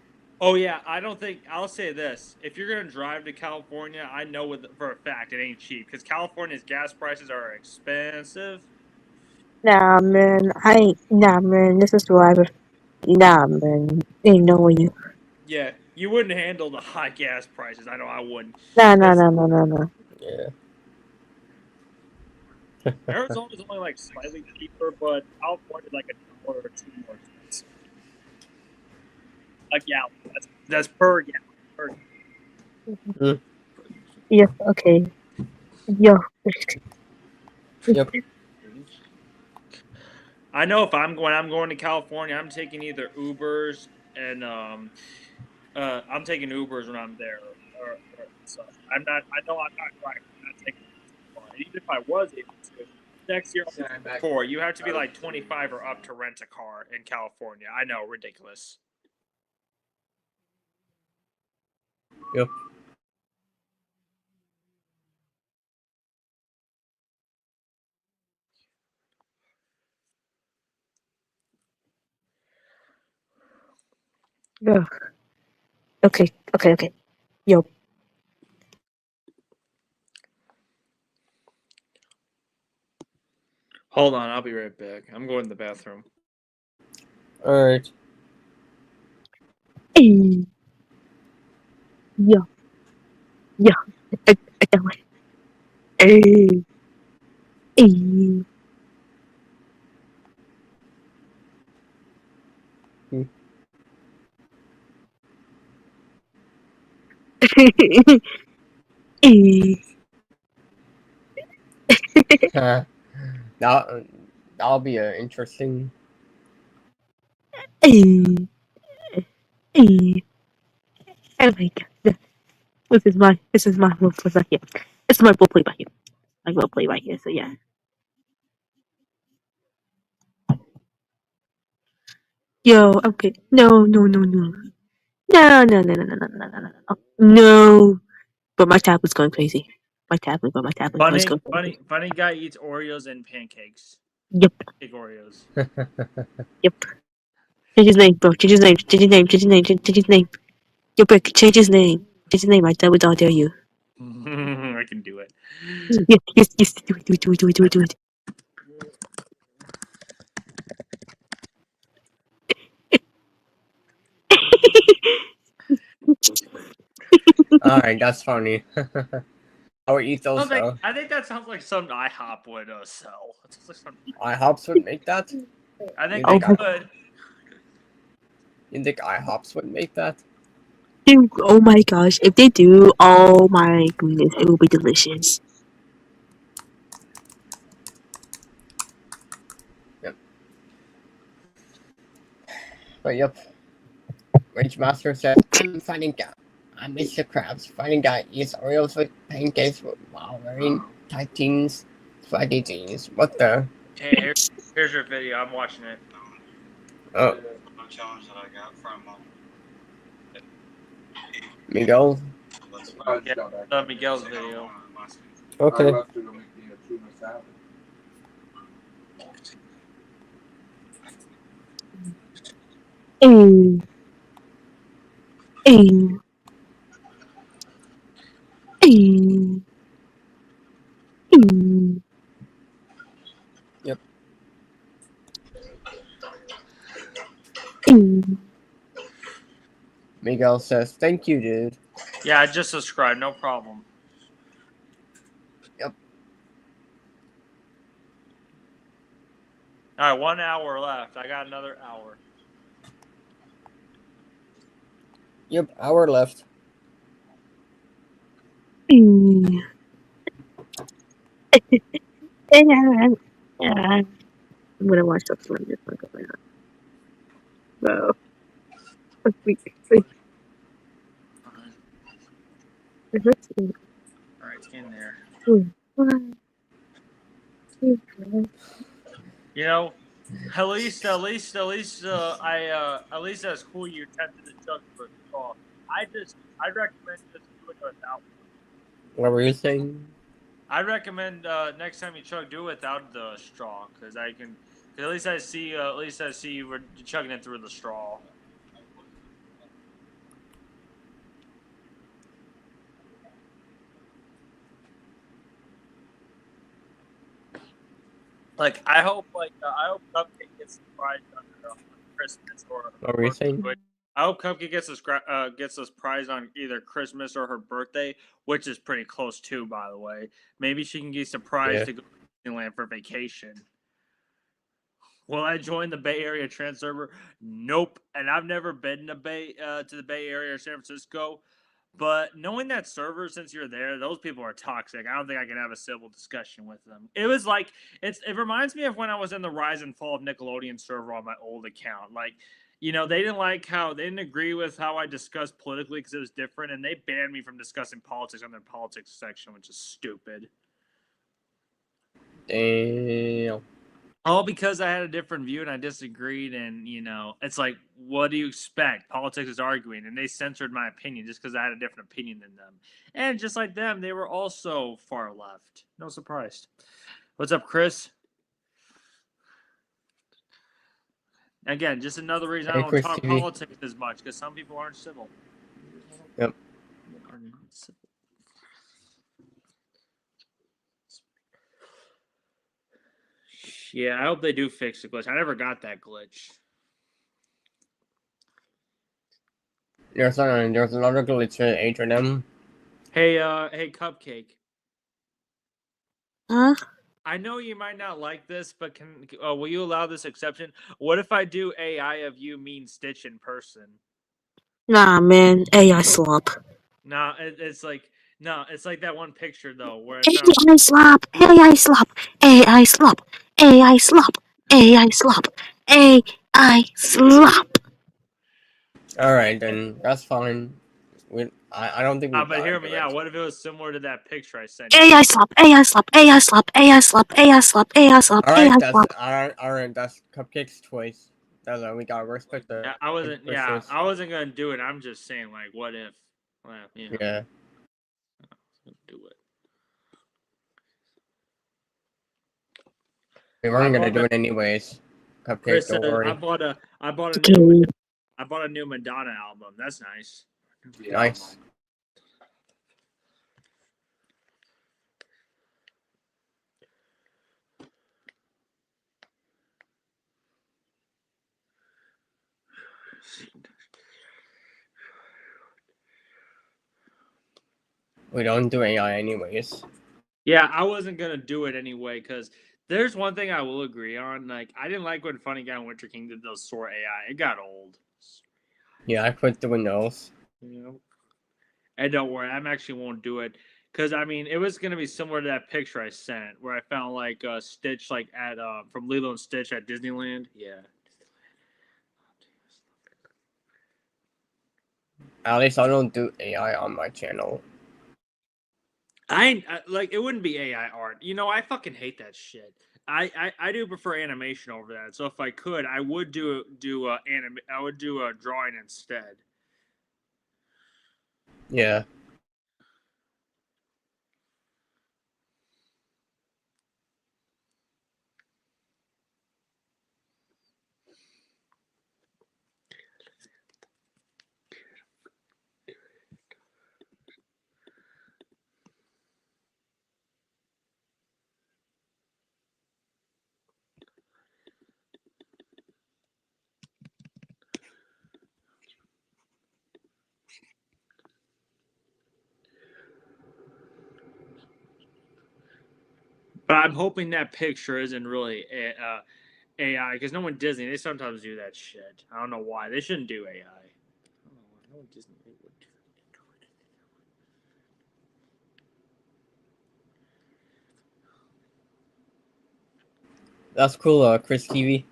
S1: Oh yeah, I'll say this: if you're gonna drive to California, I know for a fact it ain't cheap because California's gas prices are expensive.
S8: Nah, man. Nah, man. This is why. Nah, man. Ain't no way you.
S1: Yeah, you wouldn't handle the high gas prices. I know I wouldn't.
S8: Nah.
S3: Yeah.
S1: Arizona's only like slightly cheaper, but California's like $1 or $2 more expensive. A gallon. That's per gallon.
S8: Yeah. Okay. Yo.
S3: Yep.
S1: I know if I'm going to California, I'm taking either Ubers and I'm taking Ubers when I'm there. So I know I'm not driving. I'm not taking it. And even if I was able to, next year before you have to be like 25 or up to rent a car in California. I know, ridiculous.
S3: Yep.
S8: Ugh. Okay. Yo.
S1: Hold on, I'll be right back. I'm going to the bathroom.
S3: Alright.
S8: Hey. Yo. I don't like. Hey. Hey. Hey.
S3: That'll be interesting.
S8: Hey. Hey. Oh my god. This is my role play right here. This is my role play right here. My role play right here, so yeah. Yo, okay. No. No. But my tab was going crazy. My tab was going crazy.
S1: Funny guy eats Oreos and pancakes.
S8: Yep.
S1: Big Oreos.
S8: Yep. Change his name, bro. Change his name. Yo, Brick, change his name. I dare you.
S1: I can do it.
S8: Yes, do it.
S3: Alright, that's funny. I would eat those though.
S1: I think that sounds like something IHOP would sell.
S3: IHOPs would make that?
S1: I think they could.
S3: You think IHOPs would make that?
S8: Dude, oh my gosh. If they do, oh my goodness, it will be delicious.
S3: Yep. But yep. Rage Master says, I'm signing out. I miss the crabs. Funny guy eats Oreos with pancakes while wearing tight jeans, sweaty jeans. What the?
S1: Hey, here's your video. I'm watching it.
S3: Oh. Miguel?
S1: Yeah, Miguel's video.
S3: Okay.
S8: Hey. Hey. Hey. Hey.
S3: Yep.
S8: Hey.
S3: Miguel says, thank you, dude.
S1: Yeah, I just subscribed. No problem.
S3: Yep.
S1: All right, 1 hour left. I got another hour.
S3: Yep, hour left.
S8: Hey. I'm gonna watch that one. Just like that. No. Wait. Let's see.
S1: All right, it's in there. You know, at least that's cool. You tempted the chug for a straw. I'd recommend just doing it without.
S3: What were you saying?
S1: I'd recommend next time you chug, do it without the straw, because at least I see you were chugging it through the straw. Like I hope Cupcake gets surprised on Christmas or.
S3: What were you saying?
S1: I hope Cupcake gets this prize on either Christmas or her birthday, which is pretty close too, by the way. Maybe she can get surprised to go to Disneyland for vacation. Will I join the Bay Area Trans server? Nope. And I've never been to the Bay Area or San Francisco. But knowing that server, since you're there, those people are toxic. I don't think I can have a civil discussion with them. It was like it reminds me of when I was in the Rise and Fall of Nickelodeon server on my old account. Like, they didn't agree with how I discussed politically because it was different, and they banned me from discussing politics on their politics section, which is stupid.
S3: Damn.
S1: All because I had a different view and I disagreed, and it's like, what do you expect? Politics is arguing, and they censored my opinion just because I had a different opinion than them. And just like them, they were also far left. No surprise. What's up, Chris? Again, just another reason I don't talk politics as much, because some people aren't civil.
S3: Yep.
S1: Yeah, I hope they do fix the glitch. I never got that glitch.
S3: There's another glitch in H&M.
S1: Hey, Cupcake.
S8: Huh?
S1: I know you might not like this, but will you allow this exception? What if I do AI of you mean Stitch in person?
S8: Nah, man. AI slop.
S1: No, it's like that one picture though where
S8: AI slop. AI slop. AI slop. AI slop. AI slop. AI slop.
S3: Alright, then that's fine. I don't think we
S1: but hear me out. What if it was similar to that picture I sent you?
S8: AI slop. AI slop. AI slop. AI slop. AI slop. AI slop. AI slop.
S3: Alright, that's Cupcake's choice. That's we gotta respect the.
S1: I wasn't gonna do it. I'm just saying, like, what if? Well,
S3: Yeah.
S1: Do it.
S3: We weren't gonna do it anyways. Cupcake,
S1: Chris,
S3: don't worry.
S1: I bought a new Madonna album. That's nice.
S3: Nice. We don't do AI anyways.
S1: Yeah, I wasn't gonna do it anyway because there's one thing I will agree on. Like, I didn't like when Funny Guy and Winter King did those Sora AI. It got old.
S3: Yeah, I quit doing those.
S1: And don't worry, I actually won't do it because it was gonna be similar to that picture I sent where I found like Stitch like at from Lilo and Stitch at Disneyland. Yeah.
S3: At least I don't do AI on my channel.
S1: Like it wouldn't be AI art. You know, I fucking hate that shit. I do prefer animation over that. So if I could, I would do I would do a drawing instead.
S3: Yeah.
S1: But I'm hoping that picture isn't really AI because no one Disney they sometimes do that shit. I don't know why they shouldn't do AI. I don't know why no one Disney would do it.
S3: That's cool, Chris TV.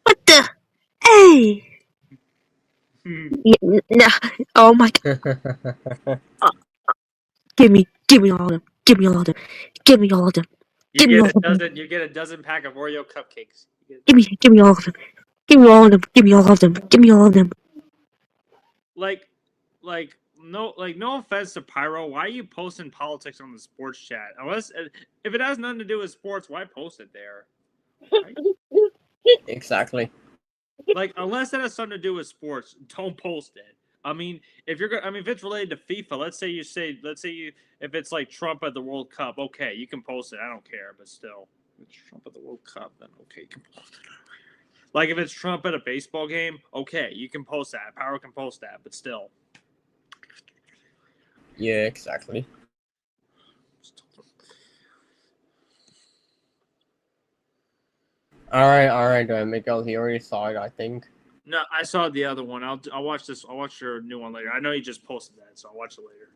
S8: What the? Hey! Nah. Oh my god. Give me all of them. Give me all of them. Give me all of them. Give me all of them.
S1: You get a dozen pack of Oreo cupcakes.
S8: Give me all of them. Give me all of them. Give me all of them. Give me all of them.
S1: Like no offense to Pyro, why are you posting politics on the sports chat? Unless if it has nothing to do with sports, why post it there? Right?
S3: Exactly.
S1: Like unless it has something to do with sports, don't post it. I mean, if it's related to FIFA, let's say if it's like Trump at the World Cup, okay, you can post it. I don't care, but still, if it's Trump at the World Cup, then okay, you can post it. Like if it's Trump at a baseball game, okay, you can post that. Power can post that, but still.
S3: Yeah, exactly. Alright, Miguel, he already saw it, I think.
S1: No, I saw the other one. I'll watch this. I'll watch your new one later. I know you just posted that, so I'll watch it later.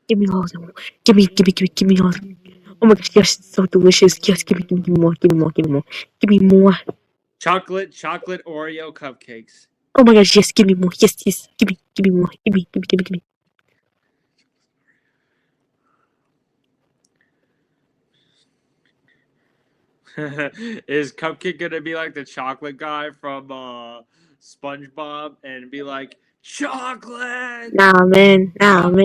S8: Give me all of them. Give me all of them. Oh my gosh, yes, it's so delicious. Yes, give me more. Give me more. Give me more.
S1: Chocolate Oreo cupcakes.
S8: Oh my gosh, yes, give me more. Yes. Give me more. Give me.
S1: Is Cupcake gonna be like the chocolate guy from SpongeBob and be like chocolate?
S8: Nah, man. Nah.
S1: Oh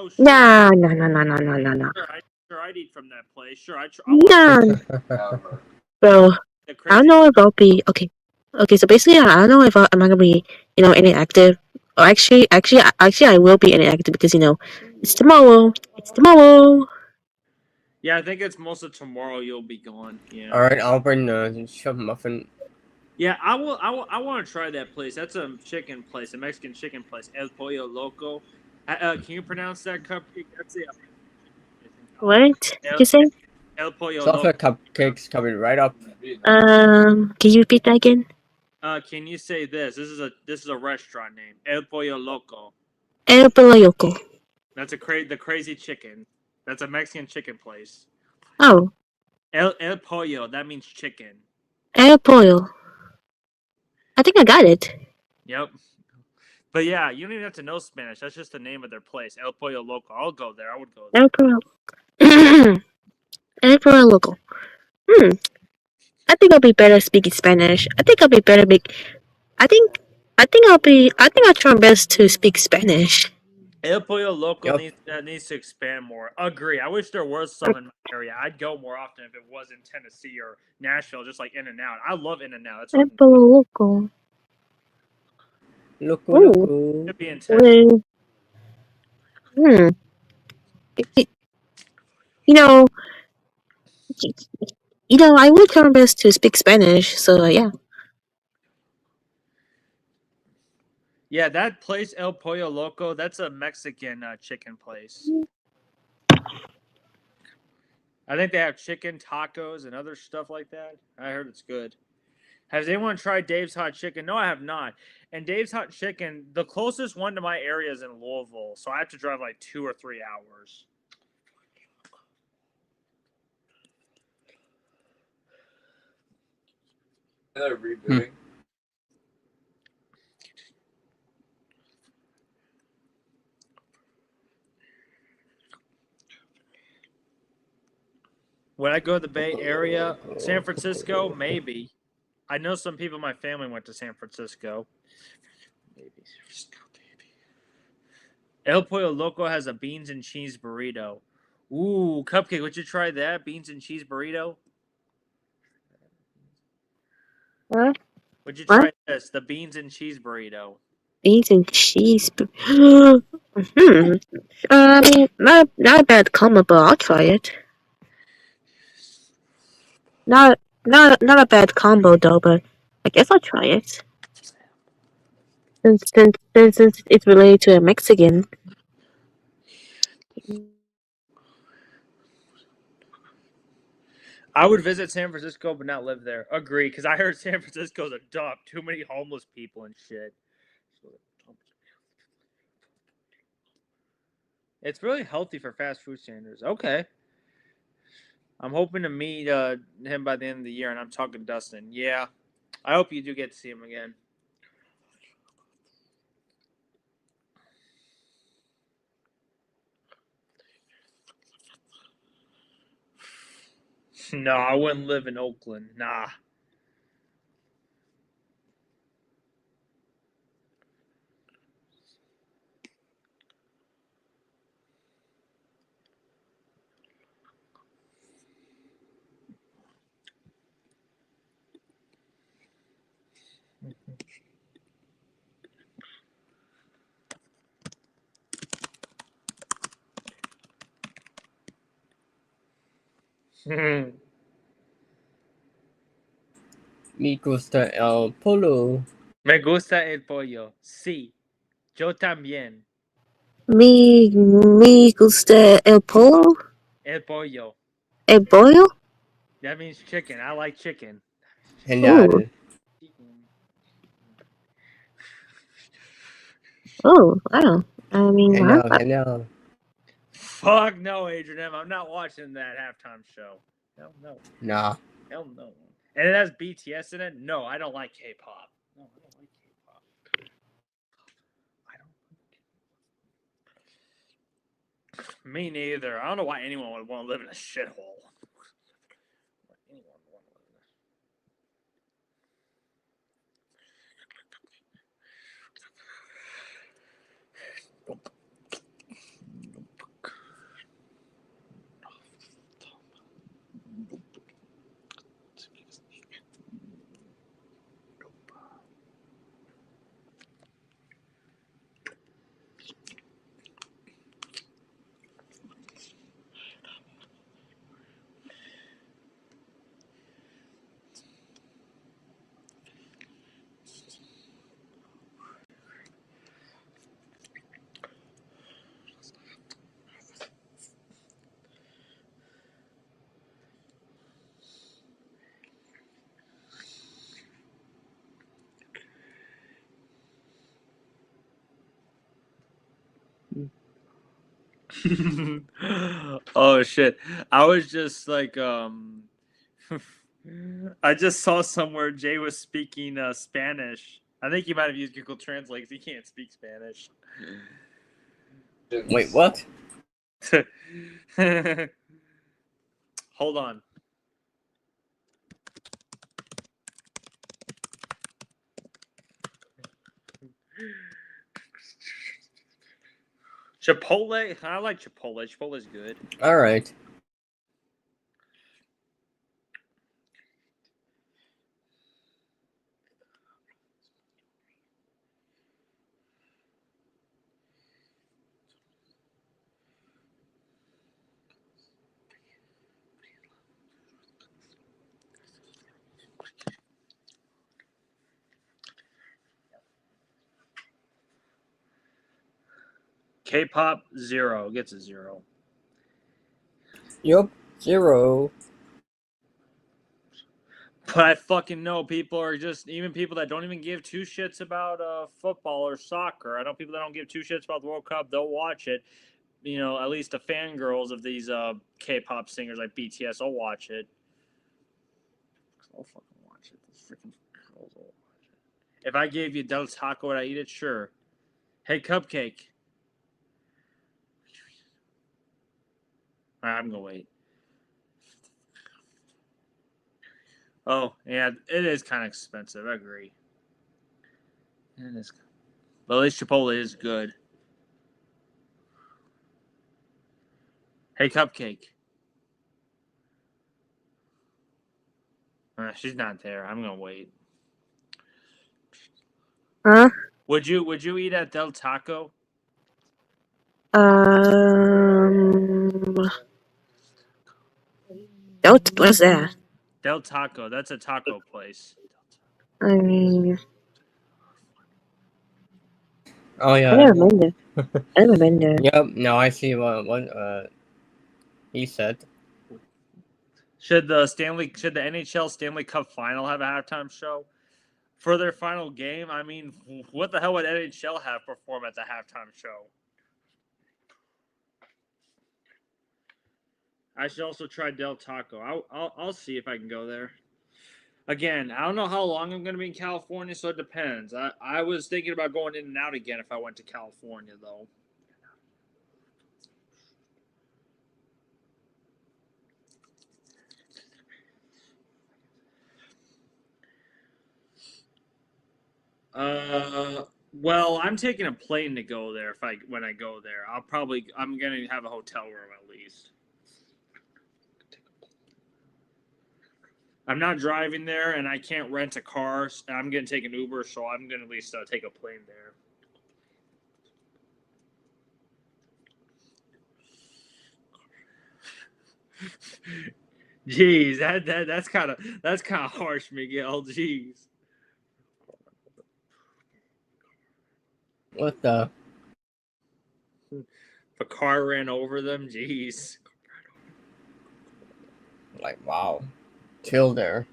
S1: sure.
S8: Nah.
S1: Sure, I'd eat from that place. Sure,
S8: Nah. Bro, I don't know if I'll be okay. So basically, I don't know if I'm not gonna be, inactive. Or actually, I will be inactive because it's tomorrow.
S1: Yeah, I think it's most of tomorrow you'll be gone. Yeah.
S3: Alright, I'll bring the chip muffin.
S1: Yeah, I want to try that place. That's a chicken place, a Mexican chicken place, El Pollo Loco. Can you pronounce that cupcake? That's it.
S8: What did you say?
S1: El Pollo
S3: Chocolate
S1: Loco.
S3: cupcakes coming right up.
S8: Can you repeat that again?
S1: Can you say this? This is a restaurant name, El Pollo Loco.
S8: El Pollo Loco.
S1: That's the crazy chicken. That's a Mexican chicken place.
S8: Oh.
S1: El Pollo. That means chicken.
S8: El Pollo. I think I got it.
S1: Yep. But yeah, you don't even have to know Spanish. That's just the name of their place, El Pollo Loco. I'll go there. I would go there.
S8: El Pollo. El Pollo Loco. I think I'll be better speaking Spanish. I think I'll try my best to speak Spanish.
S1: El Pollo Loco needs to expand more. Agree. I wish there was some in my area. I'd go more often if it was in Tennessee or Nashville, just like In-N-Out. I love In-N-Out.
S8: El Pollo Loco.
S3: Loco.
S1: Could be in Tennessee.
S8: you know, I will try my best to speak Spanish. So yeah.
S1: Yeah, that place El Pollo Loco, that's a Mexican chicken place. I think they have chicken tacos and other stuff like that. I heard it's good. Has anyone tried Dave's Hot Chicken? No, I have not. And Dave's Hot Chicken, the closest one to my area is in Louisville, so I have to drive like 2 or 3 hours.
S12: They're rebooting.
S1: Would I go to the Bay Area? San Francisco? Maybe. I know some people in my family went to San Francisco. Maybe. El Pollo Loco has a beans and cheese burrito. Ooh, Cupcake, would you try that? Beans and cheese burrito?
S8: Huh?
S1: Would you
S8: What?
S1: try this? The beans and cheese burrito.
S8: Beans and cheese. I mean, not a bad combo, but I'll try it. Not a bad combo though, but I guess I'll try it. Since it's related to a Mexican.
S1: I would visit San Francisco, but not live there. Agree, because I heard San Francisco's a dump. Too many homeless people and shit. It's really healthy for fast food standards. Okay. I'm hoping to meet him by the end of the year, and I'm talking Dustin. Yeah. I hope you do get to see him again. No, I wouldn't live in Oakland. Nah.
S3: Me gusta el pollo.
S1: Me gusta el pollo. Sí. Yo también.
S8: Me gusta el pollo.
S1: El pollo.
S8: El pollo.
S1: That means chicken. I like chicken.
S3: Genial.
S8: Oh, wow. I mean,
S3: Genial.
S1: Fuck no, Adrian M. I'm not watching that halftime show. Hell no.
S3: Nah.
S1: Hell no. And it has BTS in it? No, I don't like K-pop. No, I don't like K-pop. Me neither. I don't know why anyone would want to live in a shithole. Oh shit. I was just like I just saw somewhere Jay was speaking Spanish. I think he might have used Google Translate because he can't speak Spanish.
S3: Wait, what?
S1: Hold on. Chipotle? I like Chipotle. Chipotle's good.
S3: All right.
S1: K-pop 0 gets a 0.
S3: Yup, 0.
S1: But I fucking know people are just, even people that don't even give two shits about football or soccer. I know people that don't give two shits about the World Cup. They'll watch it. You know, at least the fangirls of these K-pop singers like BTS will watch it. I'll fucking watch it. Those freaking girls will watch it. If I gave you Del Taco, would I eat it? Sure. Hey, Cupcake. All right, I'm gonna wait. Oh, yeah, it is kind of expensive. I agree. It is. But at least Chipotle is good. Hey, Cupcake. She's not there. I'm gonna wait.
S8: Huh?
S1: Would you eat at Del Taco?
S8: What's that?
S1: Del Taco. That's a taco place.
S8: I mean,
S3: Oh yeah.
S8: I've never been there. I've never been there.
S3: Yep. No, I see what he said.
S1: Should the NHL Stanley Cup Final have a halftime show for their final game? I mean, what the hell would NHL have perform at the halftime show? I should also try Del Taco. I'll see if I can go there. Again, I don't know how long I'm going to be in California, so it depends. I was thinking about going in and out again if I went to California, though. Well, I'm taking a plane to go there. When I go there, I'm gonna have a hotel room at least. I'm not driving there, and I can't rent a car. I'm gonna take an Uber, so I'm gonna at least take a plane there. Jeez, that's kind of harsh, Miguel. Jeez.
S3: What the?
S1: A car ran over them. Jeez.
S3: Like, wow. Chill there.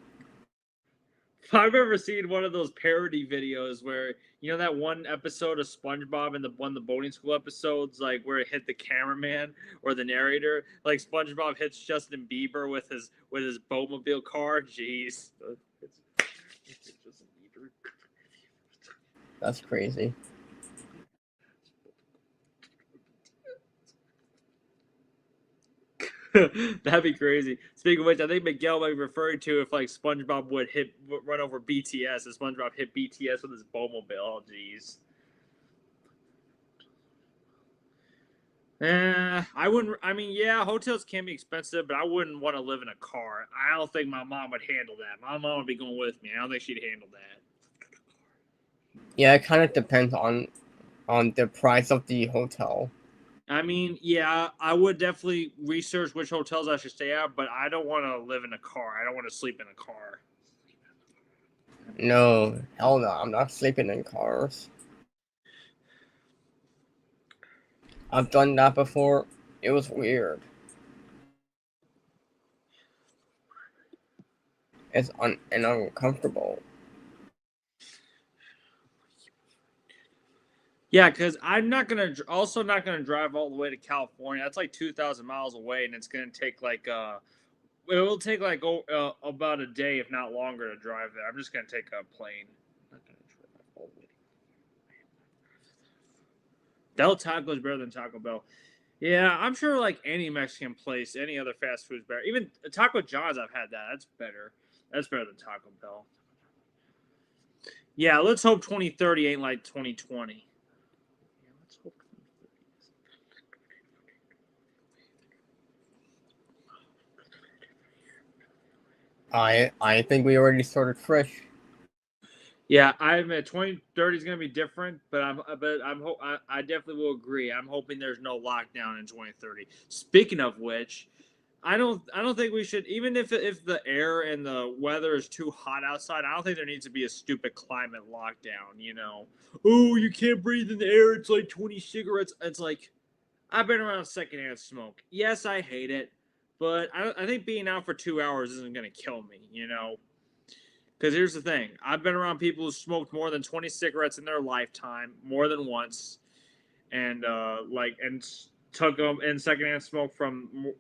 S1: I've ever seen one of those parody videos where, you know, that one episode of SpongeBob and one of the boating school episodes, like where it hit the cameraman or the narrator, like SpongeBob hits Justin Bieber with his boatmobile car. Jeez. It's Justin Bieber.
S3: That's crazy.
S1: That'd be crazy. Speaking of which, I think Miguel might be referring to if like SpongeBob would run over BTS, and SpongeBob hit BTS with his boatmobile. Oh, jeez. I wouldn't. I mean, yeah, hotels can be expensive, but I wouldn't want to live in a car. I don't think my mom would handle that. My mom would be going with me. I don't think she'd handle that.
S3: Yeah, it kind of depends on the price of the hotel.
S1: I mean, yeah, I would definitely research which hotels I should stay at, but I don't want to live in a car. I don't want to sleep in a car.
S3: No, hell no, I'm not sleeping in cars. I've done that before. It was weird. It's uncomfortable.
S1: Yeah, because I'm not gonna drive all the way to California. That's like 2,000 miles away, and it's gonna take like it will take like about a day, if not longer, to drive there. I'm just gonna take a plane. I'm not gonna drive all the way. Del Taco is better than Taco Bell. Yeah, I'm sure like any Mexican place, any other fast food is better. Even Taco John's, I've had that. That's better. That's better than Taco Bell. Yeah, let's hope 2030 ain't like 2020.
S3: I think we already started fresh.
S1: Yeah, I admit 2030 is going to be different, but I definitely will agree. I'm hoping there's no lockdown in 2030. Speaking of which, I don't think we should, even if the air and the weather is too hot outside, I don't think there needs to be a stupid climate lockdown, you know. Oh, you can't breathe in the air, it's like 20 cigarettes. It's like, I've been around secondhand smoke. Yes, I hate it, but I think being out for 2 hours isn't going to kill me, you know. Because here's the thing. I've been around people who smoked more than 20 cigarettes in their lifetime, more than once, and took them in secondhand smoke from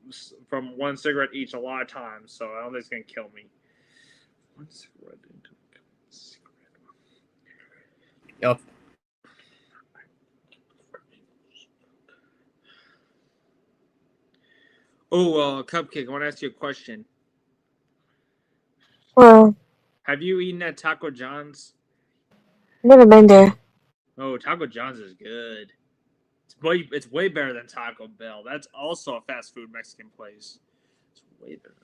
S1: one cigarette each a lot of times. So I don't think it's gonna kill me. One cigarette into a cigarette.
S3: Yup.
S1: Oh, Cupcake, I want to ask you a question.
S8: Well,
S1: Have you eaten at Taco John's?
S8: never been there.
S1: Oh, Taco John's is good. It's way better than Taco Bell. That's also a fast food Mexican place. It's way better.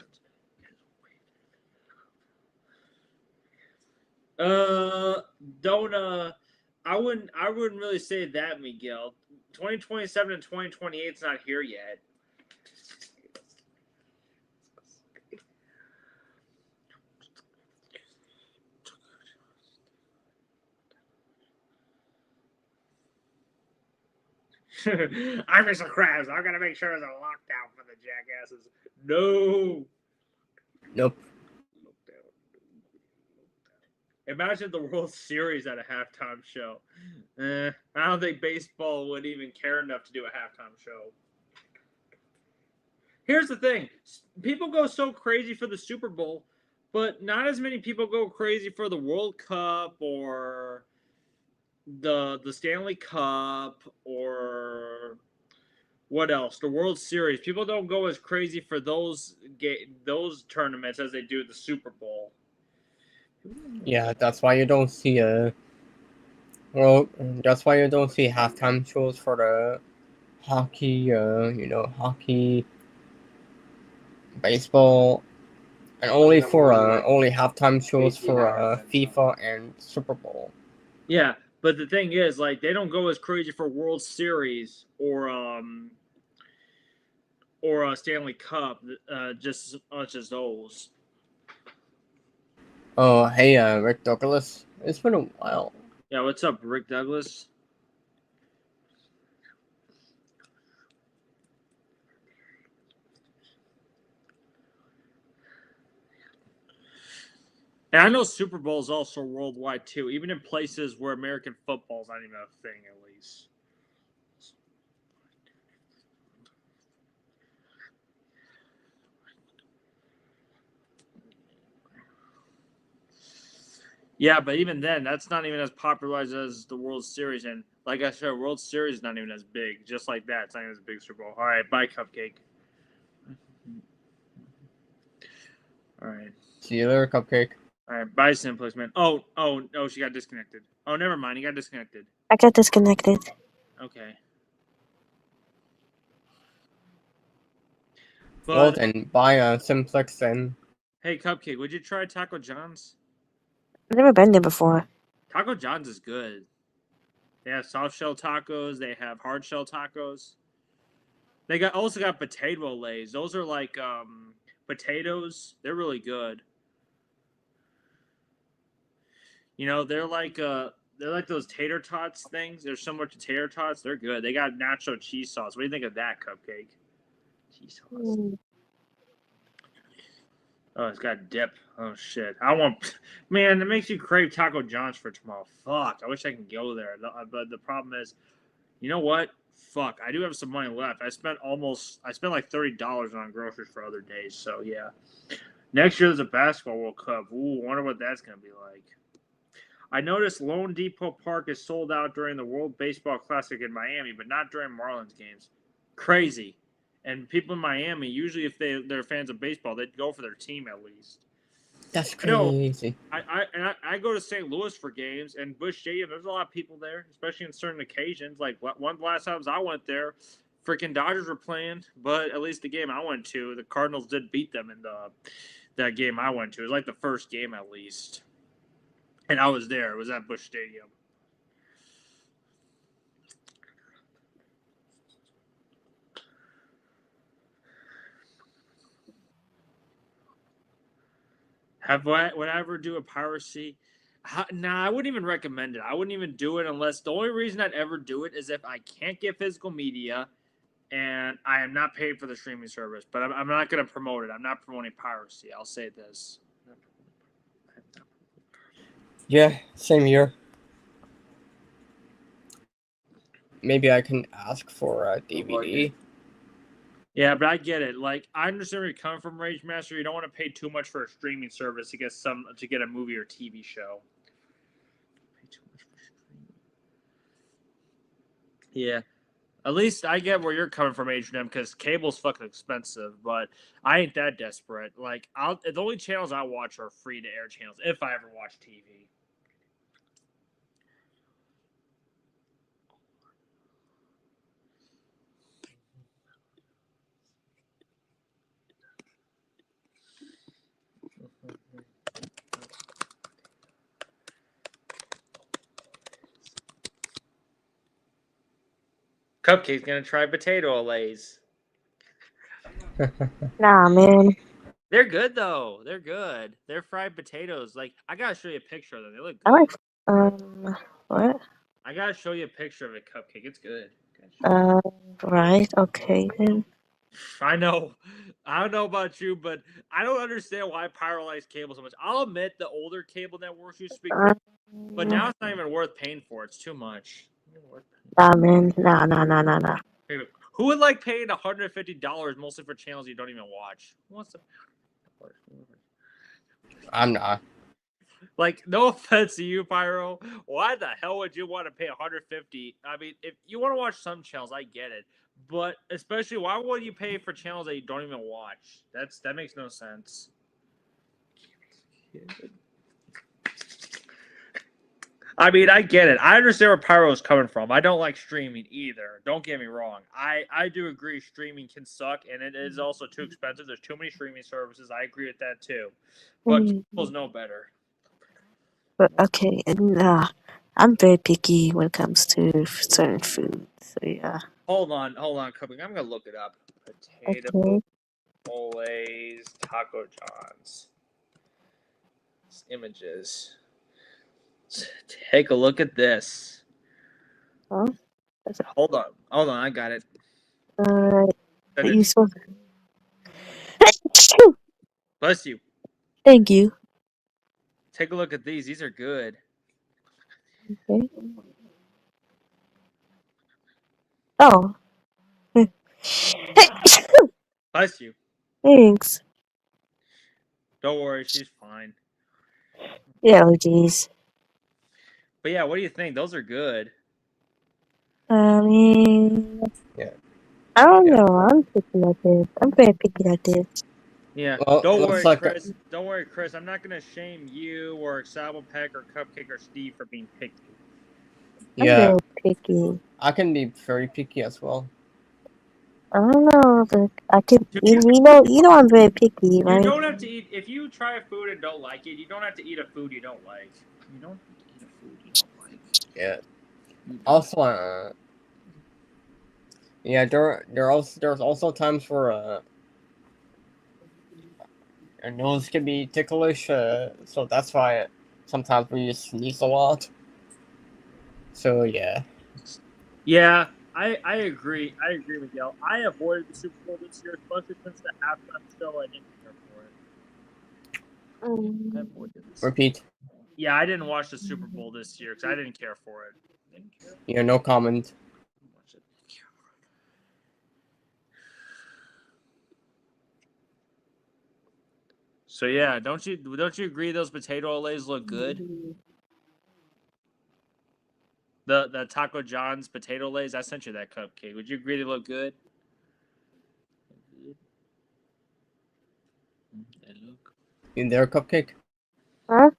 S1: Don't I wouldn't really say that, Miguel. 2027 and 2028 is not here yet. I'm Mr. Krabs. I'm gonna make sure there's a lockdown for the jackasses. No.
S3: Nope.
S1: Imagine the World Series at a halftime show. I don't think baseball would even care enough to do a halftime show. Here's the thing. People go so crazy for the Super Bowl, but not as many people go crazy for the World Cup or the Stanley Cup or what else? The World Series. People don't go as crazy for those tournaments as they do the Super Bowl.
S3: Yeah, that's why you don't see that's why you don't see halftime shows for the hockey, hockey, baseball, and only halftime shows for FIFA and Super Bowl.
S1: Yeah, but the thing is, like, they don't go as crazy for World Series or a Stanley Cup just as much as those.
S3: Oh, hey, Rick Douglas. It's been a while.
S1: Yeah, what's up, Rick Douglas? And I know Super Bowl is also worldwide too, even in places where American football is not even a thing, at least. Yeah, but even then, that's not even as popularized as the World Series. And like I said, World Series is not even as big. Just like that, it's not even as big as Super Bowl. All right, bye, Cupcake. All right.
S3: See you later, Cupcake.
S1: All right, bye, Simplex, man. Oh, she got disconnected. Oh, never mind, he got disconnected.
S8: I got disconnected.
S1: Okay.
S3: Well then, bye, Simplex then.
S1: Hey, Cupcake, would you try Taco John's?
S8: I've never been there before.
S1: Taco John's is good. They have soft shell tacos. They have hard shell tacos. They also got potato lays. Those are like potatoes. They're really good. You know, they're like those tater tots things. They're similar to tater tots. They're good. They got nacho cheese sauce. What do you think of that, Cupcake? Cheese sauce. Oh, it's got dip. Oh shit! Man, it makes you crave Taco John's for tomorrow. Fuck! I wish I could go there. But the problem is, you know what? Fuck! I do have some money left. I spent like $30 on groceries for other days. So yeah. Next year there's a basketball World Cup. Ooh, wonder what that's gonna be like. I noticed Lone Depot Park is sold out during the World Baseball Classic in Miami, but not during Marlins games. Crazy. And people in Miami, usually if they're fans of baseball, they'd go for their team at least.
S3: That's crazy.
S1: I go to St. Louis for games, and Busch Stadium, there's a lot of people there, especially on certain occasions. Like one of the last times I went there, freaking Dodgers were playing, but at least the game I went to, the Cardinals did beat them in that game I went to. It was like the first game at least. And I was there. It was at Busch Stadium. Would I ever do a piracy? Nah, I wouldn't even recommend it. I wouldn't even do it unless the only reason I'd ever do it is if I can't get physical media and I am not paid for the streaming service. But I'm not going to promote it. I'm not promoting piracy. I'll say this.
S3: Yeah, same here. Maybe I can ask for a DVD.
S1: Yeah, but I get it. Like, I understand where you're coming from, Rage Master. You don't want to pay too much for a streaming service to get a movie or TV show. Pay too much for streaming. Yeah, at least I get where you're coming from, H&M, because cable's fucking expensive. But I ain't that desperate. Like, the only channels I watch are free to air channels if I ever watch TV. Cupcake's gonna try potato lays.
S8: Nah, man.
S1: They're good though. They're good. They're fried potatoes. Like, I gotta show you a picture of them. They look good.
S8: I like what?
S1: I gotta show you a picture of a Cupcake. It's good.
S8: Right. Okay then.
S1: I know. I don't know about you, but I don't understand why Pyro likes cable so much. I'll admit the older cable networks used to be good, but now it's not even worth paying for. It's too much.
S8: Nah, man. Nah.
S1: Who would like paying $150 mostly for channels you don't even watch? Who wants to?
S3: I'm not.
S1: Like, no offense to you, Pyro. Why the hell would you want to pay $150? I mean, if you want to watch some channels, I get it. But especially, why would you pay for channels that you don't even watch? That makes no sense. I mean, I get it. I understand where Pyro is coming from. I don't like streaming either. Don't get me wrong. I do agree streaming can suck, and it is also too expensive. There's too many streaming services. I agree with that too. But cable's no better.
S8: But okay, and I'm very picky when it comes to certain foods. So yeah.
S1: Hold on, Cupcake. I'm gonna look it up. Potato Olays, Taco John's. Images. Take a look at this.
S8: Huh?
S1: Hold on, I got it.
S8: You supposed.
S1: Bless you.
S8: Thank you.
S1: Take a look at these. These are good.
S8: Okay. Oh.
S1: Bless you.
S8: Thanks.
S1: Don't worry, she's fine.
S8: Yeah, allergies.
S1: But yeah, what do you think? Those are good.
S8: I mean,
S3: yeah.
S8: I don't know. I'm picky like this. I'm very picky like this.
S1: Yeah.
S3: Well,
S1: don't worry,
S3: like
S1: Chris. Don't worry, Chris. I'm not gonna shame you or Saddlepack or Cupcake or Steve for being picky.
S8: I'm very picky.
S3: I can be very picky as well.
S8: I don't know, but I can. You know, I'm very picky, right?
S1: You don't have to eat. If you try a food and don't like it, you don't have to eat a food you don't like. You don't have to eat a food you don't like.
S3: Yeah. Also, yeah, there's also times where our nose can be ticklish, so that's why sometimes we just sneeze a lot. So yeah.
S1: Yeah, I agree. I agree, Miguel. I avoided the Super Bowl this year, especially since the halftime show. I didn't care for it. I avoided this.
S3: Repeat.
S1: Yeah, I didn't watch the Super Bowl this year because I didn't care for it.
S3: Yeah, no comment.
S1: So yeah, don't you agree those potato olays look good? The Taco John's potato lays, I sent you that Cupcake. Would you agree they look good?
S3: In their Cupcake?
S8: Huh?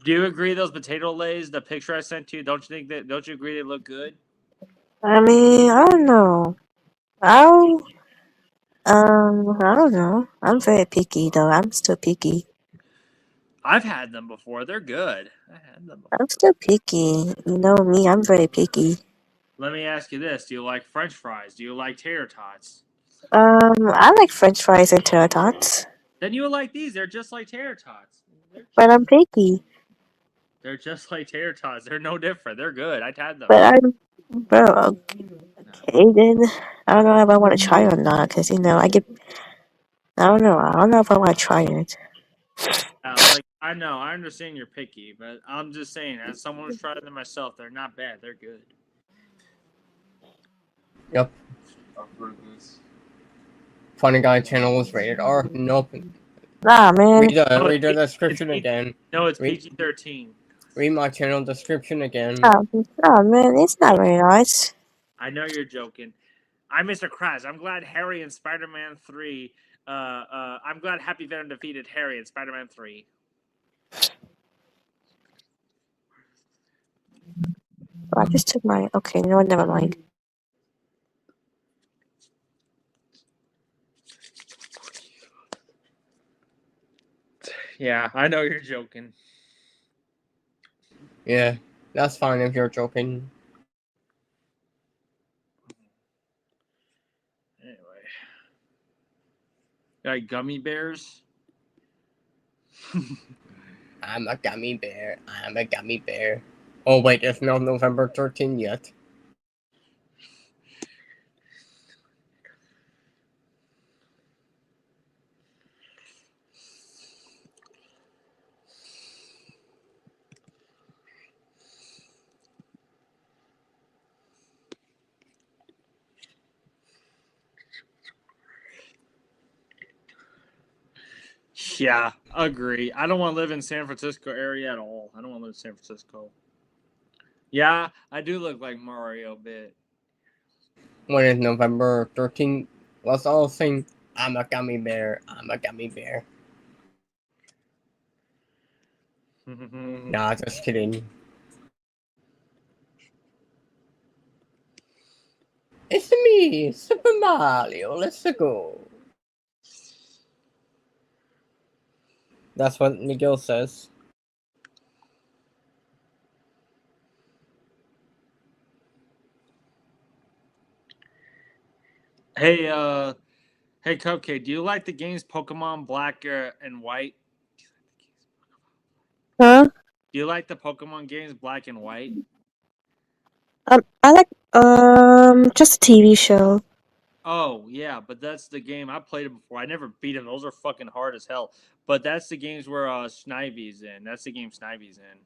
S1: Do you agree those potato lays, the picture I sent you, don't you agree they look good?
S8: I mean, I don't know. I don't know. I'm very picky though. I'm still picky.
S1: I've had them before. They're good. I had them before.
S8: I'm still picky. You know me. I'm very picky.
S1: Let me ask you this: do you like French fries? Do you like tater tots?
S8: I like French fries and tater tots.
S1: Then you would like these. They're just like tater tots.
S8: But I'm picky.
S1: They're just like tater tots. They're no different. They're good. I've had them.
S8: But I'm, bro. Okay, then I don't know if I want to try it or not, cause I get. I don't know. I don't know if I want to try it.
S1: Like I know, I understand you're picky, but I'm just saying, as someone who's tried them myself, they're not bad. They're good.
S3: Yep.
S12: I've heard this.
S3: Funny Guy channel is rated R. Nope.
S8: Nah, man.
S3: Read the description again.
S1: No, it's PG-13.
S3: Read my channel description again.
S8: Oh man, it's not very nice.
S1: I know you're joking. I'm Mr. Krabs. I'm glad Harry in Spider-Man 3. I'm glad Happy Venom defeated Harry in Spider-Man 3.
S8: Oh, I just took my. Okay, no, never mind.
S1: Yeah, I know you're joking.
S3: Yeah, that's fine if you're joking.
S1: Anyway. Like gummy bears?
S3: I'm a gummy bear. I'm a gummy bear. Oh wait, it's not November 13 yet.
S1: Yeah, agree. I don't want to live in San Francisco area at all. I don't want to live in San Francisco. Yeah, I do look like Mario a bit.
S3: When is November 13th? Let's all sing I'm a gummy bear. I'm a gummy bear. Nah, just kidding. It's me, Super Mario. Let's go. That's what Miguel says.
S1: Hey, hey, Cupcake, do you like the games Pokemon Black and White?
S8: Huh?
S1: Do you like the Pokemon games Black and White?
S8: I like just a TV show.
S1: Oh, yeah, but that's the game. I played it before. I never beat them. Those are fucking hard as hell. But that's the games where Snivy's in. That's the game Snivy's in.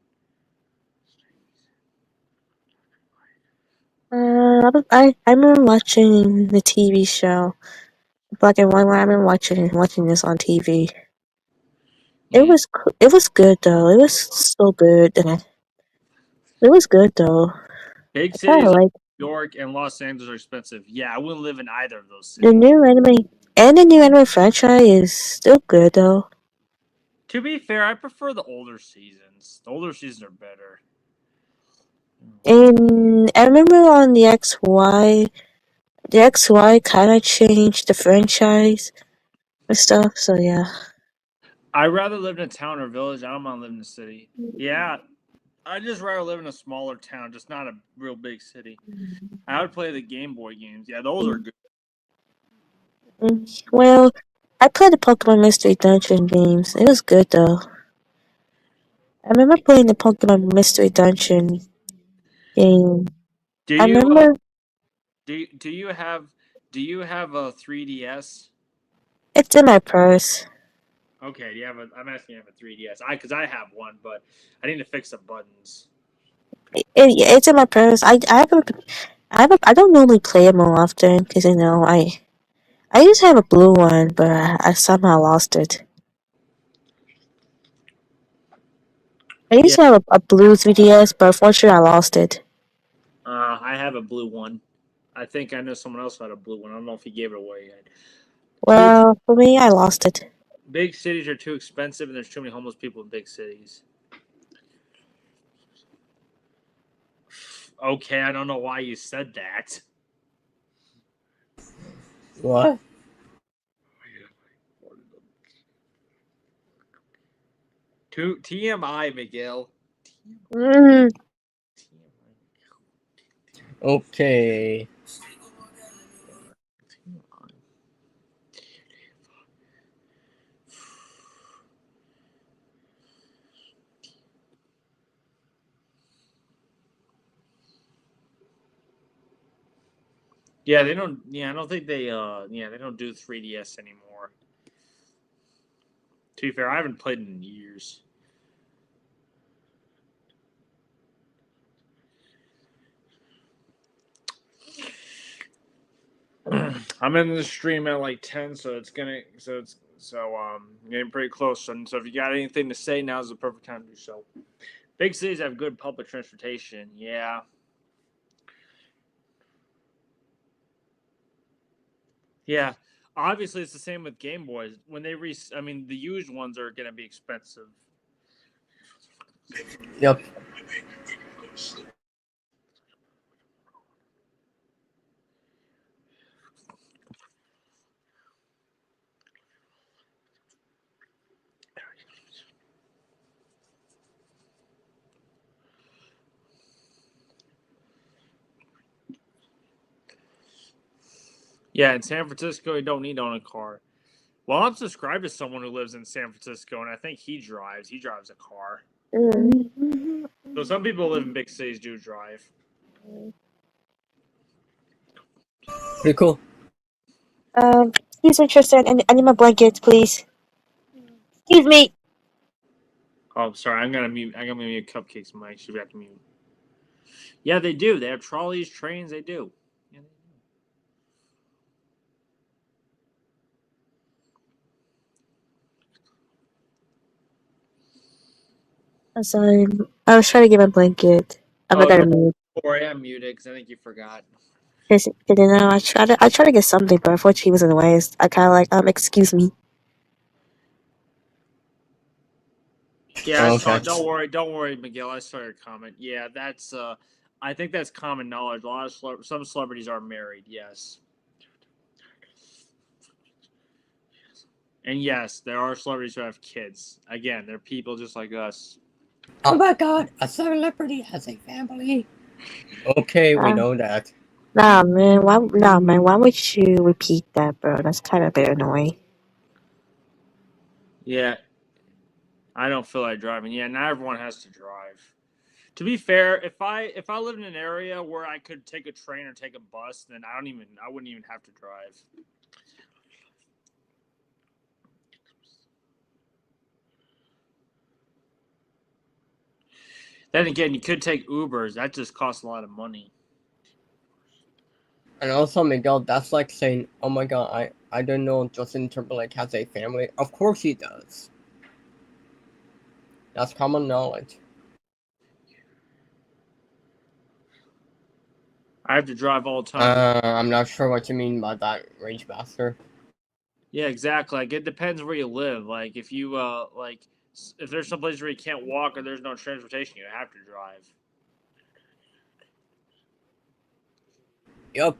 S8: I remember watching the TV show Black and White. I remember watching this on TV. It was good though. It was so good. It was good though.
S1: Big
S8: I kinda
S1: cities like
S8: like
S1: New York and Los Angeles are expensive. Yeah, I wouldn't live in either of those cities.
S8: the new anime franchise is still good though.
S1: To be fair, I prefer the older seasons. The older seasons are better.
S8: And I remember on the XY kind of changed the franchise and stuff. So yeah.
S1: I'd rather live in a town or village. I don't mind living in a city. Yeah, I'd just rather live in a smaller town, just not a real big city. I would play the Game Boy games. Yeah, those are good.
S8: Well, I played the Pokemon Mystery Dungeon games. It was good though. I remember playing the Pokemon Mystery Dungeon game.
S1: Do
S8: I
S1: you
S8: remember
S1: do you have a 3DS?
S8: it's in my purse.
S1: Okay, do you have a? I'm asking you have a 3DS. Because I have one, but I need to fix the buttons.
S8: It's in my purse. I don't normally play it more often because I used to have a blue one, but I somehow lost it. I used to have a blue 3DS, but unfortunately I lost it.
S1: I have a blue one. I think I know someone else had a blue one. I don't know if he gave it away yet.
S8: Well, for me, I lost it.
S1: Big cities are too expensive, and there's too many homeless people in big cities. Okay, I don't know why you said that.
S3: What?
S1: TMI, Miguel.
S3: Okay.
S1: Yeah, they don't. Yeah, I don't think they. Yeah, they don't do 3DS anymore. To be fair, I haven't played it in years. I'm in the stream at like 10, so it's getting pretty close. And so if you got anything to say, now's the perfect time to do so. Big cities have good public transportation. Yeah. Yeah. Obviously, it's the same with Game Boys. When they I mean, the used ones are going to be expensive.
S3: Yep.
S1: Yeah, in San Francisco, you don't need to own a car. Well, I'm subscribed to someone who lives in San Francisco, and I think he drives. He drives a car. So some people who live in big cities do drive.
S3: Pretty cool.
S8: He's interested in I need my blanket, please. Excuse me.
S1: Oh, sorry. I'm gonna mute. I'm gonna mute Cupcakes mic. Should have to mute. Yeah, they do. They have trolleys, trains. They do. Yeah,
S8: I'm sorry. I was trying to get my blanket. I forgot to mute.
S1: Don't worry, I'm muted because I think you forgot.
S8: Cause you know, I try to get something, but unfortunately he was in the way. I kind of like excuse me.
S1: Yeah,
S3: Oh,
S1: I saw.
S3: okay.
S1: Don't worry, Miguel. I saw your comment. Yeah, that's. I think that's common knowledge. A lot of some celebrities are married. Yes. And yes, there are celebrities who have kids. Again, they're people just like us.
S3: Oh my god, a celebrity has a family. Okay, we know that.
S8: Nah, man. Why would you repeat that, bro? That's kind of a bit annoying.
S1: Yeah, I don't feel like driving. Yeah, not everyone has to drive. To be fair, if I lived in an area where I could take a train or take a bus, then I wouldn't even have to drive. Then again, you could take Ubers. That just costs a lot of money.
S3: And also, Miguel, that's like saying, oh my god, I don't know Justin Timberlake has a family. Of course he does. That's common knowledge.
S1: I have to drive all the time.
S3: I'm not sure what you mean by that, Rage Master.
S1: Yeah, exactly. Like it depends where you live. Like if you if there's some place where you can't walk or there's no transportation, you have to drive.
S3: Yup.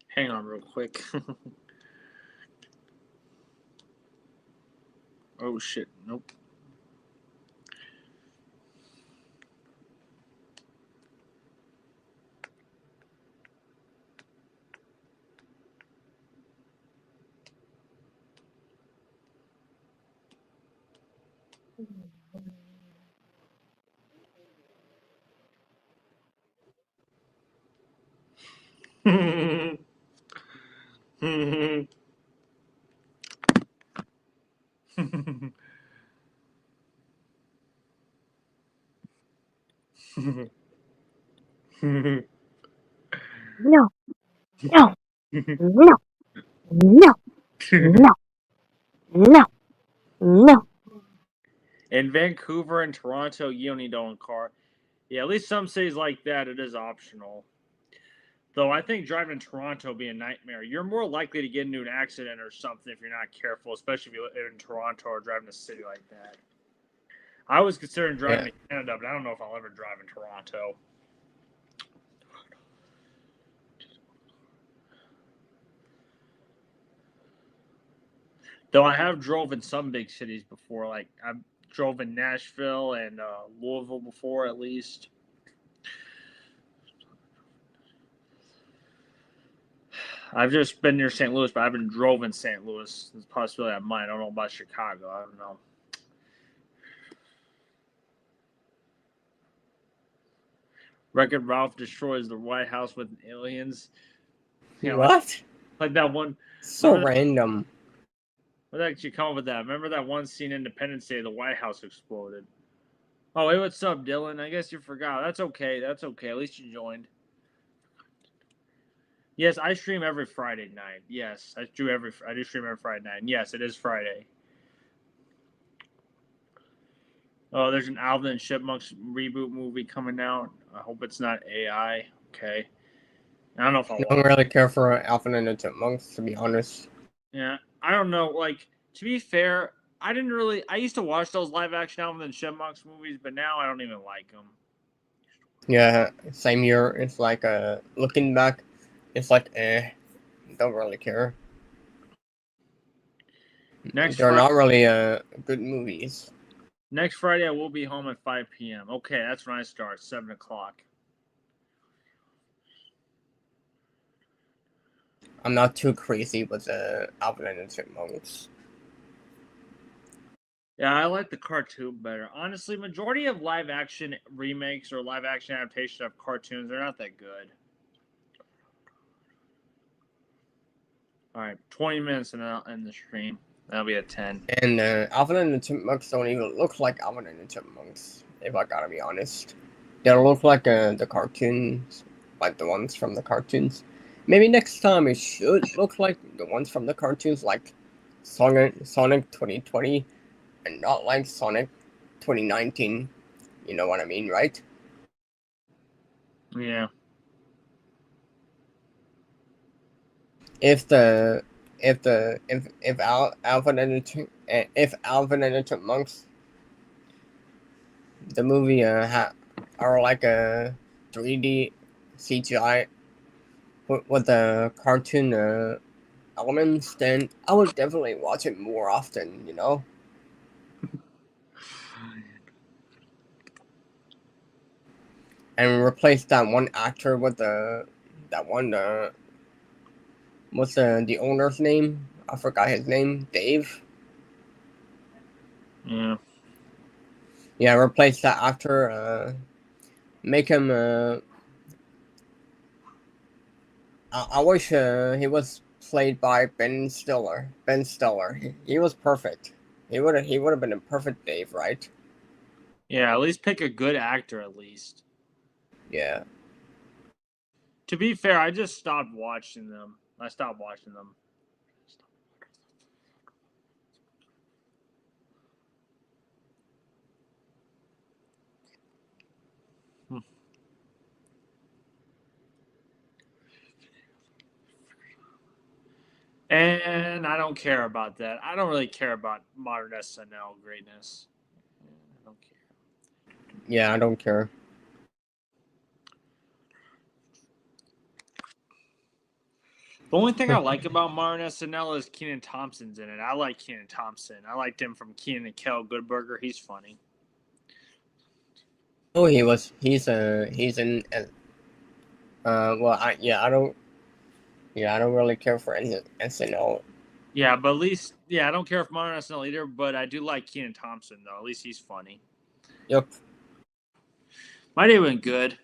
S1: Hang on real quick. Oh shit. Nope.
S8: No, no, no, no, no, no, no.
S1: In Vancouver and Toronto, you don't need to own a car. Yeah, at least some cities like that, it is optional. Though I think driving in Toronto would be a nightmare. You're more likely to get into an accident or something if you're not careful, especially if you live in Toronto or driving a city like that. I was considering driving to Canada, but I don't know if I'll ever drive in Toronto. Though I have drove in some big cities before, like I drove in Nashville and Louisville before, at least. I've just been near St. Louis, but I've been drove in St. Louis. There's a possibility I might. I don't know about Chicago. I don't know. Wreck-It Ralph destroys the White House with aliens. You know,
S3: What?
S1: like that one.
S3: So
S1: remember that-
S3: random.
S1: What did you come up with that? Remember that one scene in Independence Day? The White House exploded. Oh, hey, what's up, Dylan? I guess you forgot. That's okay. That's okay. At least you joined. Yes, I stream every Friday night. Yes, I do stream every Friday night. And yes, it is Friday. Oh, there's an Alvin and Chipmunks reboot movie coming out. I hope it's not AI. Okay. I don't know if I'll
S3: I don't
S1: watch
S3: really
S1: it.
S3: care for Alvin and the Chipmunks, to be honest.
S1: Yeah, I don't know. Like, to be fair, I used to watch those live action Alvin and Chipmunks movies, but now I don't even like them.
S3: Yeah, same year. It's like looking back, it's like don't really care. They're not really good movies.
S1: Next Friday, I will be home at 5 p.m. Okay, that's when I start, 7 o'clock.
S3: I'm not too crazy with Alvin and the Chipmunks.
S1: Yeah, I like the cartoon better. Honestly, majority of live action remakes or live action adaptation of cartoons, they're not that good. All right, 20 minutes and I'll end the stream. That'll be at 10.
S3: And Alvin and the Chipmunks don't even look like Alvin and the Chipmunks, if I gotta be honest. They look like the cartoons, like the ones from the cartoons. Maybe next time it should look like the ones from the cartoons, like Sonic 2020, and not like Sonic 2019. You know what I mean, right?
S1: Yeah.
S3: If Alvin and the Chipmunks, the movie are like a 3D CGI with the cartoon elements, then I would definitely watch it more often. You know. And replace that one actor with that one what's the owner's name? I forgot his name. Dave.
S1: Yeah.
S3: Yeah, replace that actor. Make him. I wish he was played by Ben Stiller. Ben Stiller. He was perfect. He would have been a perfect Dave, right?
S1: Yeah, at least pick a good actor, at least.
S3: Yeah.
S1: To be fair, I just stopped watching them. I stopped watching them. And I don't care about that. I don't really care about modern SNL greatness. I don't care.
S3: Yeah, I don't care.
S1: The only thing I like about modern SNL is Kenan Thompson's in it. I like Kenan Thompson. I liked him from Kenan and Kel Good Burger. He's funny.
S3: Oh, he's in well, I don't really care for any SNL.
S1: Yeah, but at least I don't care for modern SNL either, but I do like Kenan Thompson though. At least he's funny.
S3: Yep.
S1: My day went good.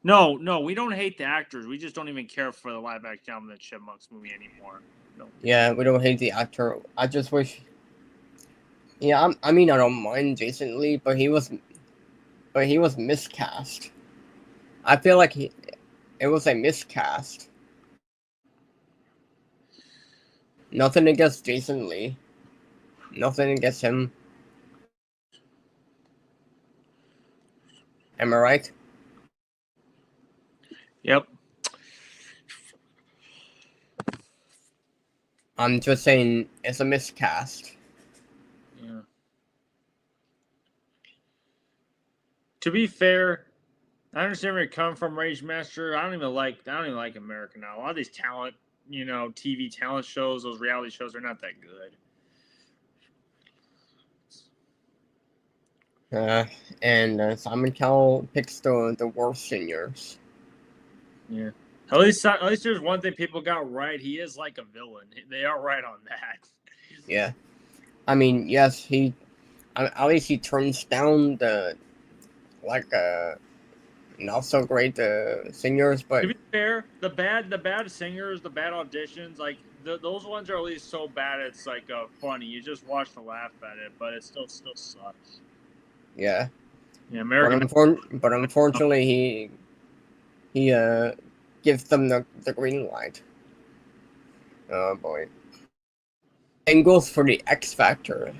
S1: No, we don't hate the actors. We just don't even care for the live action Alvin and the Chipmunks movie anymore. No.
S3: Yeah, we don't hate the actor. I just wish. Yeah, I mean, I don't mind Jason Lee, but he was miscast. I feel like it was a miscast. Nothing against Jason Lee. Nothing against him. Am I right?
S1: Yep.
S3: I'm just saying it's a miscast.
S1: Yeah. To be fair, I understand where you come from, Rage Master. I don't even like American Idol. A lot of these talent, TV talent shows, those reality shows, are not that good.
S3: And Simon Cowell picks the worst seniors.
S1: Yeah. At least there's one thing people got right. He is like a villain. They are right on that.
S3: Yeah. I mean, yes, at least he turns down the like not so great singers, but
S1: To be fair, the bad singers, the bad auditions, like those ones are at least so bad it's like funny. You just watch to laugh at it, but it still sucks.
S3: yeah.
S1: Yeah,
S3: But unfortunately, he gives them the green light. Oh boy. And goes for the X Factor.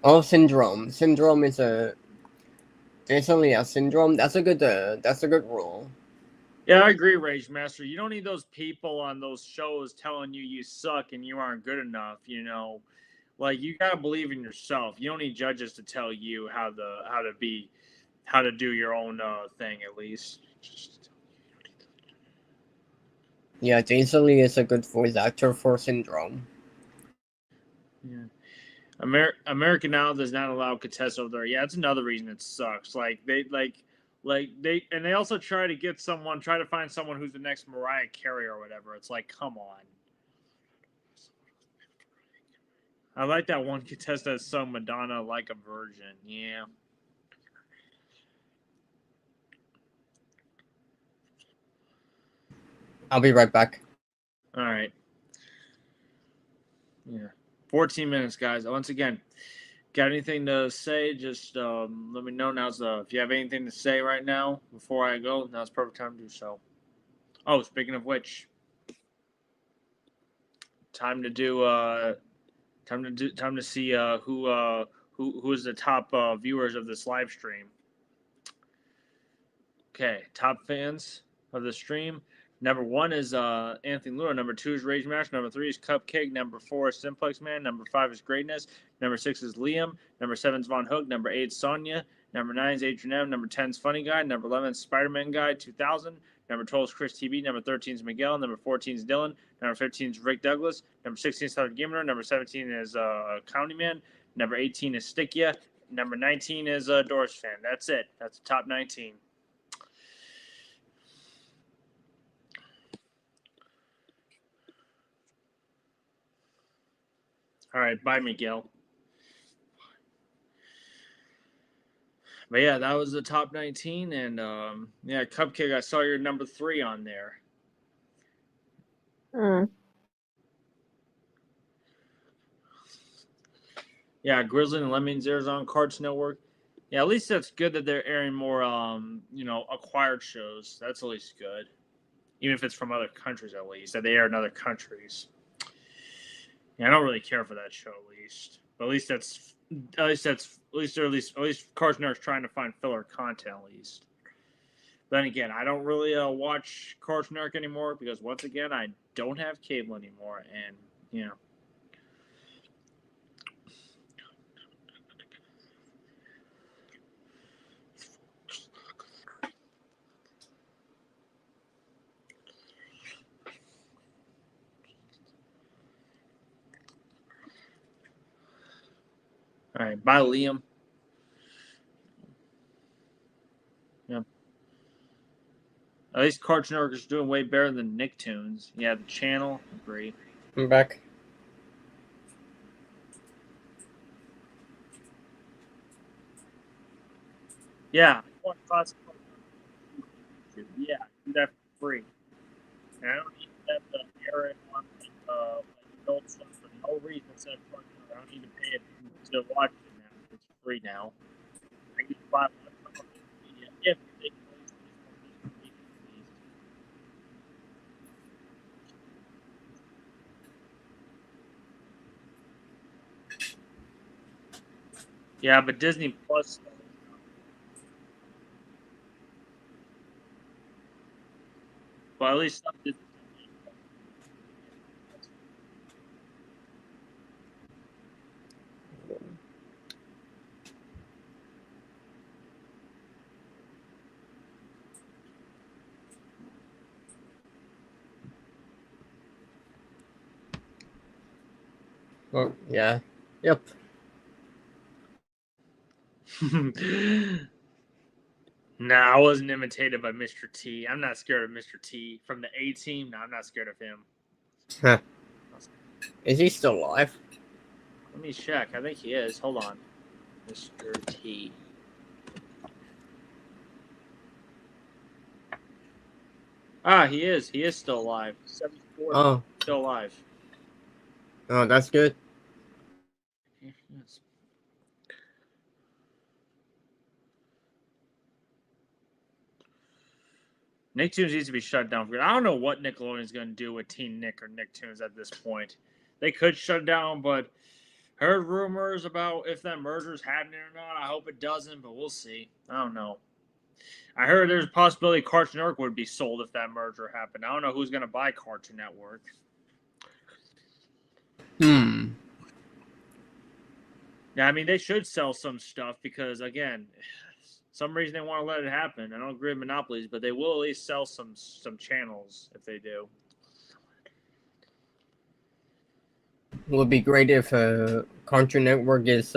S3: Oh, Syndrome. Syndrome is basically a syndrome. That's a good rule.
S1: Yeah, I agree, Rage Master. You don't need those people on those shows telling you suck and you aren't good enough. You know, like you gotta believe in yourself. You don't need judges to tell you how to do your own thing. At least.
S3: Yeah, Jason Lee is a good voice actor for Syndrome.
S1: Yeah. American Idol does not allow contests over there. Yeah, that's another reason it sucks. Like they also try to find someone who's the next Mariah Carey or whatever. It's like, come on. I like that one contestant that sung Madonna like a virgin. Yeah.
S3: I'll be right back.
S1: All right. Yeah. 14 minutes, guys. Once again, got anything to say? Just let me know. If you have anything to say right now before I go, now's the perfect time to do so. Oh, speaking of which, time to see who is the top viewers of this live stream. Okay, top fans of the stream. Number 1 is Anthony Lura. Number 2 is Rage Master. Number 3 is Cupcake. Number 4 is Simplex Man. Number 5 is Greatness. Number 6 is Liam. Number 7 is Von Hook. Number 8 is Sonia. Number 9 is Adrian M. Number 10 is Funny Guy. Number 11 is Spider-Man Guy 2000. Number 12 is Chris TB. Number 13 is Miguel. Number 14 is Dylan. Number 15 is Rick Douglas. Number 16 is Southern Gamer. Number 17 is County Man. Number 18 is Stickia. Number 19 is Doris Fan. That's it. That's the top 19. All right, bye, Miguel. But yeah, that was the top 19, and yeah, Cupcake, I saw your number 3 on there. Yeah, Grizzly and Lemmings airs on Cartoon Network. Yeah, at least that's good that they're airing more, acquired shows. That's at least good, even if it's from other countries. At least that they air in other countries. Yeah, I don't really care for that show, but at least Cartoon Network's trying to find filler content at least. But then again, I don't really watch Cartoon Network anymore because once again, I don't have cable anymore, and you know. All right, bye, Liam. Yeah. At least Cartoon Network is doing way better than Nicktoons. Yeah, the channel, great.
S3: I'm back.
S1: Yeah, yeah, do that for free. And I don't need that air it on adult stuff for no reason except for I don't need to pay it to watch it now. It's free now. I can buy one if they can release these at least. Yeah, but Disney Plus. Well, at least some Disney.
S3: Well, yeah. Yep.
S1: Nah, I wasn't imitated by Mr. T. I'm not scared of Mr. T. From the A team, no, I'm not scared of him.
S3: Huh. Is he still alive?
S1: Let me check. I think he is. Hold on. Mr. T. Ah, he is. He is still alive. 74.
S3: Oh.
S1: Still alive.
S3: Oh, that's good.
S1: Yes. Nicktoons needs to be shut down. I don't know what Nickelodeon's going to do with Teen Nick or Nicktoons at this point. They could shut it down, but heard rumors about if that merger's happening or not. I hope it doesn't, but we'll see. I don't know. I heard there's a possibility Cartoon Network would be sold if that merger happened. I don't know who's going to buy Cartoon Network. Yeah, I mean, they should sell some stuff because, again, some reason they want to let it happen. I don't agree with monopolies, but they will at least sell some channels if they do.
S3: It would be great if Cartoon Network is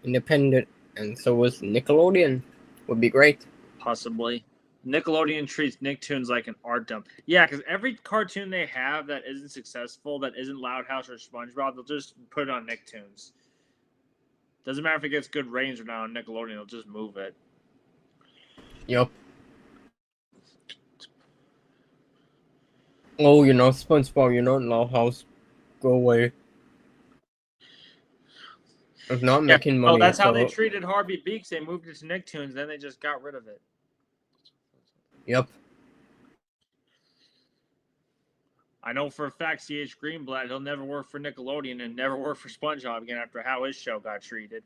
S3: independent, and so is Nickelodeon. Would be great.
S1: Possibly. Nickelodeon treats Nicktoons like an art dump. Yeah, because every cartoon they have that isn't successful, that isn't Loud House or SpongeBob, they'll just put it on Nicktoons. Doesn't matter if it gets good ratings or not on Nickelodeon, they'll just move it.
S3: Yep. Oh, you know, SpongeBob, you know, Loud House, go away. It's not making money.
S1: Oh, that's how they
S3: so...
S1: treated Harvey Beaks. They moved it to Nicktoons, then they just got rid of it.
S3: Yep.
S1: I know for a fact C.H. Greenblatt, he'll never work for Nickelodeon and never work for SpongeBob again after how his show got treated.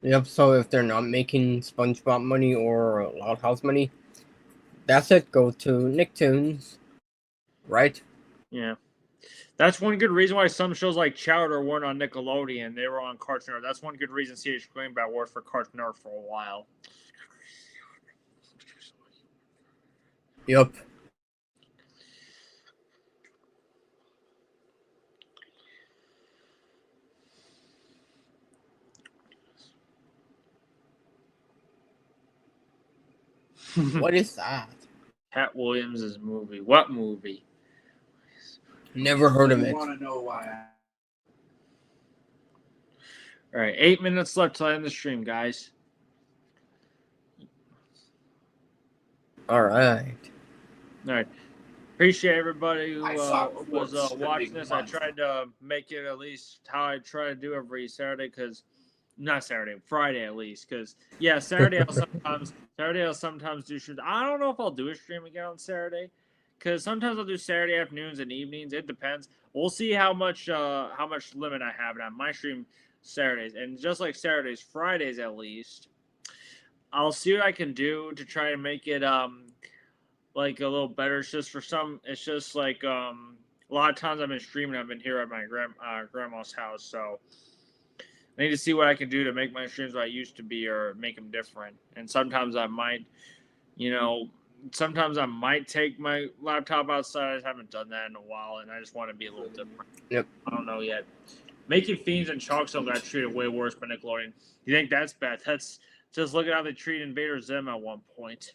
S3: Yep, so if they're not making SpongeBob money or Loud House money, that's it. Go to Nicktoons, right?
S1: Yeah. That's one good reason why some shows like Chowder weren't on Nickelodeon. They were on Cartoon Network. That's one good reason C.H. Greenblatt worked for Cartoon Network for a while.
S3: Yep. What is that?
S1: Cat Williams' movie. What movie?
S3: Never heard of
S2: You
S3: it.
S2: want to know why?
S1: All right, 8 minutes left to end the stream, guys.
S3: All right.
S1: All right. Appreciate everybody who
S2: I saw
S1: was
S2: Forbes
S1: watching
S2: spending
S1: this. I
S2: months.
S1: tried to make it at least how I try to do every Saturday, Friday at least. Because, yeah, Saturday I'll sometimes do streams. I don't know if I'll do a stream again on Saturday. Because sometimes I'll do Saturday afternoons and evenings. It depends. We'll see how much limit I have on my stream Saturdays. And just like Saturdays, Fridays at least, I'll see what I can do to try to make it like a little better. It's just like a lot of times I've been streaming. I've been here at my grandma's house, so I need to see what I can do to make my streams what I used to be or make them different. And sometimes I might, take my laptop outside. I just haven't done that in a while, and I just want to be a little different.
S3: Yep.
S1: I don't know yet. Making Fiends and Chalk Zone got treated way worse by Nickelodeon. You think that's bad? That's just look at how they treated Invader Zim at one point.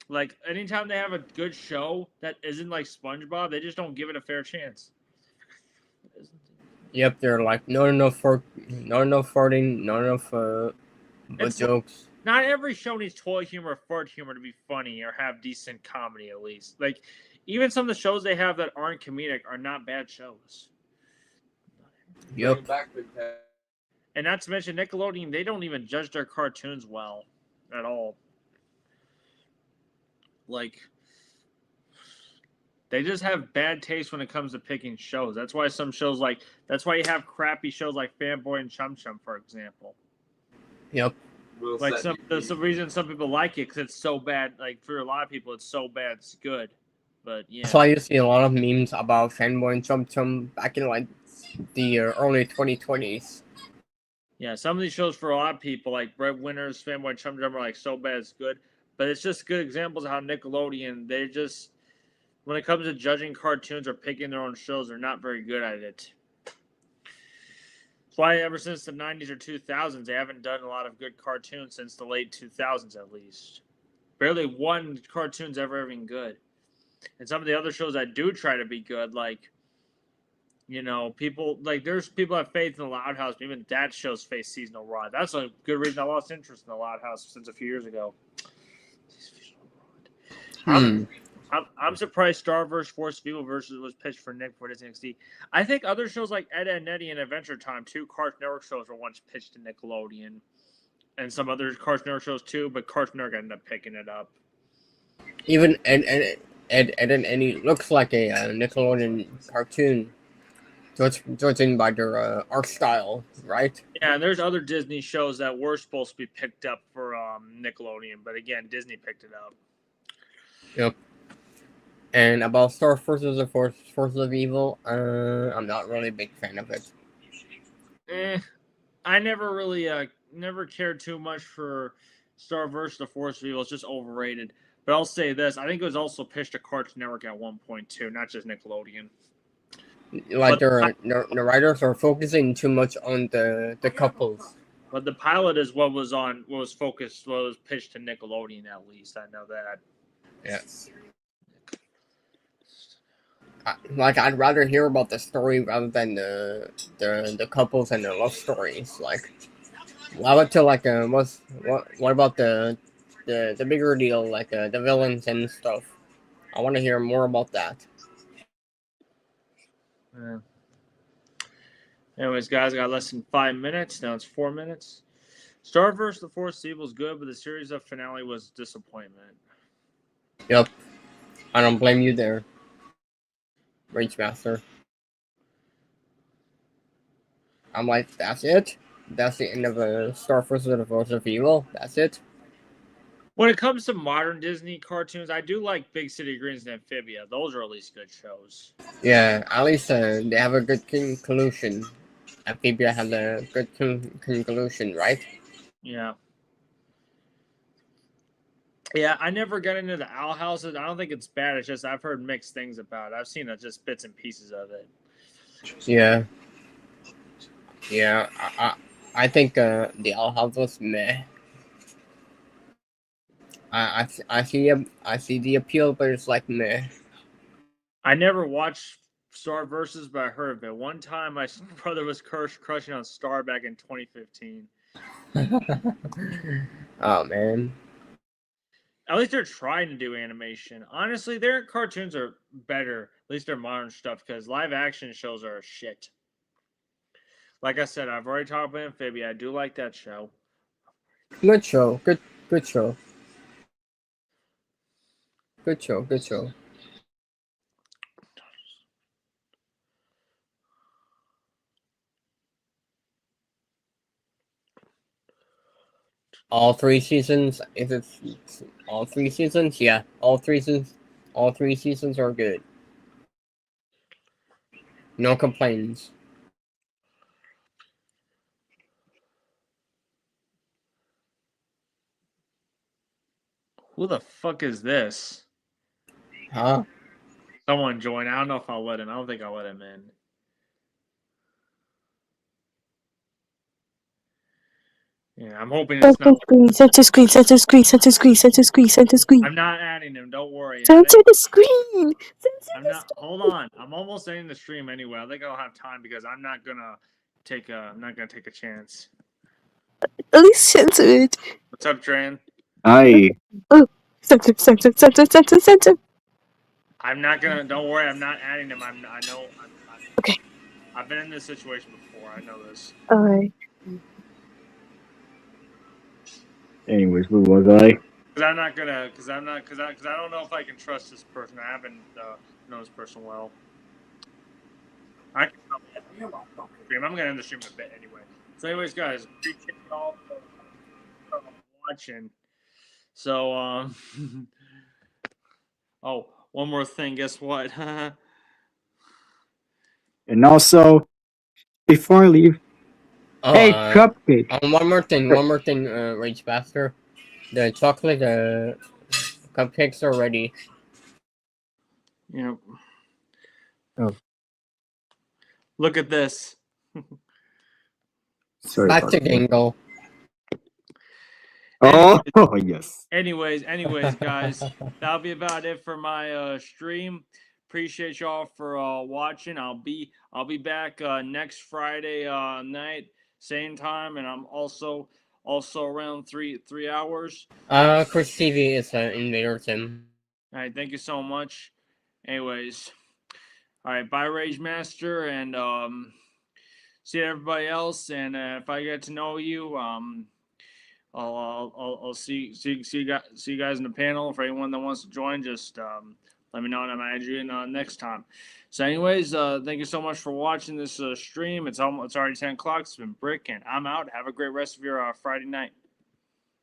S1: Like, anytime they have a good show that isn't like SpongeBob, they just don't give it a fair chance.
S3: Yep, they're like not enough farting, not enough jokes.
S1: Not every show needs toy humor or fart humor to be funny or have decent comedy at least. Like, even some of the shows they have that aren't comedic are not bad shows.
S3: Yep.
S1: And not to mention Nickelodeon, they don't even judge their cartoons well at all. Like, they just have bad taste when it comes to picking shows. That's why that's why you have crappy shows like Fanboy and Chum Chum, for example.
S3: Yep.
S1: Like the reason some people like it because it's so bad. Like for a lot of people, it's so bad it's good. But yeah.
S3: That's why you see a lot of memes about Fanboy and Chum Chum back in like the early 2020s.
S1: Yeah, some of these shows for a lot of people, like Breadwinners, Fanboy, and Chum Chum, are like so bad it's good. But it's just good examples of how Nickelodeon, they just, when it comes to judging cartoons or picking their own shows, they're not very good at it. why ever since the 90s or 2000s, they haven't done a lot of good cartoons since the late 2000s at least. Barely one cartoon's ever been good. And some of the other shows that do try to be good, like, you know, there's people that have faith in the Loud House, but even that show's faced seasonal rot. That's a good reason I lost interest in the Loud House since a few years ago. I'm surprised Starverse Force of Evil versus was pitched for Nick for Disney XD. I think other shows like Ed, Edd n Eddy and Adventure Time, two Cartoon Network shows, were once pitched to Nickelodeon. And some other Cartoon Network shows too, but Cartoon Network ended up picking it up.
S3: Even Ed, Edd n Eddy looks like a Nickelodeon cartoon. Judging by their art style, right?
S1: Yeah, and there's other Disney shows that were supposed to be picked up for Nickelodeon, but again, Disney picked it up.
S3: Yep. And about Star versus the Forces of Evil, I'm not really a big fan of it.
S1: I never really never cared too much for Star versus the Force of Evil. It's just overrated. But I'll say this: I think it was also pitched to Cartoon Network at one point too, not just Nickelodeon.
S3: Like the writers are focusing too much on the couples.
S1: But the pilot is what was pitched to Nickelodeon at least. I know that.
S3: Yes. I'd rather hear about the story rather than the couples and their love stories. Like, allow it to what about the bigger deal, like the villains and stuff. I want to hear more about that.
S1: Yeah. Anyways, guys, I got less than 5 minutes. Now it's 4 minutes. Star vs. the Force of Evil is good, but the series of finale was disappointment.
S3: Yep. I don't blame you there, Rage Master. I'm like, that's it? That's the end of Star vs. the Force of Evil? That's it?
S1: When it comes to modern Disney cartoons, I do like Big City Greens and Amphibia. Those are at least good shows.
S3: Yeah, at least they have a good conclusion. Amphibia has a good conclusion, right?
S1: Yeah. Yeah, I never got into the Owl Houses. I don't think it's bad. It's just I've heard mixed things about it. I've seen just bits and pieces of it.
S3: Yeah. Yeah, I think the Owl House was meh. I see the appeal, but it's like meh.
S1: I never watched Star Versus, but I heard of it. One time, my brother was crushing on Star back in 2015.
S3: Oh man.
S1: At least they're trying to do animation. Honestly, their cartoons are better. At least their modern stuff, because live action shows are shit. Like I said, I've already talked about Amphibia. I do like that show.
S3: Good show. Good show. Good show. Good show. All 3 seasons? Is it all 3 seasons? Yeah, all 3 seasons. All 3 seasons are good. No complaints.
S1: Who the fuck is this?
S3: Huh?
S1: Someone join. I don't know if I'll let him. I don't think I'll let him in. Yeah, I'm hoping it's not.
S8: Center screen.
S1: I'm not adding him. Don't worry.
S8: Center the screen.
S1: I'm not. Hold on. I'm almost ending the stream anyway. I think I'll have time because I'm not gonna take a chance.
S8: At least censor it.
S1: What's up, Dran?
S10: Hi.
S8: Oh, center.
S1: I'm not gonna. Don't worry. I'm not adding him.
S8: Okay.
S1: I've been in this situation before. I know this.
S8: Alright.
S10: Anyways, who was I?
S1: Because I don't know if I can trust this person. I haven't known this person well. I'm gonna end the stream a bit anyway. So, anyways, guys, appreciate y'all for watching. So, oh, one more thing. Guess what?
S10: And also, before I leave, hey, Cupcake.
S3: One more thing, Rage Master. The chocolate cupcakes are ready.
S1: Yep.
S10: Oh.
S1: Look at this.
S10: Sorry
S3: Back
S10: about
S3: to
S10: that.
S3: Gangle.
S10: Oh, yes.
S1: Anyways, guys, that'll be about it for my stream. Appreciate y'all for watching. I'll be back next Friday night, same time, and I'm also around 3 hours.
S3: Chris TV is Invader Tim.
S1: All right, thank you so much. Anyways, all right, bye, Rage Master, and see everybody else. And if I get to know you, I'll see you guys in the panel. For anyone that wants to join, just let me know and I'll add you in next time. So, anyways, thank you so much for watching this stream. It's already 10 o'clock. It's been Brick, and I'm out. Have a great rest of your Friday night.